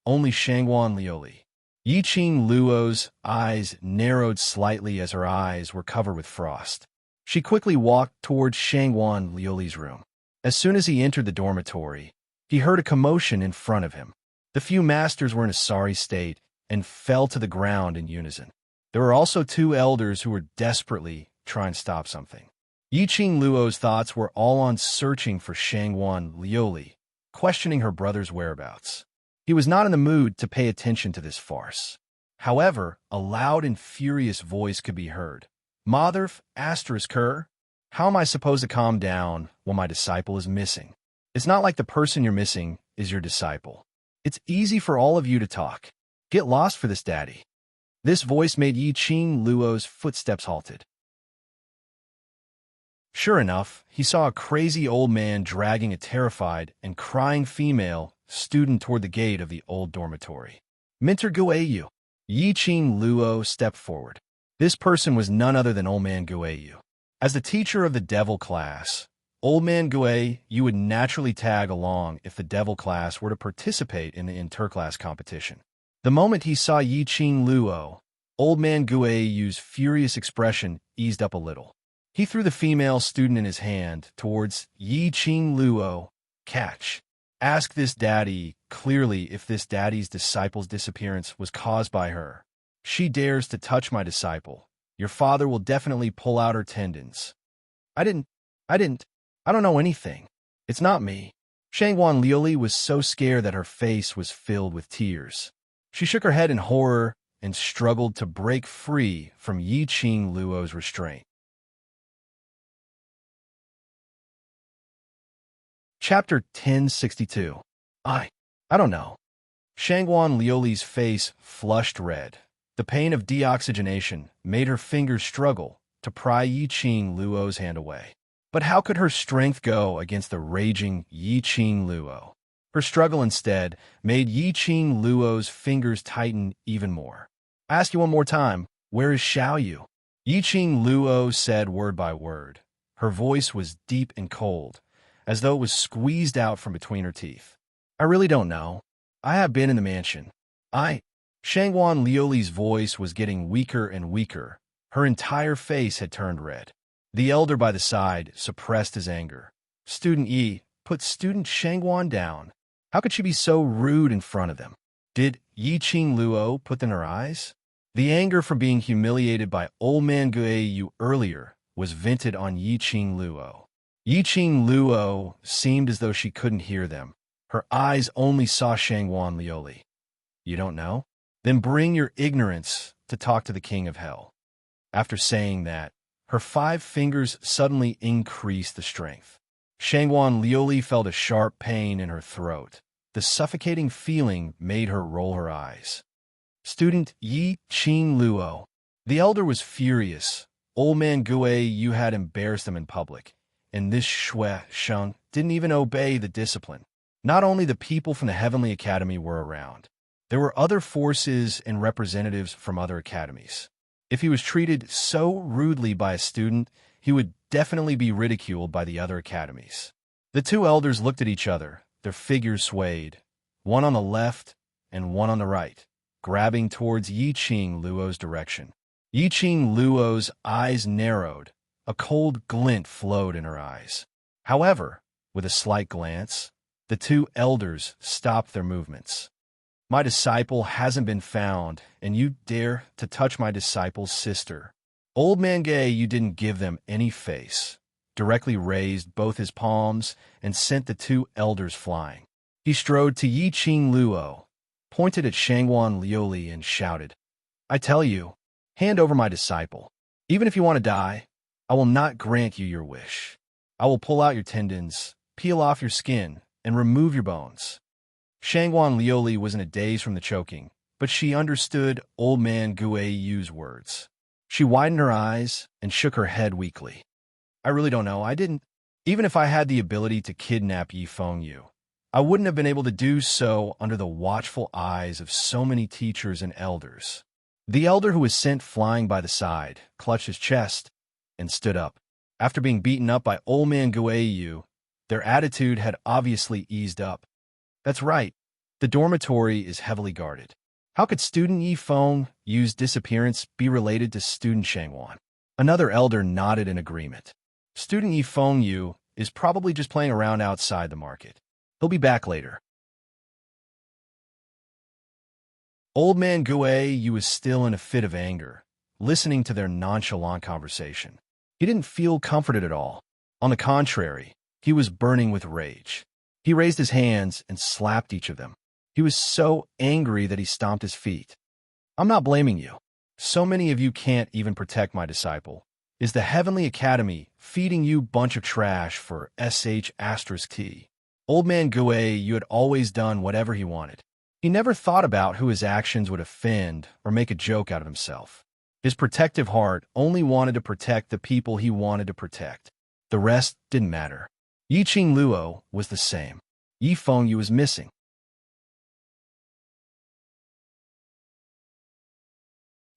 Only Shengwan Liuli. Yi-Ching Luo's eyes narrowed slightly as her eyes were covered with frost. She quickly walked towards Shengwan Liuli's room. As soon as he entered the dormitory, he heard a commotion in front of him. The few masters were in a sorry state and fell to the ground in unison. There were also 2 elders who were desperately trying to stop something. Yi-Ching Luo's thoughts were all on searching for Shengwan Liuli, questioning her brother's whereabouts. He was not in the mood to pay attention to this farce. However, a loud and furious voice could be heard. "Motherf asterisk her? How am I supposed to calm down when my disciple is missing? It's not like the person you're missing is your disciple. It's easy for all of you to talk. Get lost for this, daddy." This voice made Yi-Ching Luo's footsteps halted. Sure enough, he saw a crazy old man dragging a terrified and crying female student toward the gate of the old dormitory. "Minter Guayu." Yi-Ching Luo stepped forward. This person was none other than Old Man Guayu. As the teacher of the devil class, Old Man Guayu would naturally tag along if the devil class were to participate in the interclass competition. The moment he saw Yi-Ching Luo, Old Man Guayu's furious expression eased up a little. He threw the female student in his hand towards Yi-Ching Luo. "Catch. Ask this daddy clearly if this daddy's disciple's disappearance was caused by her. She dares to touch my disciple. Your father will definitely pull out her tendons." I don't know anything. It's not me." Shengwan Liuli was so scared that her face was filled with tears. She shook her head in horror and struggled to break free from Yi-Ching Luo's restraint. Chapter 1062. I don't know. Shengwan Liuli's face flushed red. The pain of deoxygenation made her fingers struggle to pry Yi-Ching Luo's hand away. But how could her strength go against the raging Yi-Ching Luo? Her struggle instead made Yi-Ching Luo's fingers tighten even more. "I ask you one more time, where is Xiaoyu?" Yi-Ching Luo said word by word. Her voice was deep and cold, as though it was squeezed out from between her teeth. "I really don't know. I have been in the mansion." Shengwan Liuli's voice was getting weaker and weaker. Her entire face had turned red. The elder by the side suppressed his anger. "Student Yi, put Student Shengwan down. How could she be so rude in front of them?" Did Yi-Ching Luo put in her eyes? The anger from being humiliated by Old Man Guayu earlier was vented on Yi-Ching Luo. Yi-Ching Luo seemed as though she couldn't hear them. Her eyes only saw Shengwan Liuli. "You don't know? Then bring your ignorance to talk to the King of Hell." After saying that, her 5 fingers suddenly increased the strength. Shengwan Liuli felt a sharp pain in her throat. The suffocating feeling made her roll her eyes. "Student Yi-Ching Luo." The elder was furious. Old Man Guayu had embarrassed him in public, and this Shui Sheng didn't even obey the discipline. Not only the people from the Heavenly Academy were around. There were other forces and representatives from other academies. If he was treated so rudely by a student, he would definitely be ridiculed by the other academies. The two elders looked at each other, their figures swayed, one on the left and one on the right, grabbing towards Yi-Ching Luo's direction. Yi-Ching Luo's eyes narrowed. A cold glint flowed in her eyes. However, with a slight glance, the two elders stopped their movements. My disciple hasn't been found, and you dare to touch my disciple's sister. Old man Gay, you didn't give them any face, directly raised both his palms and sent the two elders flying. He strode to Yi-Ching Luo, pointed at Shangwan Liuli and shouted, I tell you, hand over my disciple. Even if you want to die, I will not grant you your wish. I will pull out your tendons, peel off your skin, and remove your bones. Shangwan Liuli was in a daze from the choking, but she understood old man Guayu's words. She widened her eyes and shook her head weakly. I really don't know. I didn't. Even if I had the ability to kidnap Yi Fengyu, I wouldn't have been able to do so under the watchful eyes of so many teachers and elders. The elder who was sent flying by the side clutched his chest and stood up. After being beaten up by old man Guayu, their attitude had obviously eased up. That's right. The dormitory is heavily guarded. How could student Yi Fengyu's disappearance be related to student Shangwan? Another elder nodded in agreement. Student Yi Fengyu is probably just playing around outside the market. He'll be back later. Old man Guayu was still in a fit of anger, listening to their nonchalant conversation. He didn't feel comforted at all. On the contrary, he was burning with rage. He raised his hands and slapped each of them. He was so angry that he stomped his feet. I'm not blaming you. So many of you can't even protect my disciple. Is the Heavenly Academy feeding you bunch of trash for sh*t? Old man Guayu had always done whatever he wanted. He never thought about who his actions would offend or make a joke out of himself. His protective heart only wanted to protect the people he wanted to protect. The rest didn't matter. Yi-Ching Luo was the same. Yi Fengyu was missing.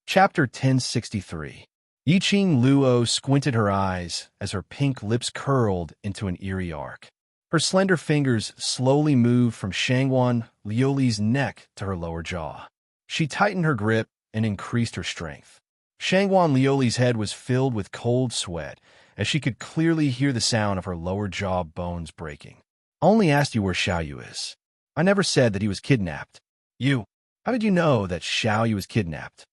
Chapter 1063. Yi-Ching Luo squinted her eyes as her pink lips curled into an eerie arc. Her slender fingers slowly moved from Shangwan Liuli's neck to her lower jaw. She tightened her grip and increased her strength. Shangwan Liuli's head was filled with cold sweat, as she could clearly hear the sound of her lower jaw bones breaking. I only asked you where Xiaoyu is. I never said that he was kidnapped. How did you know that Xiaoyu was kidnapped?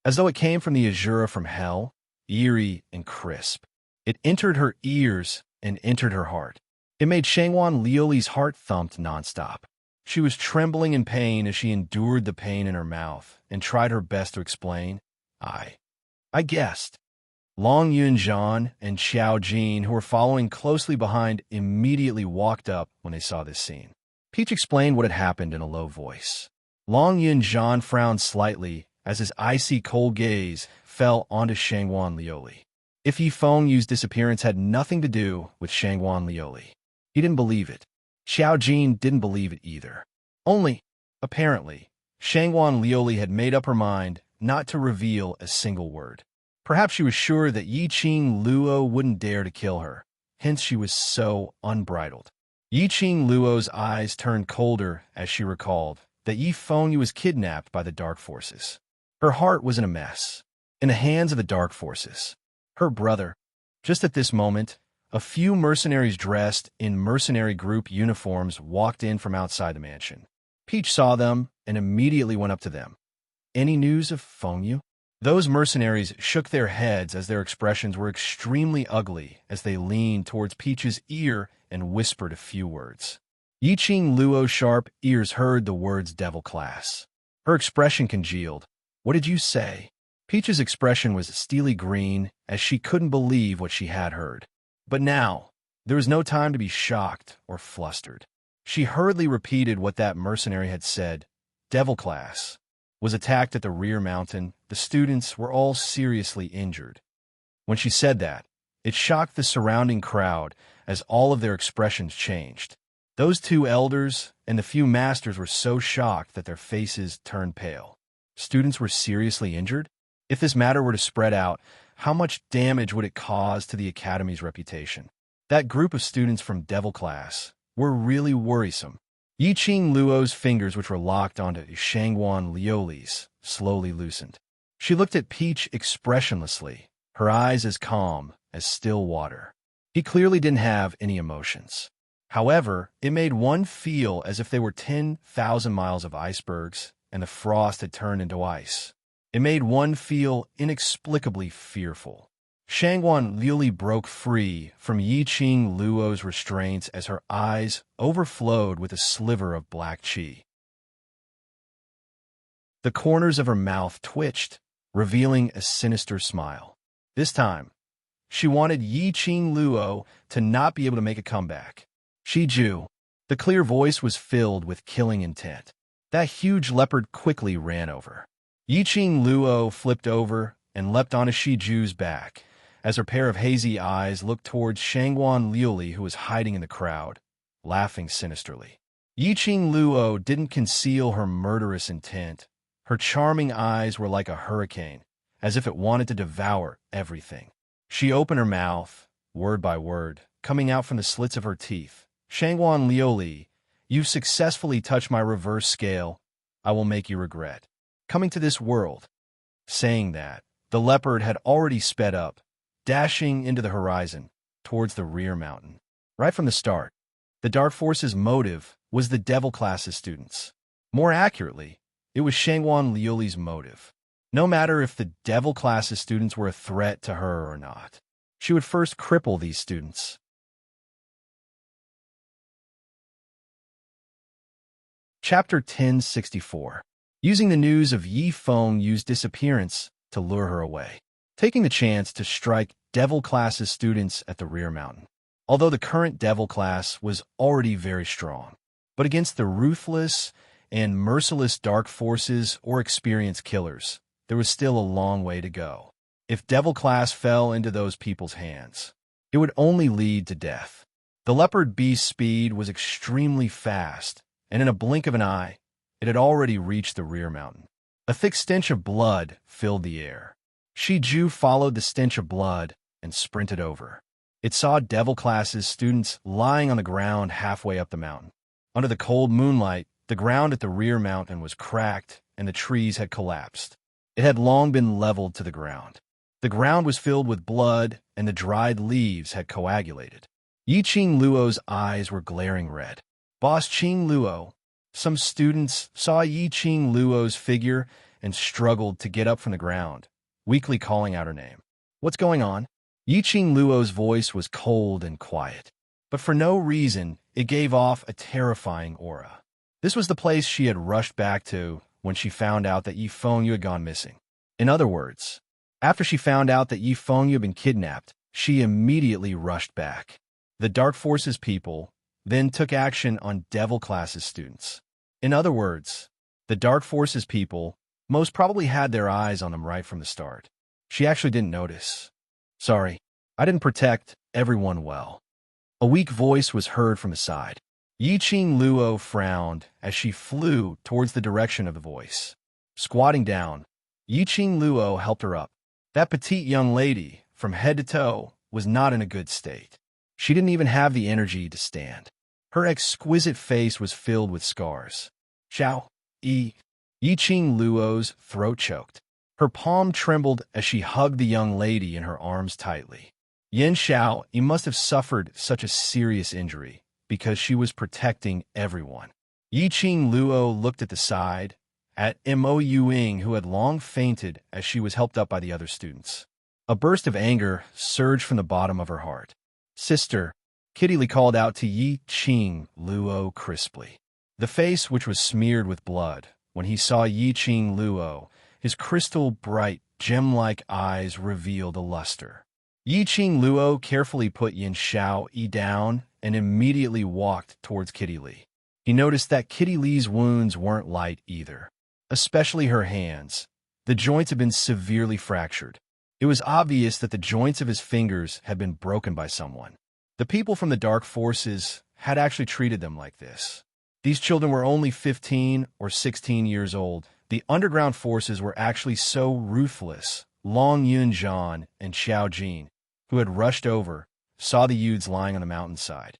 As though it came from the azure from hell, eerie and crisp. It entered her ears and entered her heart. It made Shangwan Liuli's heart thumped nonstop. She was trembling in pain as she endured the pain in her mouth and tried her best to explain. I guessed. Long Yunzhan and Xiao Jin, who were following closely behind, immediately walked up when they saw this scene. Peach explained what had happened in a low voice. Long Yunzhan frowned slightly as his icy cold gaze fell onto Shangwan Liuli. If Yi Fengyu's disappearance had nothing to do with Shangwan Liuli. He didn't believe it. Xiao Jin didn't believe it either. Only, apparently, Shangwan Liuli had made up her mind not to reveal a single word. Perhaps she was sure that Yi-Ching Luo wouldn't dare to kill her, hence she was so unbridled. Yi-Ching Luo's eyes turned colder as she recalled that Yi Fengyu was kidnapped by the Dark Forces. Her heart was in a mess, in the hands of the Dark Forces. Her brother. Just at this moment, a few mercenaries dressed in mercenary group uniforms walked in from outside the mansion. Peach saw them and immediately went up to them. Any news of Fengyu? Those mercenaries shook their heads as their expressions were extremely ugly as they leaned towards Peach's ear and whispered a few words. Yi-Ching Luo's sharp ears heard the words devil class. Her expression congealed. What did you say? Peach's expression was steely green as she couldn't believe what she had heard. But now, there was no time to be shocked or flustered. She hurriedly repeated what that mercenary had said. Devil class was attacked at the rear mountain. The students were all seriously injured. When she said that, it shocked the surrounding crowd as all of their expressions changed. Those two elders and the few masters were so shocked that their faces turned pale. Students were seriously injured? If this matter were to spread out, how much damage would it cause to the Academy's reputation? That group of students from Devil Class were really worrisome. Yiqing Luo's fingers, which were locked onto Shangguan Liuli's, slowly loosened. She looked at Peach expressionlessly, her eyes as calm as still water. He clearly didn't have any emotions. However, it made one feel as if they were 10,000 miles of icebergs and the frost had turned into ice. It made one feel inexplicably fearful. Shangguan Liuli broke free from Yiqing Luo's restraints as her eyes overflowed with a sliver of black qi. The corners of her mouth twitched, revealing a sinister smile. This time, she wanted Yiqing Luo to not be able to make a comeback. Shiju. The clear voice was filled with killing intent. That huge leopard quickly ran over. Yiqing Luo flipped over and leapt onto Shiju's back, as her pair of hazy eyes looked towards Shangguan Liuli, who was hiding in the crowd, laughing sinisterly. Yiqing Luo didn't conceal her murderous intent. Her charming eyes were like a hurricane, as if it wanted to devour everything. She opened her mouth, word by word, coming out from the slits of her teeth. Shangguan Liuli, you've successfully touched my reverse scale. I will make you regret coming to this world. Saying that, the leopard had already sped up, dashing into the horizon, towards the rear mountain. Right from the start, the Dark Force's motive was the Devil Class's students. More accurately, it was Shangguan Liuli's motive. No matter if the Devil Class's students were a threat to her or not, she would first cripple these students. Chapter 1064. Using the news of Yi Feng Yu's disappearance to lure her away. Taking the chance to strike Devil Class's students at the rear mountain. Although the current Devil Class was already very strong, but against the ruthless and merciless Dark Forces or experienced killers, there was still a long way to go. If Devil Class fell into those people's hands, it would only lead to death. The leopard beast's speed was extremely fast, and in a blink of an eye, it had already reached the rear mountain. A thick stench of blood filled the air. Shiju followed the stench of blood and sprinted over. It saw Devil Class's students lying on the ground halfway up the mountain. Under the cold moonlight, the ground at the rear mountain was cracked and the trees had collapsed. It had long been leveled to the ground. The ground was filled with blood and the dried leaves had coagulated. Yiqing Luo's eyes were glaring red. Boss Qing Luo. Some students saw Yiqing Luo's figure and struggled to get up from the ground, weakly calling out her name. What's going on? Yiqing Luo's voice was cold and quiet, but for no reason, it gave off a terrifying aura. This was the place she had rushed back to when she found out that Yi Feng Yu had gone missing. In other words, after she found out that Yi Feng Yu had been kidnapped, she immediately rushed back. The Dark Forces people then took action on Devil Class's students. In other words, the Dark Forces people most probably had their eyes on them right from the start. She actually didn't notice. Sorry, I didn't protect everyone well. A weak voice was heard from the side. Yiqing Luo frowned as she flew towards the direction of the voice. Squatting down, Yiqing Luo helped her up. That petite young lady, from head to toe, was not in a good state. She didn't even have the energy to stand. Her exquisite face was filled with scars. Xiao, Yiqing Luo's throat choked. Her palm trembled as she hugged the young lady in her arms tightly. Yin Xiao, you must have suffered such a serious injury, because she was protecting everyone. Yiqing Luo looked at the side, at Mo Yuing, who had long fainted as she was helped up by the other students. A burst of anger surged from the bottom of her heart. Sister, Kitty Lee called out to Yiqing Luo crisply. The face, which was smeared with blood, when he saw Yiqing Luo, his crystal-bright, gem-like eyes revealed a luster. Yiqing Luo carefully put Yin Xiao down and immediately walked towards Kitty Lee. He noticed that Kitty Lee's wounds weren't light either, especially her hands. The joints had been severely fractured. It was obvious that the joints of his fingers had been broken by someone. The people from the Dark Forces had actually treated them like this. These children were only 15 or 16 years old. The underground forces were actually so ruthless. Long Yunjian and Xiao Jin, who had rushed over, saw the youths lying on the mountainside.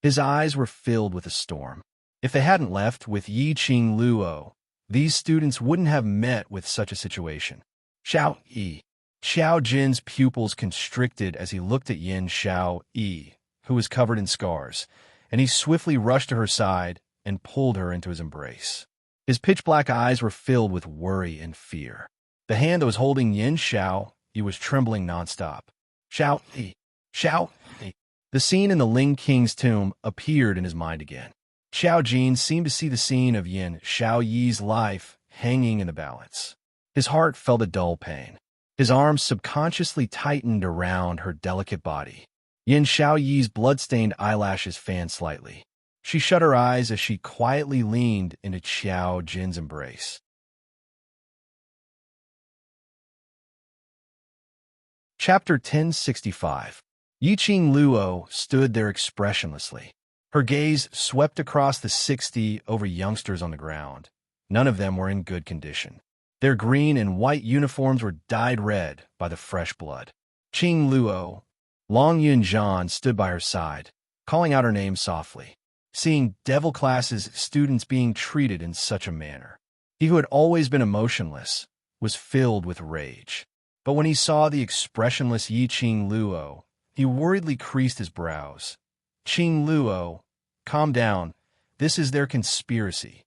His eyes were filled with a storm. If they hadn't left with Yi Qing Luo, these students wouldn't have met with such a situation. Xiao Jin's pupils constricted as he looked at Yin Xiao Yi, who was covered in scars, and he swiftly rushed to her side and pulled her into his embrace. His pitch-black eyes were filled with worry and fear. The hand that was holding Yin Xiao Yi was trembling nonstop. Xiao Yi. The scene in the Ling King's tomb appeared in his mind again. Xiao Jin seemed to see the scene of Yin Xiao Yi's life hanging in the balance. His heart felt a dull pain. His arms subconsciously tightened around her delicate body. Yin Xiao Yi's blood-stained eyelashes fanned slightly. She shut her eyes as she quietly leaned into Xiao Jin's embrace. Chapter 1065. Yiqing Luo stood there expressionlessly. Her gaze swept across the 60 over youngsters on the ground. None of them were in good condition. Their green and white uniforms were dyed red by the fresh blood. Qing Luo, Long Yunjian stood by her side, calling out her name softly. Seeing Devil Class's students being treated in such a manner, he who had always been emotionless was filled with rage. But when he saw the expressionless Yiqing Luo, he worriedly creased his brows. Qing Luo, calm down. This is their conspiracy.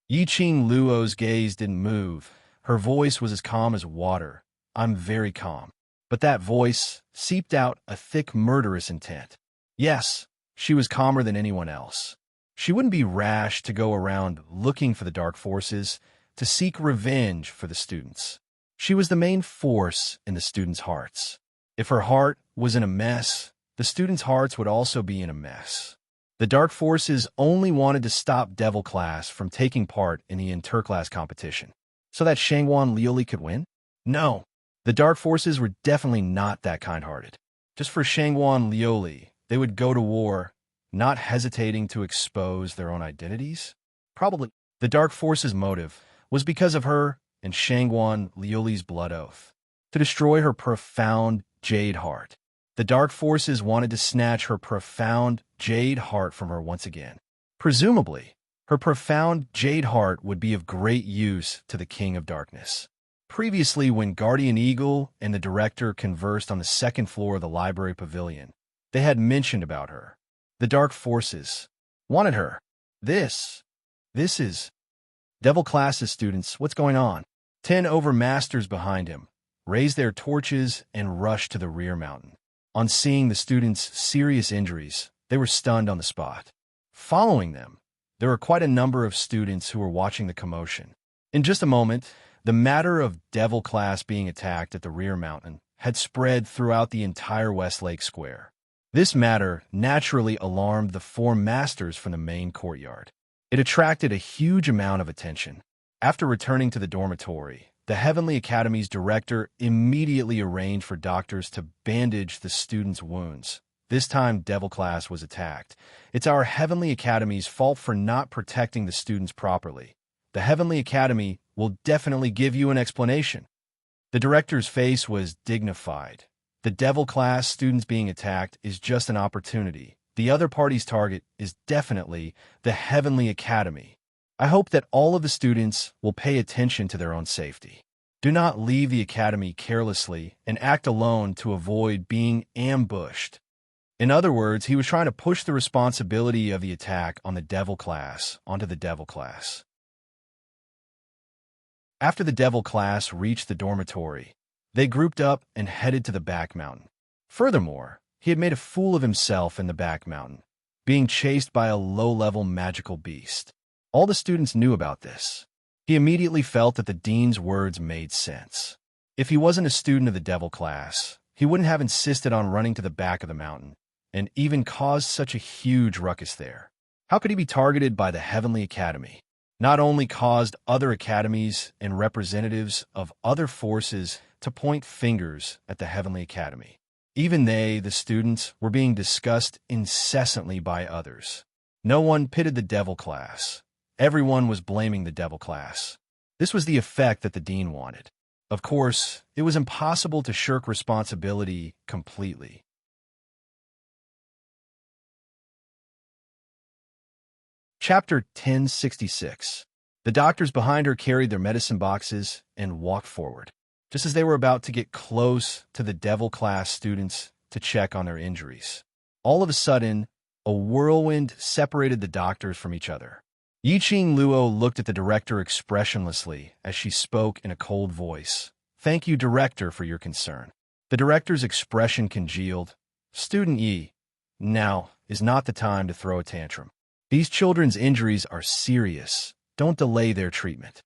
Yiqing Luo's gaze didn't move. Her voice was as calm as water. I'm very calm. But that voice seeped out a thick murderous intent. Yes, she was calmer than anyone else. She wouldn't be rash to go around looking for the dark forces, to seek revenge for the students. She was the main force in the students' hearts. If her heart was in a mess, the students' hearts would also be in a mess. The dark forces only wanted to stop Devil Class from taking part in the interclass competition, so that Shangguan Liuli could win? No, the dark forces were definitely not that kind-hearted. Just for Shangguan Liuli, they would go to war, not hesitating to expose their own identities. Probably the dark forces' motive was because of her and Shangguan Liuli's blood oath, to destroy her profound jade heart. The dark forces wanted to snatch her profound jade heart from her once again. Presumably, her profound jade heart would be of great use to the King of Darkness. Previously, when Guardian Eagle and the director conversed on the second floor of the library pavilion, they had mentioned about her. The dark forces wanted her. This is Devil Class's students. What's going on? 10 overmasters behind him raised their torches and rushed to the rear mountain. On seeing the students' serious injuries, they were stunned on the spot. Following them, there were quite a number of students who were watching the commotion. In just a moment, the matter of Devil Class being attacked at the rear mountain had spread throughout the entire Westlake Square. This matter naturally alarmed the 4 masters from the main courtyard. It attracted a huge amount of attention. After returning to the dormitory, the Heavenly Academy's director immediately arranged for doctors to bandage the students' wounds. This time, Devil Class was attacked. It's our Heavenly Academy's fault for not protecting the students properly. The Heavenly Academy will definitely give you an explanation. The director's face was dignified. The Devil Class students being attacked is just an opportunity. The other party's target is definitely the Heavenly Academy. I hope that all of the students will pay attention to their own safety. Do not leave the academy carelessly and act alone to avoid being ambushed. In other words, he was trying to push the responsibility of the attack on the Devil Class onto the Devil Class. After the Devil Class reached the dormitory, they grouped up and headed to the back mountain. Furthermore, he had made a fool of himself in the back mountain, being chased by a low-level magical beast. All the students knew about this. He immediately felt that the dean's words made sense. If he wasn't a student of the Devil Class, he wouldn't have insisted on running to the back of the mountain and even caused such a huge ruckus there. How could he be targeted by the Heavenly Academy? Not only caused other academies and representatives of other forces to point fingers at the Heavenly Academy. Even they, the students, were being discussed incessantly by others. No one pitied the Devil Class. Everyone was blaming the devil class. This was the effect that the dean wanted. Of course, it was impossible to shirk responsibility completely. Chapter 1066. The doctors behind her carried their medicine boxes and walked forward. Just as they were about to get close to the devil class students to check on their injuries, all of a sudden, a whirlwind separated the doctors from each other. Yiqing Luo looked at the director expressionlessly as she spoke in a cold voice. "Thank you, director, for your concern." The director's expression congealed. "Student Yi, now is not the time to throw a tantrum. These children's injuries are serious. Don't delay their treatment."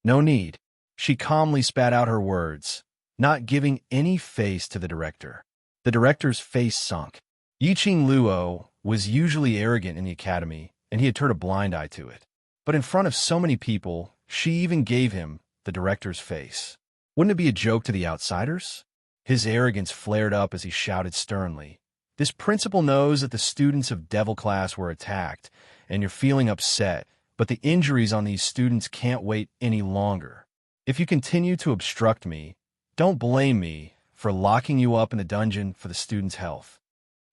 "No need." She calmly spat out her words, not giving any face to the director. The director's face sunk. Yiqing Luo was usually arrogant in the academy, and he had turned a blind eye to it. But in front of so many people, she even gave him the director's face. Wouldn't it be a joke to the outsiders? His arrogance flared up as he shouted sternly, "This principal knows that the students of Devil Class were attacked, and you're feeling upset, but the injuries on these students can't wait any longer. If you continue to obstruct me, don't blame me for locking you up in the dungeon for the students' health."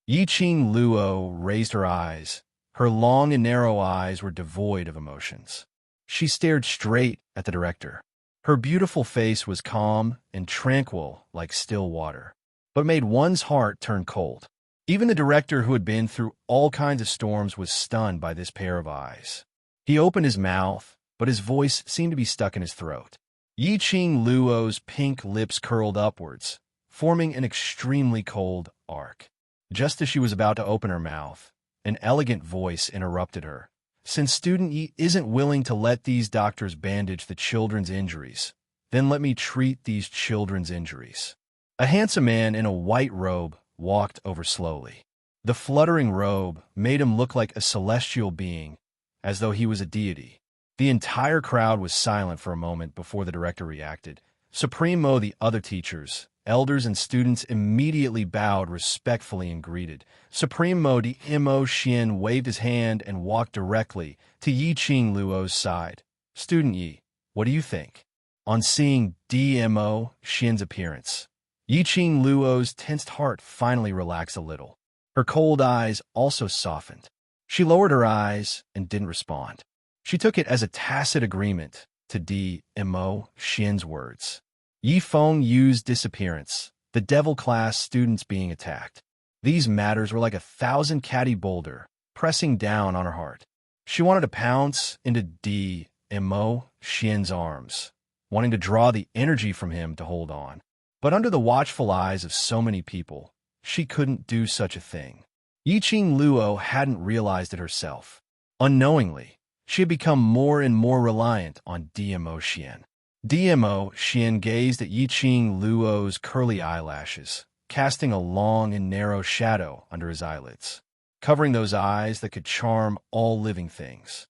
Yiqing Luo raised her eyes. Her long and narrow eyes were devoid of emotions. She stared straight at the director. Her beautiful face was calm and tranquil like still water, but made one's heart turn cold. Even the director, who had been through all kinds of storms, was stunned by this pair of eyes. He opened his mouth, but his voice seemed to be stuck in his throat. Yiqing Luo's pink lips curled upwards, forming an extremely cold arc. Just as she was about to open her mouth, an elegant voice interrupted her. "Since Student Yi isn't willing to let these doctors bandage the children's injuries, then let me treat these children's injuries." A handsome man in a white robe walked over slowly. The fluttering robe made him look like a celestial being, as though he was a deity. The entire crowd was silent for a moment before the director reacted. Supreme Mo, the other teachers, elders, and students immediately bowed respectfully and greeted. Supreme Mo Dmo Xian waved his hand and walked directly to Yiqing Luo's side. "Student Yi, what do you think?" On seeing Dmo Xian's appearance, Yiqing Luo's tensed heart finally relaxed a little. Her cold eyes also softened. She lowered her eyes and didn't respond. She took it as a tacit agreement to Dmo Xian's words. Yifeng Yu's disappearance, the devil class students being attacked. These matters were like 1,000 catty boulder, pressing down on her heart. She wanted to pounce into Dmo Xian's arms, wanting to draw the energy from him to hold on. But under the watchful eyes of so many people, she couldn't do such a thing. Yiqing Luo hadn't realized it herself. Unknowingly, she had become more and more reliant on Dmo Xian. Dmo Xian gazed at Yiqing Luo's curly eyelashes, casting a long and narrow shadow under his eyelids, covering those eyes that could charm all living things.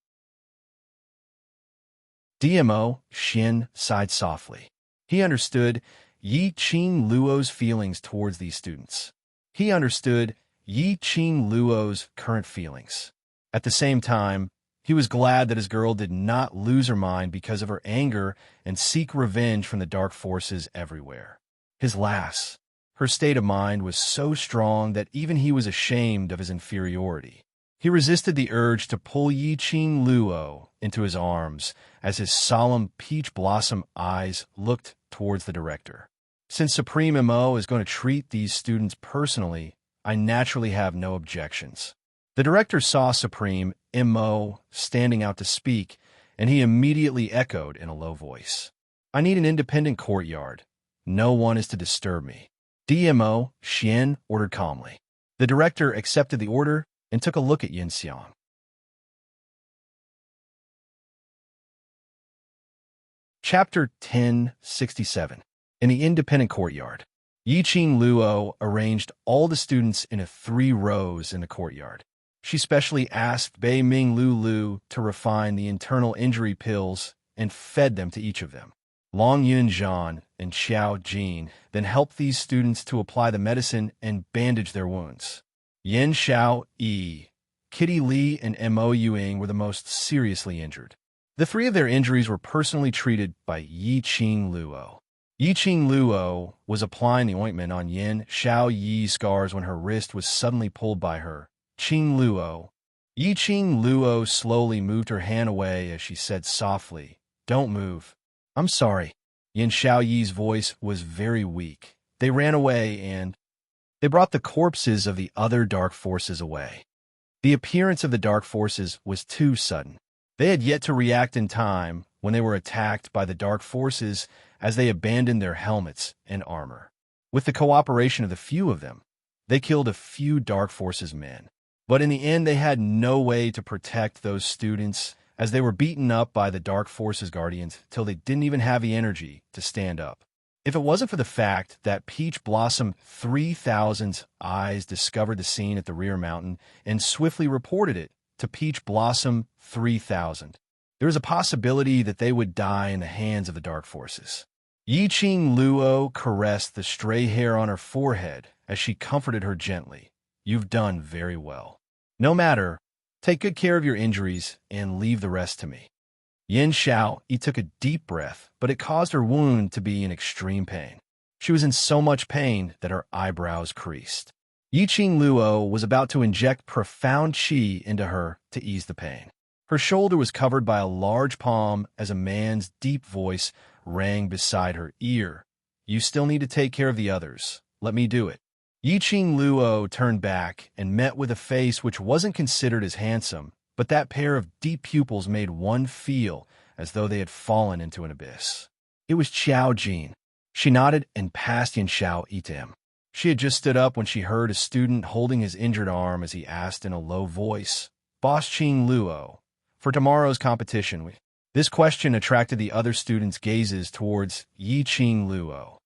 Dmo Xian sighed softly. He understood Yiqing Luo's feelings towards these students. He understood Yiqing Luo's current feelings. At the same time, he was glad that his girl did not lose her mind because of her anger and seek revenge from the dark forces everywhere. His lass, her state of mind was so strong that even he was ashamed of his inferiority. He resisted the urge to pull Yiqing Luo into his arms as his solemn peach blossom eyes looked towards the director. "Since Supreme Mo is going to treat these students personally, I naturally have no objections." The director saw Supreme Mo standing out to speak, and he immediately echoed in a low voice, "I need an independent courtyard. No one is to disturb me." Dmo Xian ordered calmly. The director accepted the order and took a look at Yin Xiang. Chapter 1067. In the independent courtyard, Yiqing Luo arranged all the students in 3 rows in the courtyard. She specially asked Bei Ming Lu to refine the internal injury pills and fed them to each of them. Long Yun Zhan and Xiao Jin then helped these students to apply the medicine and bandage their wounds. Yin Xiao Yi Kitty Lee, and Mo Yuing were the most seriously injured. The three of their injuries were personally treated by Yi Qing Luo. Yi Qing Luo was applying the ointment on Yin Xiao Yi's scars when her wrist was suddenly pulled by her. Qing Luo. Yi Qing Luo slowly moved her hand away as she said softly, "Don't move." "I'm sorry." Yin Xiao Yi's voice was very weak. They ran away and they brought the corpses of the other dark forces away. The appearance of the dark forces was too sudden. They had yet to react in time when they were attacked by the dark forces as they abandoned their helmets and armor. With the cooperation of the few of them, they killed a few dark forces men. But in the end, they had no way to protect those students as they were beaten up by the dark forces guardians till they didn't even have the energy to stand up. If it wasn't for the fact that Peach Blossom 3000's eyes discovered the scene at the rear mountain and swiftly reported it to Peach Blossom 3000, there was a possibility that they would die in the hands of the dark forces. Yi Qing Luo caressed the stray hair on her forehead as she comforted her gently. "You've done very well. No matter, take good care of your injuries and leave the rest to me." Yin Xiao Yi took a deep breath, but it caused her wound to be in extreme pain. She was in so much pain that her eyebrows creased. Yi Qing Luo was about to inject profound qi into her to ease the pain. Her shoulder was covered by a large palm as a man's deep voice rang beside her ear. "You still need to take care of the others. Let me do it." Yi Qing Luo turned back and met with a face which wasn't considered as handsome, but that pair of deep pupils made one feel as though they had fallen into an abyss. It was Qiao Jin. She nodded and passed Yin Xiao Yi to him. She had just stood up when she heard a student holding his injured arm as he asked in a low voice, "Boss Qing Luo, for tomorrow's competition." This question attracted the other students' gazes towards Yi Qing Luo.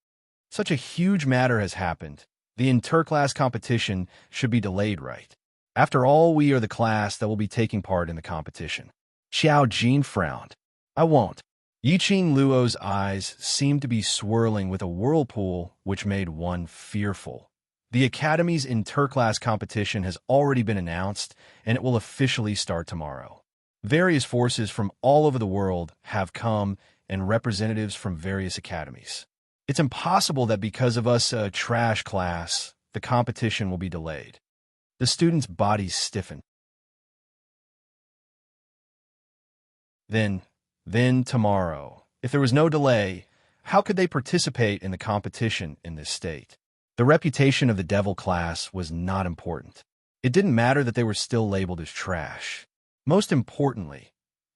Such a huge matter has happened. The interclass competition should be delayed, right? After all, we are the class that will be taking part in the competition. Xiao Jin frowned. "I won't." Yi Qing Luo's eyes seemed to be swirling with a whirlpool which made one fearful. The Academy's interclass competition has already been announced, and it will officially start tomorrow. Various forces from all over the world have come, and representatives from various academies. It's impossible that because of us, a trash class, the competition will be delayed. The students' bodies stiffened. Then tomorrow, if there was no delay, how could they participate in the competition in this state? The reputation of the devil class was not important. It didn't matter that they were still labeled as trash. Most importantly,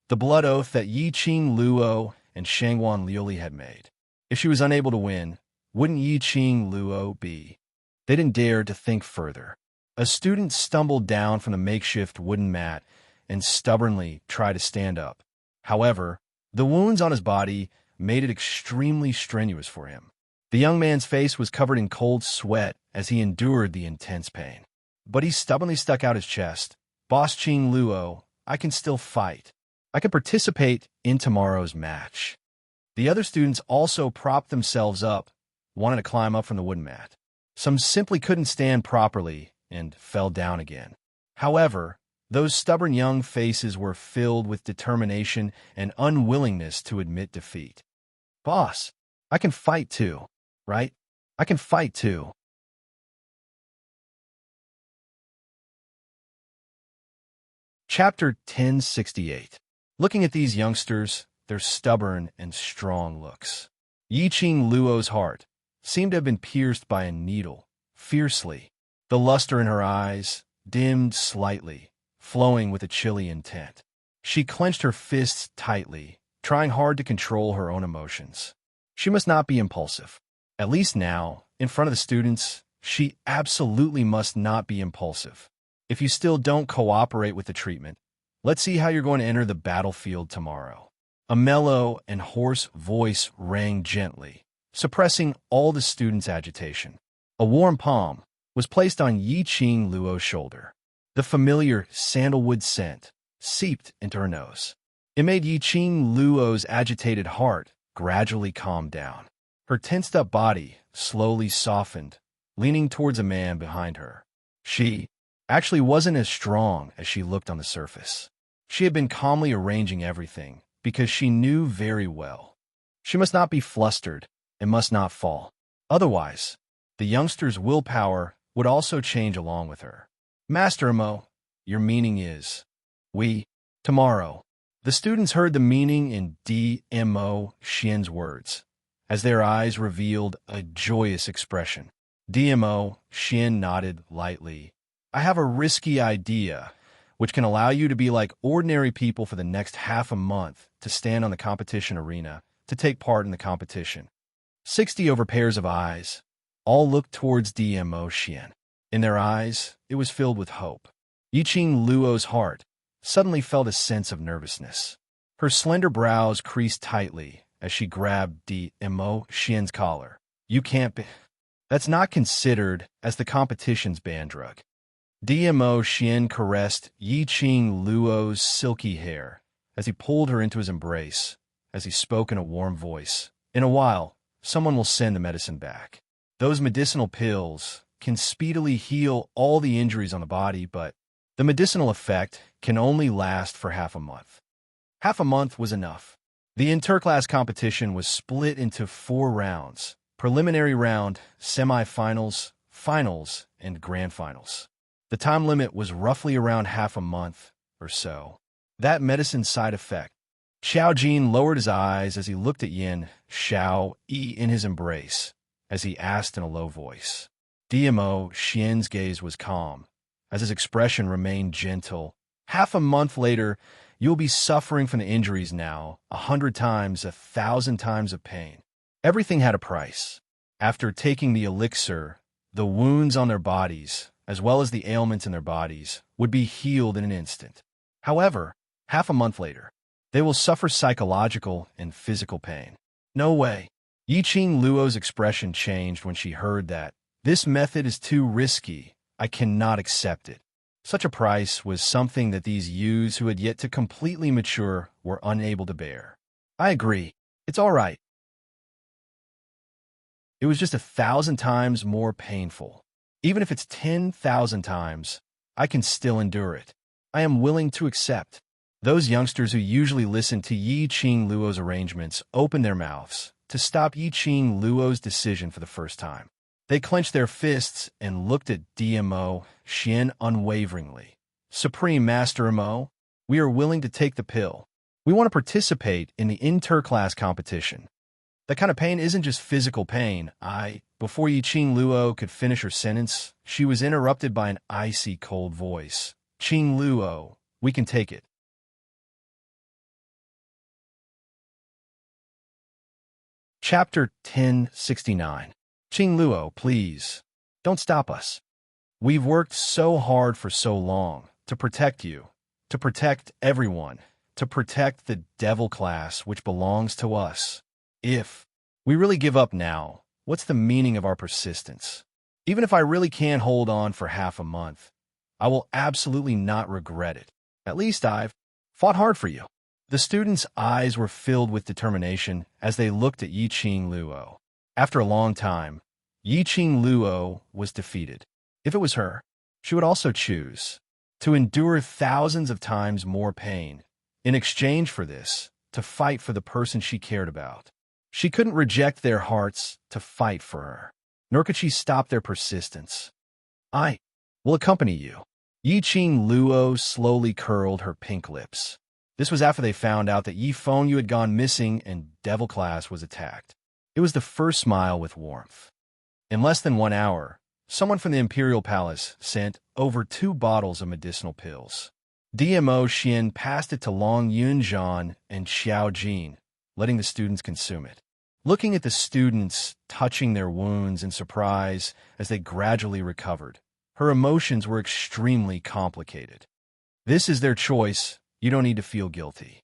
the blood oath that Yi Qing Luo and Shangwan Liuli had made. If she was unable to win, wouldn't Yi Qing Luo be? They didn't dare to think further. A student stumbled down from the makeshift wooden mat and stubbornly tried to stand up. However, the wounds on his body made it extremely strenuous for him. The young man's face was covered in cold sweat as he endured the intense pain. But he stubbornly stuck out his chest. "Boss Qing Luo, I can still fight. I can participate in tomorrow's match." The other students also propped themselves up, wanting to climb up from the wooden mat. Some simply couldn't stand properly and fell down again. However, those stubborn young faces were filled with determination and unwillingness to admit defeat. "Boss, I can fight too, right? I can fight too." Chapter 1068. Looking at these youngsters, their stubborn and strong looks, Yi Qing Luo's heart seemed to have been pierced by a needle, fiercely. The luster in her eyes dimmed slightly, flowing with a chilly intent. She clenched her fists tightly, trying hard to control her own emotions. She must not be impulsive. At least now, in front of the students, she absolutely must not be impulsive. If you still don't cooperate with the treatment, let's see how you're going to enter the battlefield tomorrow. A mellow and hoarse voice rang gently, suppressing all the students' agitation. A warm palm was placed on Yi Qing Luo's shoulder. The familiar sandalwood scent seeped into her nose. It made Yi Qing Luo's agitated heart gradually calm down. Her tensed-up body slowly softened, leaning towards a man behind her. "She, actually wasn't as strong as she looked on the surface. She had been calmly arranging everything because she knew very well she must not be flustered and must not fall. Otherwise, the youngster's willpower would also change along with her. Master Mo, your meaning is, we, tomorrow. The students heard the meaning in DMO Xian's words, as their eyes revealed a joyous expression. DMO Xian nodded lightly. I have a risky idea, which can allow you to be like ordinary people for the next half a month to stand on the competition arena, to take part in the competition. 60 over pairs of eyes all looked towards DMO Xian. In their eyes, it was filled with hope. Yiqing Luo's heart suddenly felt a sense of nervousness. Her slender brows creased tightly as she grabbed DMO Xian's collar. You can't be... That's not considered as the competition's banned drug. DMO Xian caressed Yiqing Luo's silky hair as he pulled her into his embrace, as he spoke in a warm voice. In a while, someone will send the medicine back. Those medicinal pills can speedily heal all the injuries on the body, but the medicinal effect can only last for half a month. Half a month was enough. The interclass competition was split into 4 rounds: preliminary round, semifinals, finals, and grand finals. The time limit was roughly around half a month or so. That medicine side effect. Xiao Jin lowered his eyes as he looked at Yin Xiao Yi in his embrace, as he asked in a low voice. DMO Xian's gaze was calm, as his expression remained gentle. Half a month later, you'll be suffering from the injuries now, 100 times, 1,000 times of pain. Everything had a price. After taking the elixir, the wounds on their bodies, as well as the ailments in their bodies, would be healed in an instant. However, half a month later, they will suffer psychological and physical pain. No way. Yiqing Luo's expression changed when she heard that. This method is too risky. I cannot accept it. Such a price was something that these youths who had yet to completely mature were unable to bear. I agree. It's all right. It was just 1,000 times more painful. Even if it's 10,000 times, I can still endure it. I am willing to accept. Those youngsters who usually listen to Yiqing Luo's arrangements opened their mouths to stop Yiqing Luo's decision for the first time. They clenched their fists and looked at DMO Xian unwaveringly. Supreme Master Mo, we are willing to take the pill. We want to participate in the interclass competition. That kind of pain isn't just physical pain. Before Yiqing Luo could finish her sentence, she was interrupted by an icy cold voice. Qing Luo, we can take it. Chapter 1069. Qing Luo, please, don't stop us. We've worked so hard for so long to protect you, to protect everyone, to protect the devil class which belongs to us. If we really give up now, what's the meaning of our persistence? Even if I really can't hold on for half a month, I will absolutely not regret it. At least I've fought hard for you. The students' eyes were filled with determination as they looked at Yiqing Luo. After a long time, Yiqing Luo was defeated. If it was her, she would also choose to endure thousands of times more pain in exchange for this, to fight for the person she cared about. She couldn't reject their hearts to fight for her, nor could she stop their persistence. I will accompany you. Yiqing Luo slowly curled her pink lips. This was after they found out that Yi Fengyu had gone missing and Devil Class was attacked. It was the first smile with warmth. In less than 1 hour, someone from the Imperial Palace sent over 2 bottles of medicinal pills. DMO Xian passed it to Long Yunzhan and Xiao Jin, letting the students consume it. Looking at the students touching their wounds in surprise as they gradually recovered, her emotions were extremely complicated. This is their choice. You don't need to feel guilty.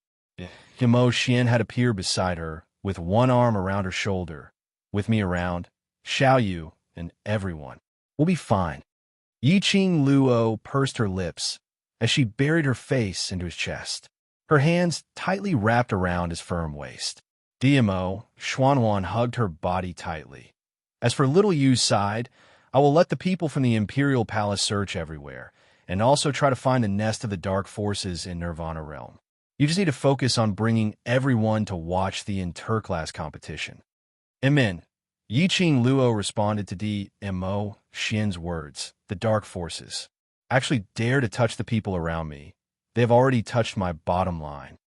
DMO Xian had appeared beside her, with one arm around her shoulder. With me around, Xiao Yu and everyone. We'll be fine. Yiqing Luo pursed her lips as she buried her face into his chest. Her hands tightly wrapped around his firm waist. DMO Xuanwan hugged her body tightly. As for little Yu's side, I will let the people from the Imperial Palace search everywhere, and also try to find the nest of the dark forces in Nirvana realm. You just need to focus on bringing everyone to watch the interclass competition. Amen. Yi Qing Luo responded to DMO Xian's words. The dark forces actually dare to touch the people around me. They have already touched my bottom line.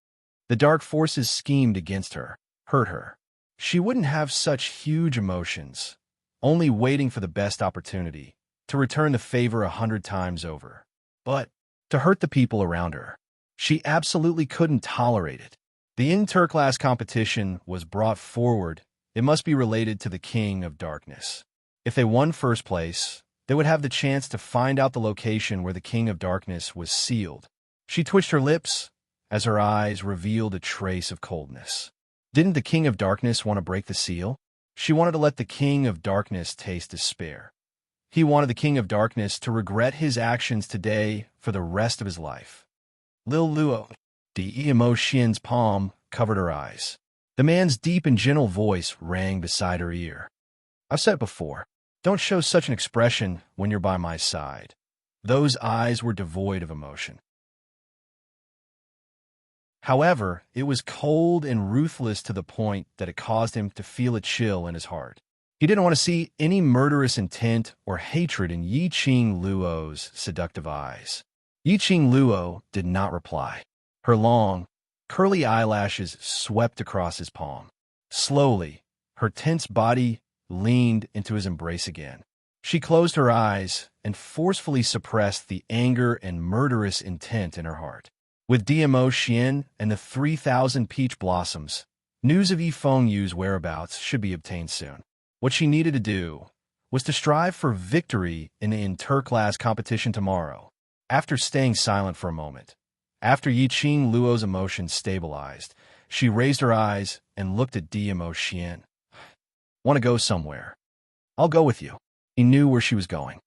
The dark forces schemed against her, hurt her. She wouldn't have such huge emotions, only waiting for the best opportunity to return the favor 100 times over. But to hurt the people around her, she absolutely couldn't tolerate it. The interclass competition was brought forward. It must be related to the King of Darkness. If they won first place, they would have the chance to find out the location where the King of Darkness was sealed. She twitched her lips as her eyes revealed a trace of coldness. Didn't the King of Darkness want to break the seal? She wanted to let the King of Darkness taste despair. He wanted the King of Darkness to regret his actions today for the rest of his life. Lil Luo, Demo Xian's palm covered her eyes. The man's deep and gentle voice rang beside her ear. I've said it before, don't show such an expression when you're by my side. Those eyes were devoid of emotion. However, it was cold and ruthless to the point that it caused him to feel a chill in his heart. He didn't want to see any murderous intent or hatred in Yi Qing Luo's seductive eyes. Yi Qing Luo did not reply. Her long, curly eyelashes swept across his palm. Slowly, her tense body leaned into his embrace again. She closed her eyes and forcefully suppressed the anger and murderous intent in her heart. With DMO Xian and the 3,000 peach blossoms, news of Yifeng Yu's whereabouts should be obtained soon. What she needed to do was to strive for victory in the interclass competition tomorrow. After staying silent for a moment, after Yi Qing Luo's emotions stabilized, she raised her eyes and looked at DMO Xian. Want to go somewhere? I'll go with you. He knew where she was going.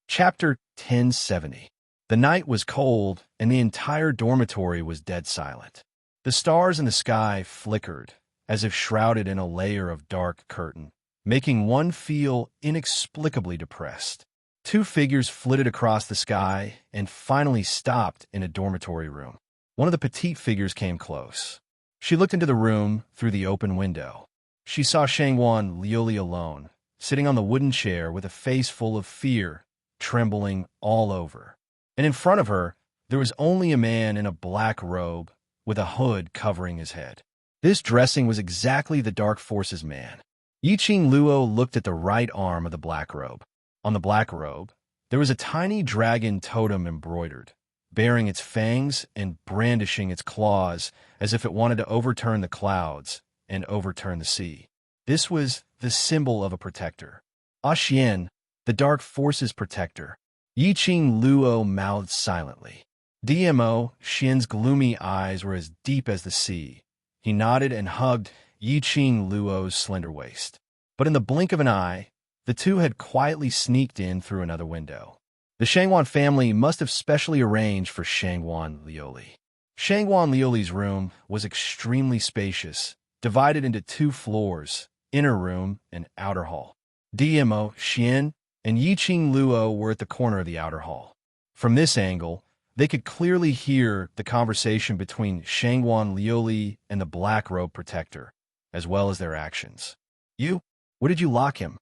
Chapter 1070. The night was cold, and the entire dormitory was dead silent. The stars in the sky flickered, as if shrouded in a layer of dark curtain, making one feel inexplicably depressed. Two figures flitted across the sky and finally stopped in a dormitory room. One of the petite figures came close. She looked into the room through the open window. She saw Shangguan Liuli alone, sitting on the wooden chair with a face full of fear, trembling all over. And in front of her, there was only a man in a black robe with a hood covering his head. This dressing was exactly the Dark Forces man. Yi Qing Luo looked at the right arm of the black robe. On the black robe, there was a tiny dragon totem embroidered, bearing its fangs and brandishing its claws as if it wanted to overturn the clouds and overturn the sea. This was the symbol of a protector. Xian, the Dark Forces protector. Yi Qing Luo mouthed silently. DMO Xian's gloomy eyes were as deep as the sea. He nodded and hugged Yi Qing Luo's slender waist. But in the blink of an eye, the two had quietly sneaked in through another window. The Shangguan family must have specially arranged for Shangguan Liuli. Shangguan Liuli's room was extremely spacious, divided into two floors, inner room and outer hall. DMO Xian and Yi Qing Luo were at the corner of the outer hall. From this angle, they could clearly hear the conversation between Shangguan Liuli and the Black Robe Protector, as well as their actions. Where did you lock him?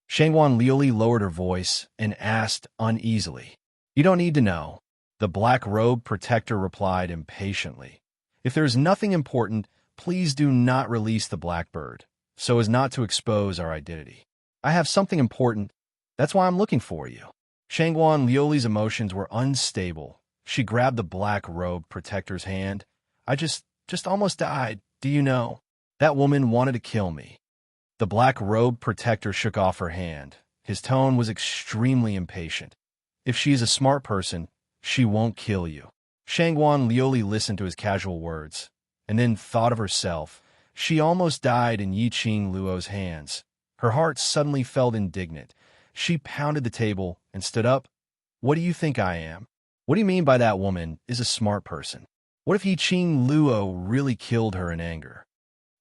Shangguan Liuli lowered her voice and asked uneasily. You don't need to know. The Black Robe Protector replied impatiently. If there is nothing important, please do not release the Blackbird, so as not to expose our identity. I have something important. That's why I'm looking for you. Shangguan Liuli's emotions were unstable. She grabbed the Black Robe Protector's hand. I just almost died. Do you know? That woman wanted to kill me. The Black Robe Protector shook off her hand. His tone was extremely impatient. If she is a smart person, she won't kill you. Shangguan Liuli listened to his casual words, and then thought of herself. She almost died in Yi Qing Luo's hands. Her heart suddenly felt indignant. She pounded the table and stood up. What do you think I am? What do you mean by that woman is a smart person? What if Yi Qing Luo really killed her in anger?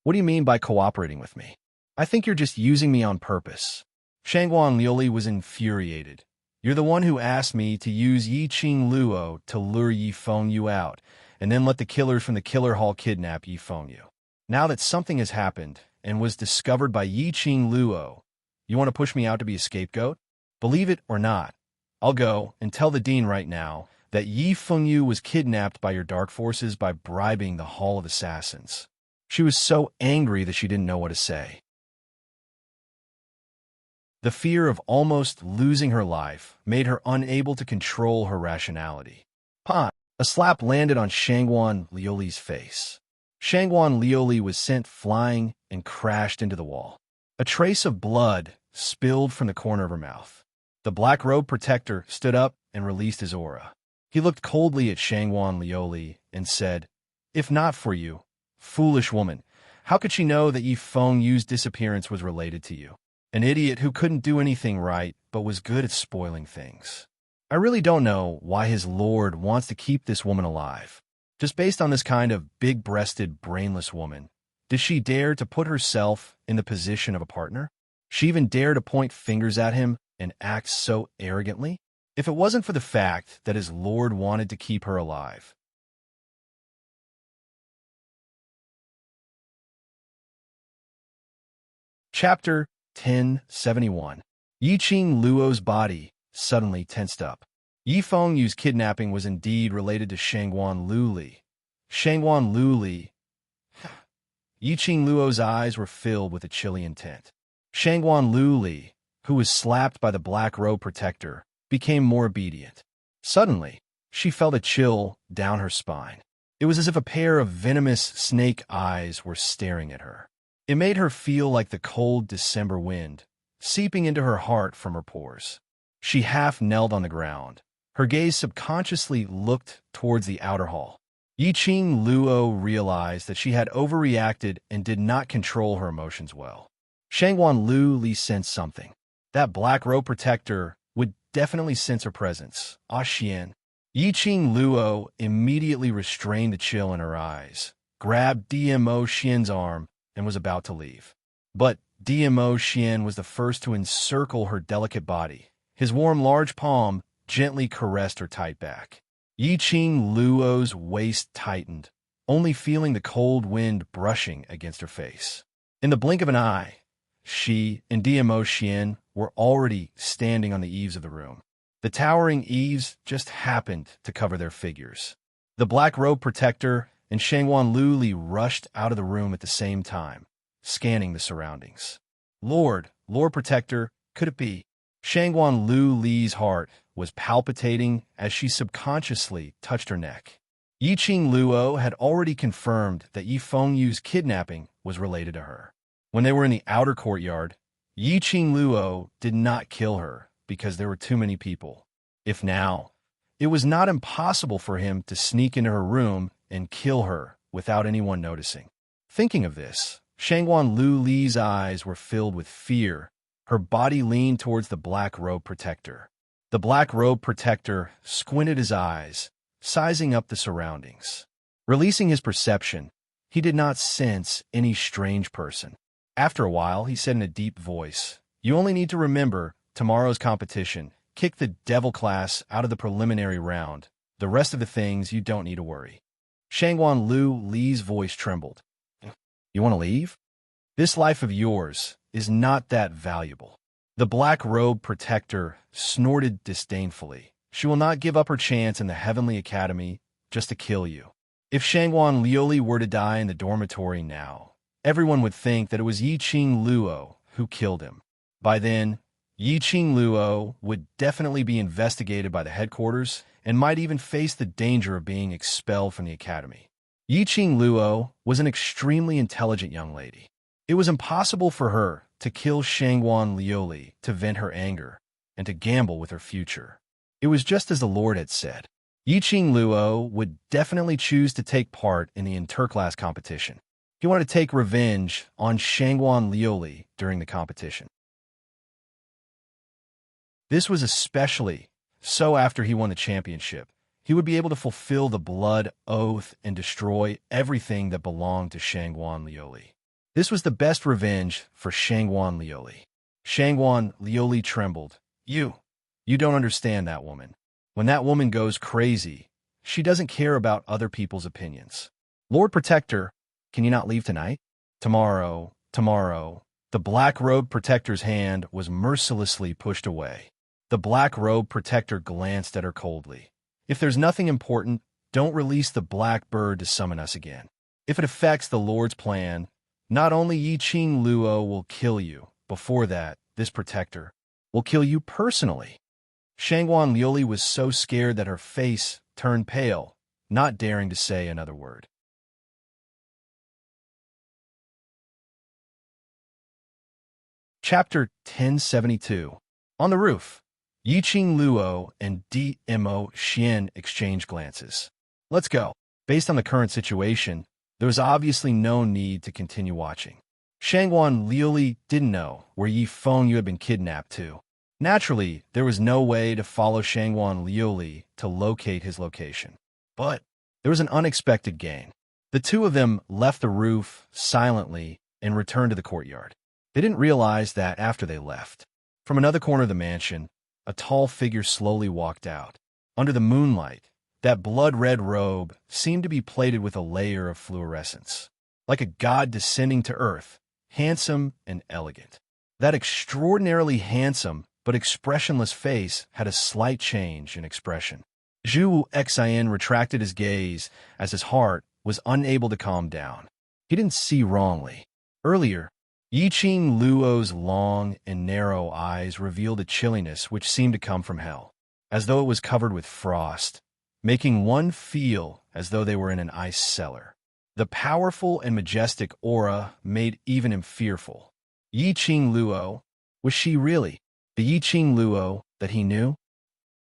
What do you mean by cooperating with me? I think you're just using me on purpose. Shangguan Liuli was infuriated. You're the one who asked me to use Yi Qing Luo to lure Yi Fengyu out, and then let the killers from the killer hall kidnap Yi Fengyu. Now that something has happened and was discovered by Yi Qing Luo, you want to push me out to be a scapegoat? Believe it or not, I'll go and tell the dean right now that Yi Fengyu was kidnapped by your dark forces by bribing the Hall of Assassins. She was so angry that she didn't know what to say. The fear of almost losing her life made her unable to control her rationality. Pah! A slap landed on Shangguan Liuli's face. Shangguan Liuli was sent flying and crashed into the wall. A trace of blood spilled from the corner of her mouth. The black robe protector stood up and released his aura. He looked coldly at Shangguan Liuli and said, "If not for you, foolish woman, how could she know that Yi Fengyu's disappearance was related to you? An idiot who couldn't do anything right but was good at spoiling things. I really don't know why his lord wants to keep this woman alive. Just based on this kind of big-breasted, brainless woman, did she dare to put herself in the position of a partner? She even dared to point fingers at him and act so arrogantly? If it wasn't for the fact that his lord wanted to keep her alive." Chapter 1071. Yi Qing Luo's body suddenly tensed up. Yi Fengyu's kidnapping was indeed related to Shangguan Liuli. Shangguan Liuli. Yi Qing Luo's eyes were filled with a chilly intent. Shangguan Liuli, who was slapped by the black robe protector, became more obedient. Suddenly, she felt a chill down her spine. It was as if a pair of venomous snake eyes were staring at her. It made her feel like the cold December wind, seeping into her heart from her pores. She half knelt on the ground. Her gaze subconsciously looked towards the outer hall. Yi Qing Luo realized that she had overreacted and did not control her emotions well. Shangguan Liuli sensed something. That black robe protector would definitely sense her presence. Ah Xian. Yi Qing Luo immediately restrained the chill in her eyes, grabbed DMO Xian's arm, and was about to leave. But DMO Xian was the first to encircle her delicate body. His warm, large palm gently caressed her tight back. Yi Qing Luo's waist tightened, only feeling the cold wind brushing against her face. In the blink of an eye, she and DMO Xian were already standing on the eaves of the room. The towering eaves just happened to cover their figures. The black robe protector and Shangguan Liuli rushed out of the room at the same time, scanning the surroundings. Lord Protector, could it be? Shangguan Liuli's heart was palpitating as she subconsciously touched her neck. Yi Qing Luo had already confirmed that Yi Fengyu's kidnapping was related to her. When they were in the outer courtyard, Yi Qing Luo did not kill her because there were too many people. If now, it was not impossible for him to sneak into her room and kill her without anyone noticing. Thinking of this, Shangguan Liuli's eyes were filled with fear. Her body leaned towards the black robe protector. The black robe protector squinted his eyes, sizing up the surroundings. Releasing his perception, he did not sense any strange person. After a while, he said in a deep voice, "You only need to remember tomorrow's competition. Kick the devil class out of the preliminary round. The rest of the things you don't need to worry." Shangguan Liuli's voice trembled. "You want to leave? This life of yours is not that valuable." The black robe protector snorted disdainfully. "She will not give up her chance in the Heavenly Academy just to kill you. If Shangguan Liuli were to die in the dormitory now, everyone would think that it was Yi Qing Luo who killed him. By then, Yi Qing Luo would definitely be investigated by the headquarters and might even face the danger of being expelled from the academy. Yi Qing Luo was an extremely intelligent young lady. It was impossible for her to kill Shangguan Liuli to vent her anger and to gamble with her future. It was just as the Lord had said. Yi Qing Luo would definitely choose to take part in the interclass competition. He wanted to take revenge on Shangguan Liuli during the competition. This was especially so after he won the championship. He would be able to fulfill the blood oath and destroy everything that belonged to Shangguan Liuli. This was the best revenge for Shangguan Liuli. Shangguan Liuli trembled. You don't understand that woman. When that woman goes crazy, she doesn't care about other people's opinions. Lord Protector, can you not leave tonight? Tomorrow. The black-robed protector's hand was mercilessly pushed away. The black-robed protector glanced at her coldly. If there's nothing important, don't release the black bird to summon us again. If it affects the Lord's plan, not only Yiqing Luo will kill you, before that, this protector will kill you personally. Shangguan Liuli was so scared that her face turned pale, not daring to say another word. Chapter 1072. On the roof, Yiqing Luo and Dmo Xian exchanged glances. Let's go. Based on the current situation, there was obviously no need to continue watching. Shangguan Liuli didn't know where Yi Fengyu had been kidnapped to. Naturally, there was no way to follow Shangguan Liuli to locate his location. But there was an unexpected gain. The two of them left the roof silently and returned to the courtyard. They didn't realize that after they left. From another corner of the mansion, a tall figure slowly walked out. Under the moonlight, that blood-red robe seemed to be plated with a layer of fluorescence. Like a god descending to earth, handsome and elegant. That extraordinarily handsome but expressionless face had a slight change in expression. Zhu Xian retracted his gaze as his heart was unable to calm down. He didn't see wrongly. Earlier, Yiqing Luo's long and narrow eyes revealed a chilliness which seemed to come from hell, as though it was covered with frost, making one feel as though they were in an ice cellar. The powerful and majestic aura made even him fearful. Yiqing Luo, was she really the Yiqing Luo that he knew?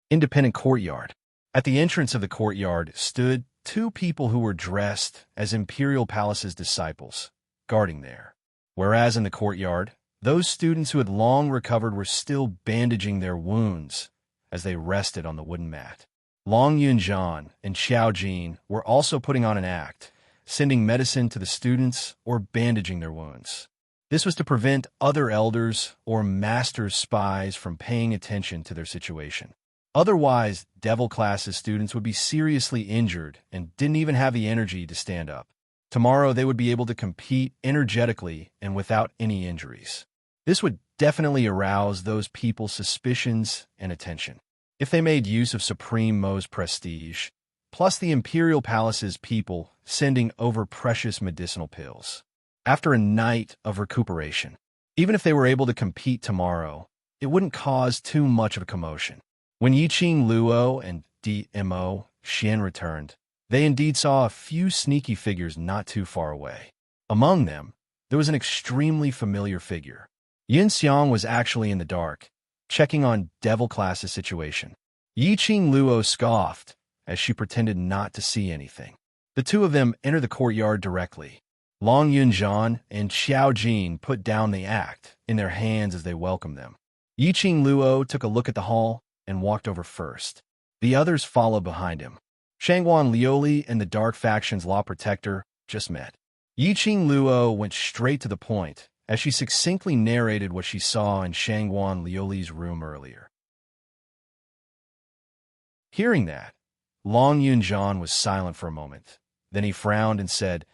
Independent courtyard. At the entrance of the courtyard stood two people who were dressed as Imperial Palace's disciples, guarding there. Whereas in the courtyard, those students who had long recovered were still bandaging their wounds as they rested on the wooden mat. Long Yunzhan and Xiao Jin were also putting on an act, sending medicine to the students or bandaging their wounds. This was to prevent other elders or master's spies from paying attention to their situation. Otherwise, Devil Class's students would be seriously injured and didn't even have the energy to stand up. Tomorrow, they would be able to compete energetically and without any injuries. This would definitely arouse those people's suspicions and attention. If they made use of Supreme Mo's prestige, plus the Imperial Palace's people sending over precious medicinal pills. After a night of recuperation, even if they were able to compete tomorrow, it wouldn't cause too much of a commotion. When Yiqing Luo and Dmo Xian returned, they indeed saw a few sneaky figures not too far away. Among them, there was an extremely familiar figure. Yin Xiang was actually in the dark, checking on Devil Class's situation. Yiqing Luo scoffed as she pretended not to see anything. The two of them entered the courtyard directly. Long Yunzhan and Xiao Jin put down the act in their hands as they welcomed them. Yiqing Luo took a look at the hall and walked over first. The others followed behind him. Shangguan Liuli and the Dark Faction's Law Protector just met. Yiqing Luo went straight to the point as she succinctly narrated what she saw in Shangguan Liuli's room earlier. Hearing that, Long Yunzhan was silent for a moment. Then he frowned and said,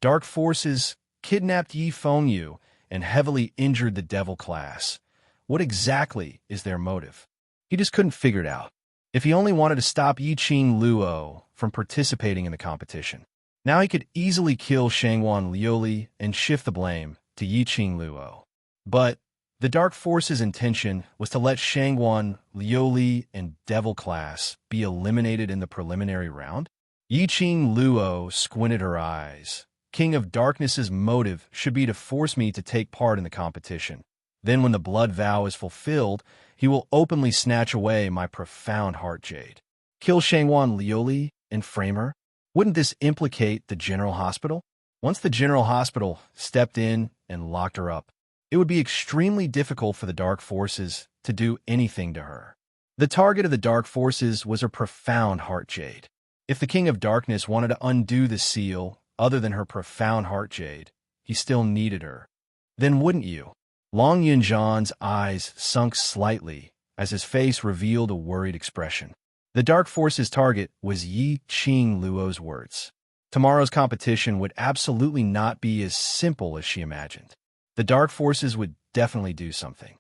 "Dark forces kidnapped Yi Fengyu and heavily injured the Devil Class. What exactly is their motive?" He just couldn't figure it out. If he only wanted to stop Yiqing Luo from participating in the competition, now he could easily kill Shangguan Liuli and shift the blame to Yiqing Luo. But the Dark Force's intention was to let Shangguan Liuli and Devil Class be eliminated in the preliminary round? Yiqing Luo squinted her eyes. King of Darkness's motive should be to force me to take part in the competition. Then when the blood vow is fulfilled, he will openly snatch away my profound heart jade. Kill Shangguan Liuli and frame her? Wouldn't this implicate the General Hospital? Once the General Hospital stepped in and locked her up, it would be extremely difficult for the Dark Forces to do anything to her. The target of the Dark Forces was her profound heart jade. If the King of Darkness wanted to undo the seal other than her profound heart jade, he still needed her. Then wouldn't you? Long Yunjan's eyes sunk slightly as his face revealed a worried expression. The dark force's target was Yi Qing Luo's words. Tomorrow's competition would absolutely not be as simple as she imagined. The dark forces would definitely do something.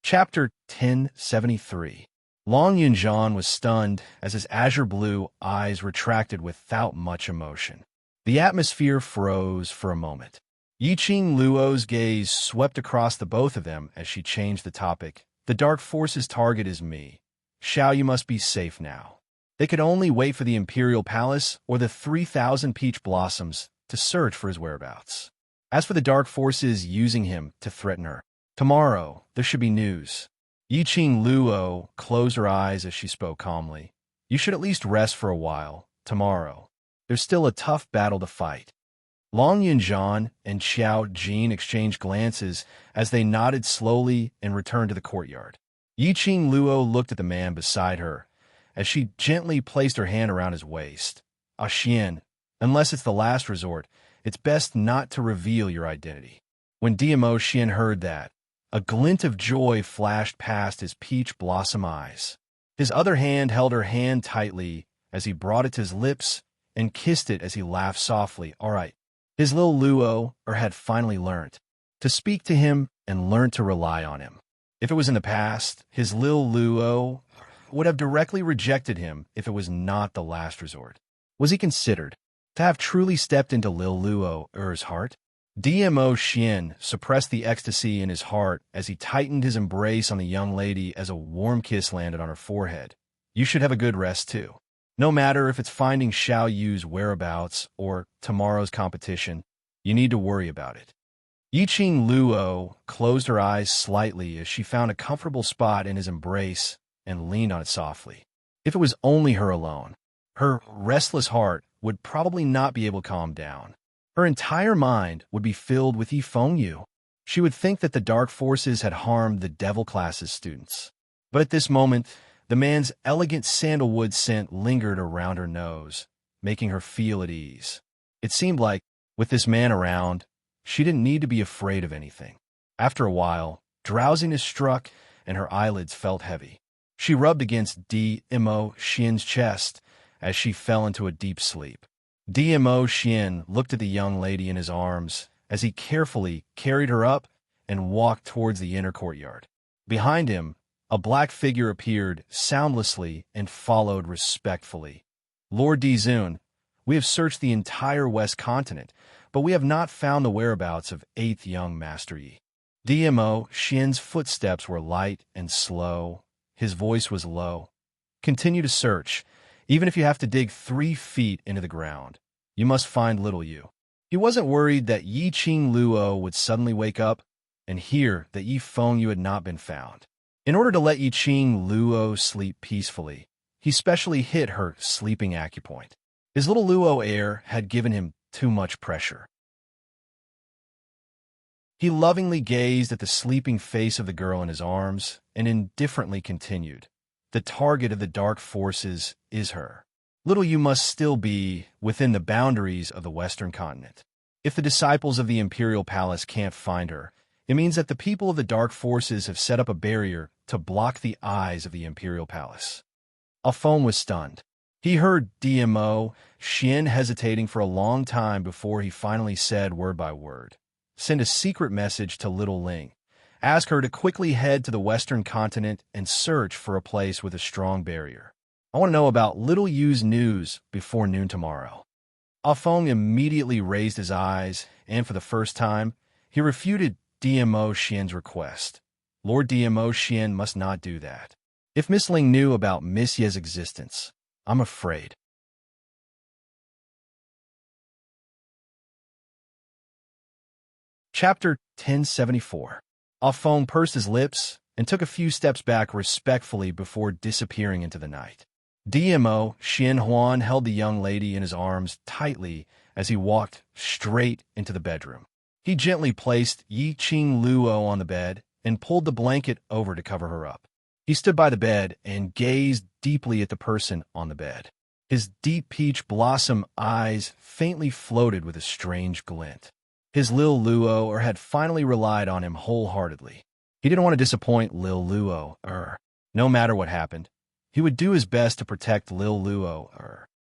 Chapter 1073. Long Yunjan was stunned as his azure blue eyes retracted without much emotion. The atmosphere froze for a moment. Yiqing Luo's gaze swept across the both of them as she changed the topic. The dark force's target is me. Xiao, you must be safe now. They could only wait for the Imperial Palace or the 3,000 peach blossoms to search for his whereabouts. As for the dark forces using him to threaten her, tomorrow there should be news. Yiqing Luo closed her eyes as she spoke calmly. You should at least rest for a while. Tomorrow, there's still a tough battle to fight. Long Yunjan and Xiao Jin exchanged glances as they nodded slowly and returned to the courtyard. Yiqing Luo looked at the man beside her as she gently placed her hand around his waist. Ah, Xian, unless it's the last resort, it's best not to reveal your identity. When DMO Xian heard that, a glint of joy flashed past his peach blossom eyes. His other hand held her hand tightly as he brought it to his lips and kissed it as he laughed softly. All right. His little Luo had finally learned to speak to him and learned to rely on him. If it was in the past, his little Luo would have directly rejected him if it was not the last resort. Was he considered to have truly stepped into Lil Luo's heart? DMO Xian suppressed the ecstasy in his heart as he tightened his embrace on the young lady as a warm kiss landed on her forehead. You should have a good rest too. No matter if it's finding Xiao Yu's whereabouts or tomorrow's competition, you need to worry about it. Yiqing Luo closed her eyes slightly as she found a comfortable spot in his embrace and leaned on it softly. If it was only her alone, her restless heart would probably not be able to calm down. Her entire mind would be filled with Yi Fengyu. She would think that the dark forces had harmed the devil class's students. But at this moment, the man's elegant sandalwood scent lingered around her nose, making her feel at ease. It seemed like, with this man around, she didn't need to be afraid of anything. After a while, drowsiness struck and her eyelids felt heavy. She rubbed against DMO Xian's chest as she fell into a deep sleep. DMO Xian looked at the young lady in his arms as he carefully carried her up and walked towards the inner courtyard. Behind him, a black figure appeared soundlessly and followed respectfully. Lord Dizun, we have searched the entire West Continent, but we have not found the whereabouts of 8th young Master Yi. DMO Xian's footsteps were light and slow. His voice was low. Continue to search. Even if you have to dig 3 feet into the ground, you must find little Yu. He wasn't worried that Yiqing Luo would suddenly wake up and hear that Yi Fengyu had not been found. In order to let Yiqing Luo sleep peacefully, he specially hit her sleeping acupoint. His little Luo air had given him too much pressure. He lovingly gazed at the sleeping face of the girl in his arms and indifferently continued. The target of the dark forces is her. Little Yu must still be within the boundaries of the Western continent. If the disciples of the Imperial Palace can't find her, it means that the people of the dark forces have set up a barrier to block the eyes of the Imperial Palace. Alphone was stunned. He heard DMO Xian hesitating for a long time before he finally said word by word. Send a secret message to Little Ling. Ask her to quickly head to the Western continent and search for a place with a strong barrier. I want to know about Little Yu's news before noon tomorrow. Alphong immediately raised his eyes, and for the first time, he refuted DMO Xian's request. Lord DMO Xian must not do that. If Miss Ling knew about Miss Ye's existence, I'm afraid. Chapter 1074. Alphong pursed his lips and took a few steps back respectfully before disappearing into the night. DMO Xian Huan held the young lady in his arms tightly as he walked straight into the bedroom. He gently placed Yiqing Luo on the bed and pulled the blanket over to cover her up. He stood by the bed and gazed deeply at the person on the bed. His deep peach blossom eyes faintly floated with a strange glint. His Lil Luo had finally relied on him wholeheartedly. He didn't want to disappoint Lil Luo. No matter what happened, he would do his best to protect Lil Luo.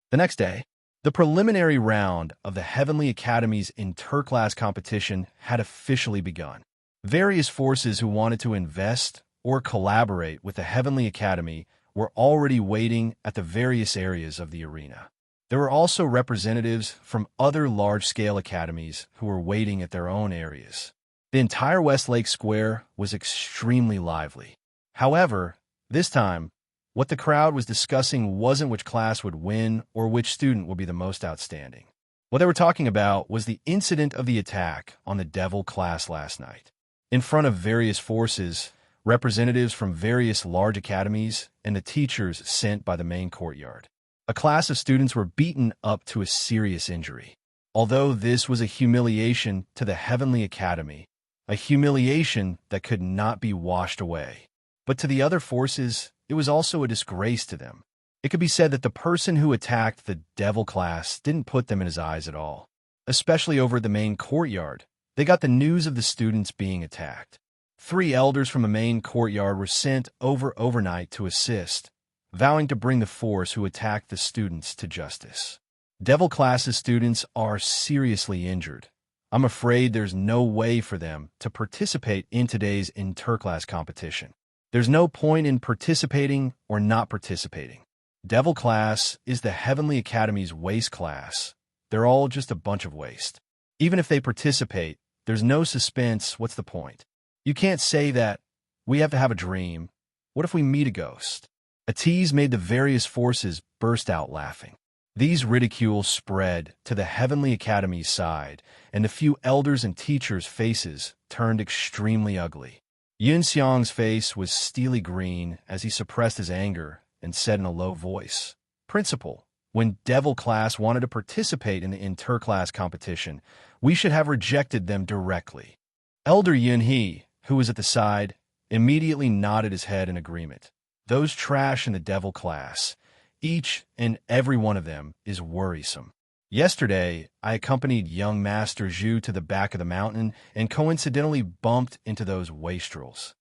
The next day, the preliminary round of the Heavenly Academy's interclass competition had officially begun. Various forces who wanted to invest or collaborate with the Heavenly Academy were already waiting at the various areas of the arena. There were also representatives from other large-scale academies who were waiting at their own areas. The entire Westlake Square was extremely lively. However, this time, what the crowd was discussing wasn't which class would win or which student would be the most outstanding. What they were talking about was the incident of the attack on the Devil class last night. In front of various forces, representatives from various large academies, and the teachers sent by the main courtyard, a class of students were beaten up to a serious injury. Although this was a humiliation to the Heavenly Academy, a humiliation that could not be washed away. But to the other forces, it was also a disgrace to them. It could be said that the person who attacked the Devil class didn't put them in his eyes at all, especially over at the main courtyard. They got the news of the students being attacked. 3 elders from the main courtyard were sent overnight to assist, vowing to bring the force who attacked the students to justice. Devil class's students are seriously injured. I'm afraid there's no way for them to participate in today's interclass competition. There's no point in participating or not participating. Devil class is the Heavenly Academy's waste class. They're all just a bunch of waste. Even if they participate, there's no suspense. What's the point? You can't say that we have to have a dream. What if we meet a ghost? A tease made the various forces burst out laughing. These ridicules spread to the Heavenly Academy's side, and the few elders and teachers' faces turned extremely ugly. Yun Xiang's face was steely green as he suppressed his anger and said in a low voice, "Principal, when Devil class wanted to participate in the interclass competition, we should have rejected them directly." Elder Yun He, who was at the side, immediately nodded his head in agreement. Those trash in the Devil class, each and every one of them is worrisome. Yesterday, I accompanied young Master Zhu to the back of the mountain and coincidentally bumped into those wastrels.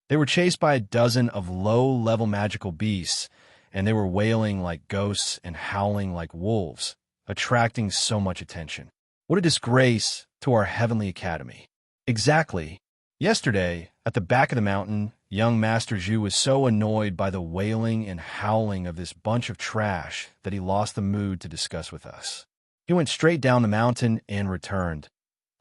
They were chased by a dozen of low-level magical beasts, and they were wailing like ghosts and howling like wolves, attracting so much attention. What a disgrace to our Heavenly Academy. Exactly. Yesterday, at the back of the mountain, young Master Zhu was so annoyed by the wailing and howling of this bunch of trash that he lost the mood to discuss with us. He went straight down the mountain and returned.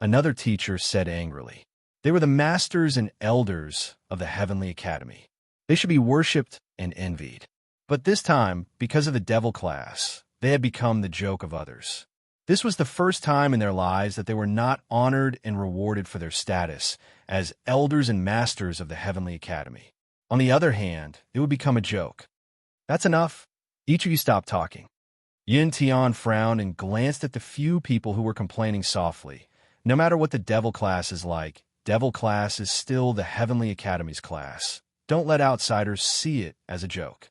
Another teacher said angrily, "They were the masters and elders of the Heavenly Academy. They should be worshipped and envied. But this time, because of the Devil class, they had become the joke of others." This was the first time in their lives that they were not honored and rewarded for their status as elders and masters of the Heavenly Academy. On the other hand, it would become a joke. "That's enough. Each of you stop talking." Yin Tian frowned and glanced at the few people who were complaining softly. No matter what the Devil class is like, Devil class is still the Heavenly Academy's class. Don't let outsiders see it as a joke.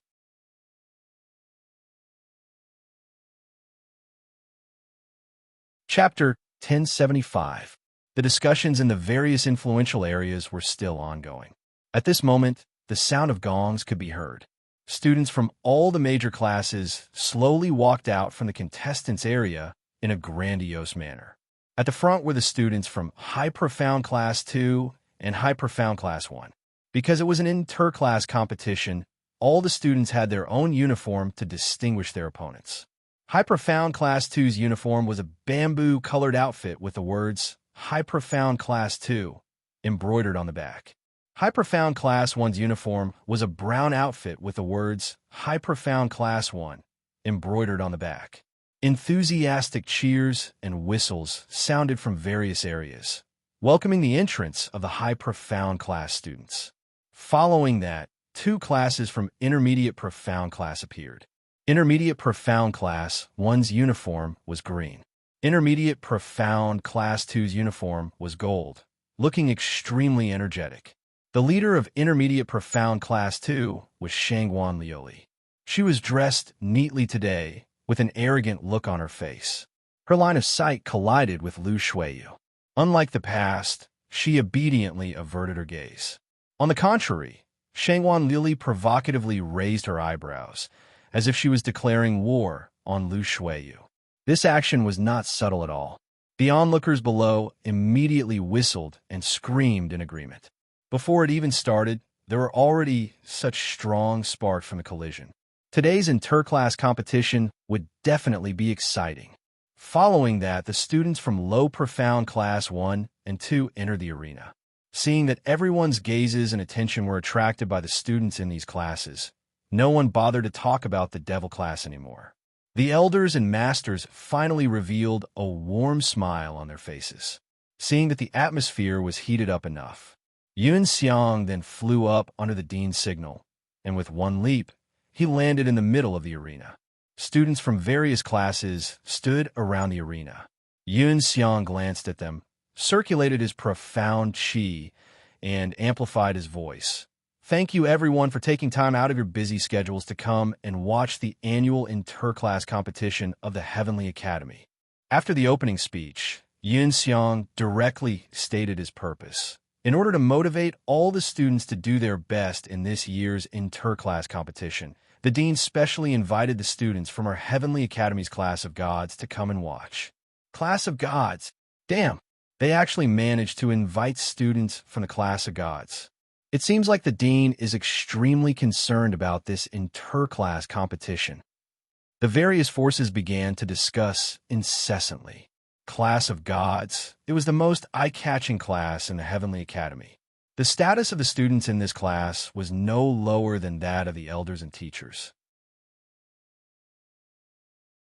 Chapter 1075. The discussions in the various influential areas were still ongoing. At this moment, the sound of gongs could be heard. Students from all the major classes slowly walked out from the contestants' area in a grandiose manner. At the front were the students from High Profound Class 2 and High Profound Class 1. Because it was an interclass competition, all the students had their own uniform to distinguish their opponents. High Profound Class 2's uniform was a bamboo-colored outfit with the words, High Profound Class 2, embroidered on the back. High Profound Class 1's uniform was a brown outfit with the words, High Profound Class 1, embroidered on the back. Enthusiastic cheers and whistles sounded from various areas, welcoming the entrance of the High Profound Class students. Following that, 2 classes from Intermediate Profound Class appeared. Intermediate Profound Class 1's uniform was green. Intermediate Profound Class 2's uniform was gold, looking extremely energetic. The leader of Intermediate Profound Class 2 was Shangguan Lioli. She was dressed neatly today, with an arrogant look on her face. Her line of sight collided with Lu Shuiyu. Unlike the past, she obediently averted her gaze. On the contrary, Shangwan Lili provocatively raised her eyebrows, as if she was declaring war on Lu Shuiyu. This action was not subtle at all. The onlookers below immediately whistled and screamed in agreement. Before it even started, there were already such strong sparks from the collision. Today's interclass competition would definitely be exciting. Following that, the students from Low Profound Class 1 and 2 entered the arena. Seeing that everyone's gazes and attention were attracted by the students in these classes, no one bothered to talk about the devil class anymore. The elders and masters finally revealed a warm smile on their faces, seeing that the atmosphere was heated up enough. Yun Xiang then flew up under the dean's signal, and with one leap, he landed in the middle of the arena. Students from various classes stood around the arena. Yun Xiang glanced at them, circulated his profound qi, and amplified his voice. Thank you everyone for taking time out of your busy schedules to come and watch the annual interclass competition of the Heavenly Academy. After the opening speech, Yun Xiang directly stated his purpose. In order to motivate all the students to do their best in this year's interclass competition, the dean specially invited the students from our Heavenly Academy's Class of Gods to come and watch. Class of Gods? Damn, they actually managed to invite students from the Class of Gods. It seems like the dean is extremely concerned about this interclass competition. The various forces began to discuss incessantly. Class of Gods. It was the most eye-catching class in the Heavenly Academy. The status of the students in this class was no lower than that of the elders and teachers.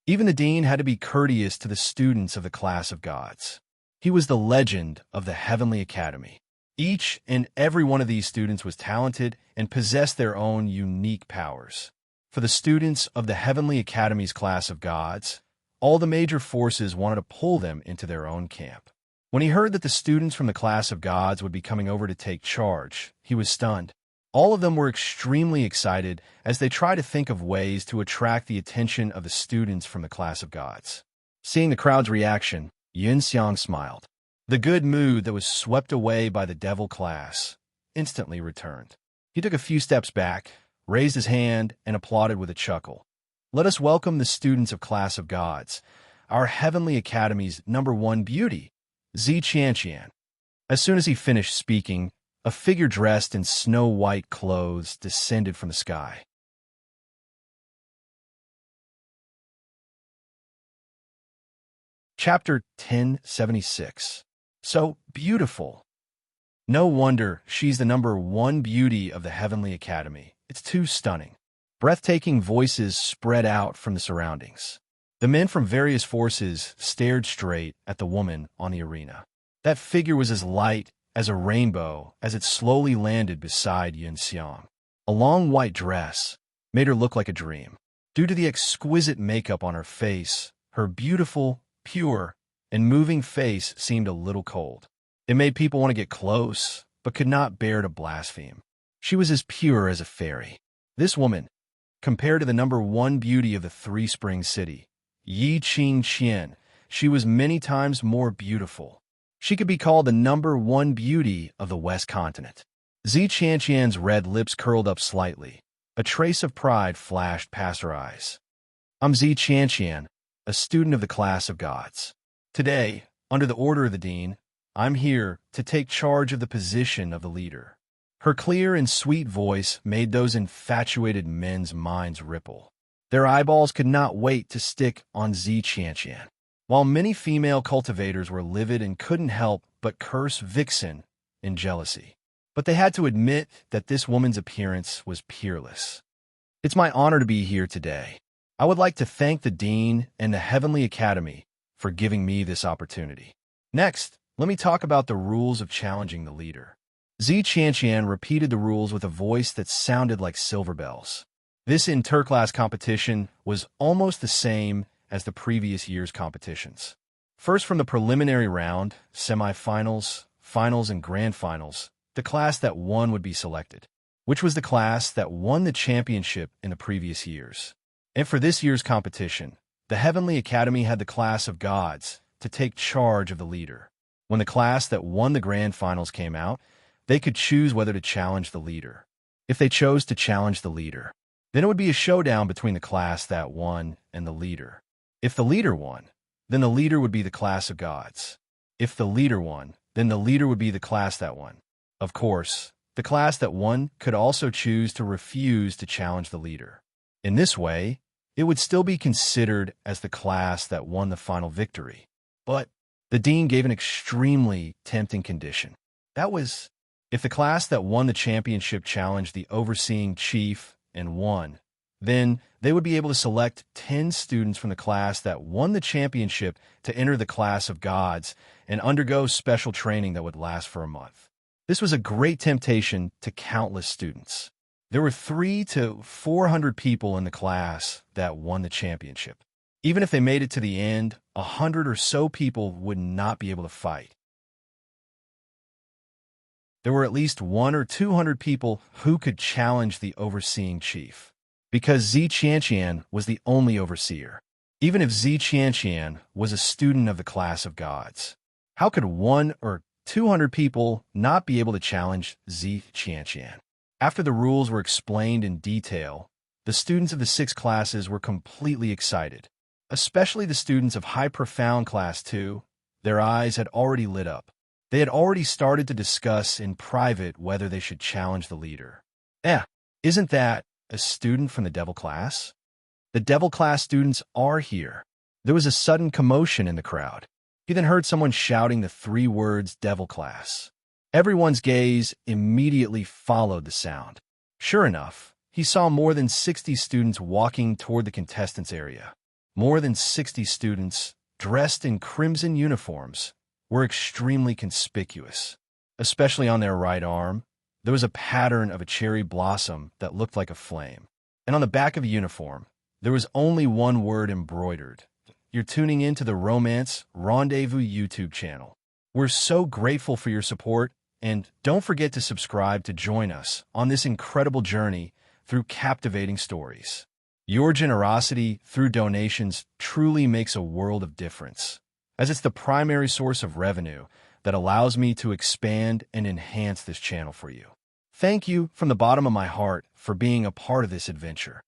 Even the dean had to be courteous to the students of the Class of Gods. He was the legend of the Heavenly Academy. Each and every one of these students was talented and possessed their own unique powers. For the students of the Heavenly Academy's Class of Gods, all the major forces wanted to pull them into their own camp. When he heard that the students from the Class of Gods would be coming over to take charge, he was stunned. All of them were extremely excited as they tried to think of ways to attract the attention of the students from the Class of Gods. Seeing the crowd's reaction, Yun Xiang smiled. The good mood that was swept away by the devil class instantly returned. He took a few steps back, raised his hand, and applauded with a chuckle. Let us welcome the students of Class of Gods, our Heavenly Academy's #1 beauty, Zi Qianqian. As soon as he finished speaking, a figure dressed in snow-white clothes descended from the sky. Chapter 1076. So beautiful. No wonder she's the #1 beauty of the Heavenly Academy. It's too stunning. Breathtaking voices spread out from the surroundings. The men from various forces stared straight at the woman on the arena. That figure was as light as a rainbow as it slowly landed beside Yun Xiang. A long white dress made her look like a dream. Due to the exquisite makeup on her face, her beautiful, pure, and moving face seemed a little cold. It made people want to get close, but could not bear to blaspheme. She was as pure as a fairy. This woman, compared to the #1 beauty of the Three Springs City, Yi Qing Qian, she was many times more beautiful. She could be called the #1 beauty of the West Continent. Zi Qianqian's red lips curled up slightly. A trace of pride flashed past her eyes. I'm Zi Qianqian, a student of the Class of Gods. Today, under the order of the dean, I'm here to take charge of the position of the leader. Her clear and sweet voice made those infatuated men's minds ripple. Their eyeballs could not wait to stick on Zi Qianqian. While many female cultivators were livid and couldn't help but curse Vixen in jealousy. But they had to admit that this woman's appearance was peerless. It's my honor to be here today. I would like to thank the Dean and the Heavenly Academy for giving me this opportunity. Next, let me talk about the rules of challenging the leader. Zi Qianqian repeated the rules with a voice that sounded like silver bells. This interclass competition was almost the same as the previous year's competitions. First, from the preliminary round, semifinals, finals, and grand finals, the class that won would be selected. which was the class that won the championship in the previous years. And for this year's competition, the Heavenly Academy had the class of gods to take charge of the leader. When the class that won the grand finals came out, they could choose whether to challenge the leader. If they chose to challenge the leader, then it would be a showdown between the class that won and the leader. If the leader won, then the leader would be the class of gods. If the leader won, then the leader would be the class that won. Of course, the class that won could also choose to refuse to challenge the leader. In this way, it would still be considered as the class that won the final victory. But the dean gave an extremely tempting condition. That was, if the class that won the championship challenged the overseeing chief and won, then they would be able to select 10 students from the class that won the championship to enter the class of gods and undergo special training that would last for a month. This was a great temptation to countless students. There were 300 to 400 people in the class that won the championship. Even if they made it to the end, 100 or so people would not be able to fight. There were at least 100 or 200 people who could challenge the overseeing chief, because Zi Qianqian was the only overseer. Even if Zi Qianqian was a student of the class of gods, how could 100 or 200 people not be able to challenge Zi Qianqian? After the rules were explained in detail, the students of the 6 classes were completely excited, especially the students of High Profound Class 2. Their eyes had already lit up. They had already started to discuss in private whether they should challenge the leader. Isn't that a student from the Devil class? The Devil class students are here. There was a sudden commotion in the crowd. He then heard someone shouting the 3 words Devil class. Everyone's gaze immediately followed the sound. Sure enough, he saw more than 60 students walking toward the contestants' area. More than 60 students, dressed in crimson uniforms, were extremely conspicuous. Especially on their right arm, there was a pattern of a cherry blossom that looked like a flame. And on the back of a uniform, there was only one word embroidered. You're tuning in to the Romance Rendezvous YouTube channel. We're so grateful for your support, and don't forget to subscribe to join us on this incredible journey through captivating stories. Your generosity through donations truly makes a world of difference, as it's the primary source of revenue that allows me to expand and enhance this channel for you. Thank you from the bottom of my heart for being a part of this adventure.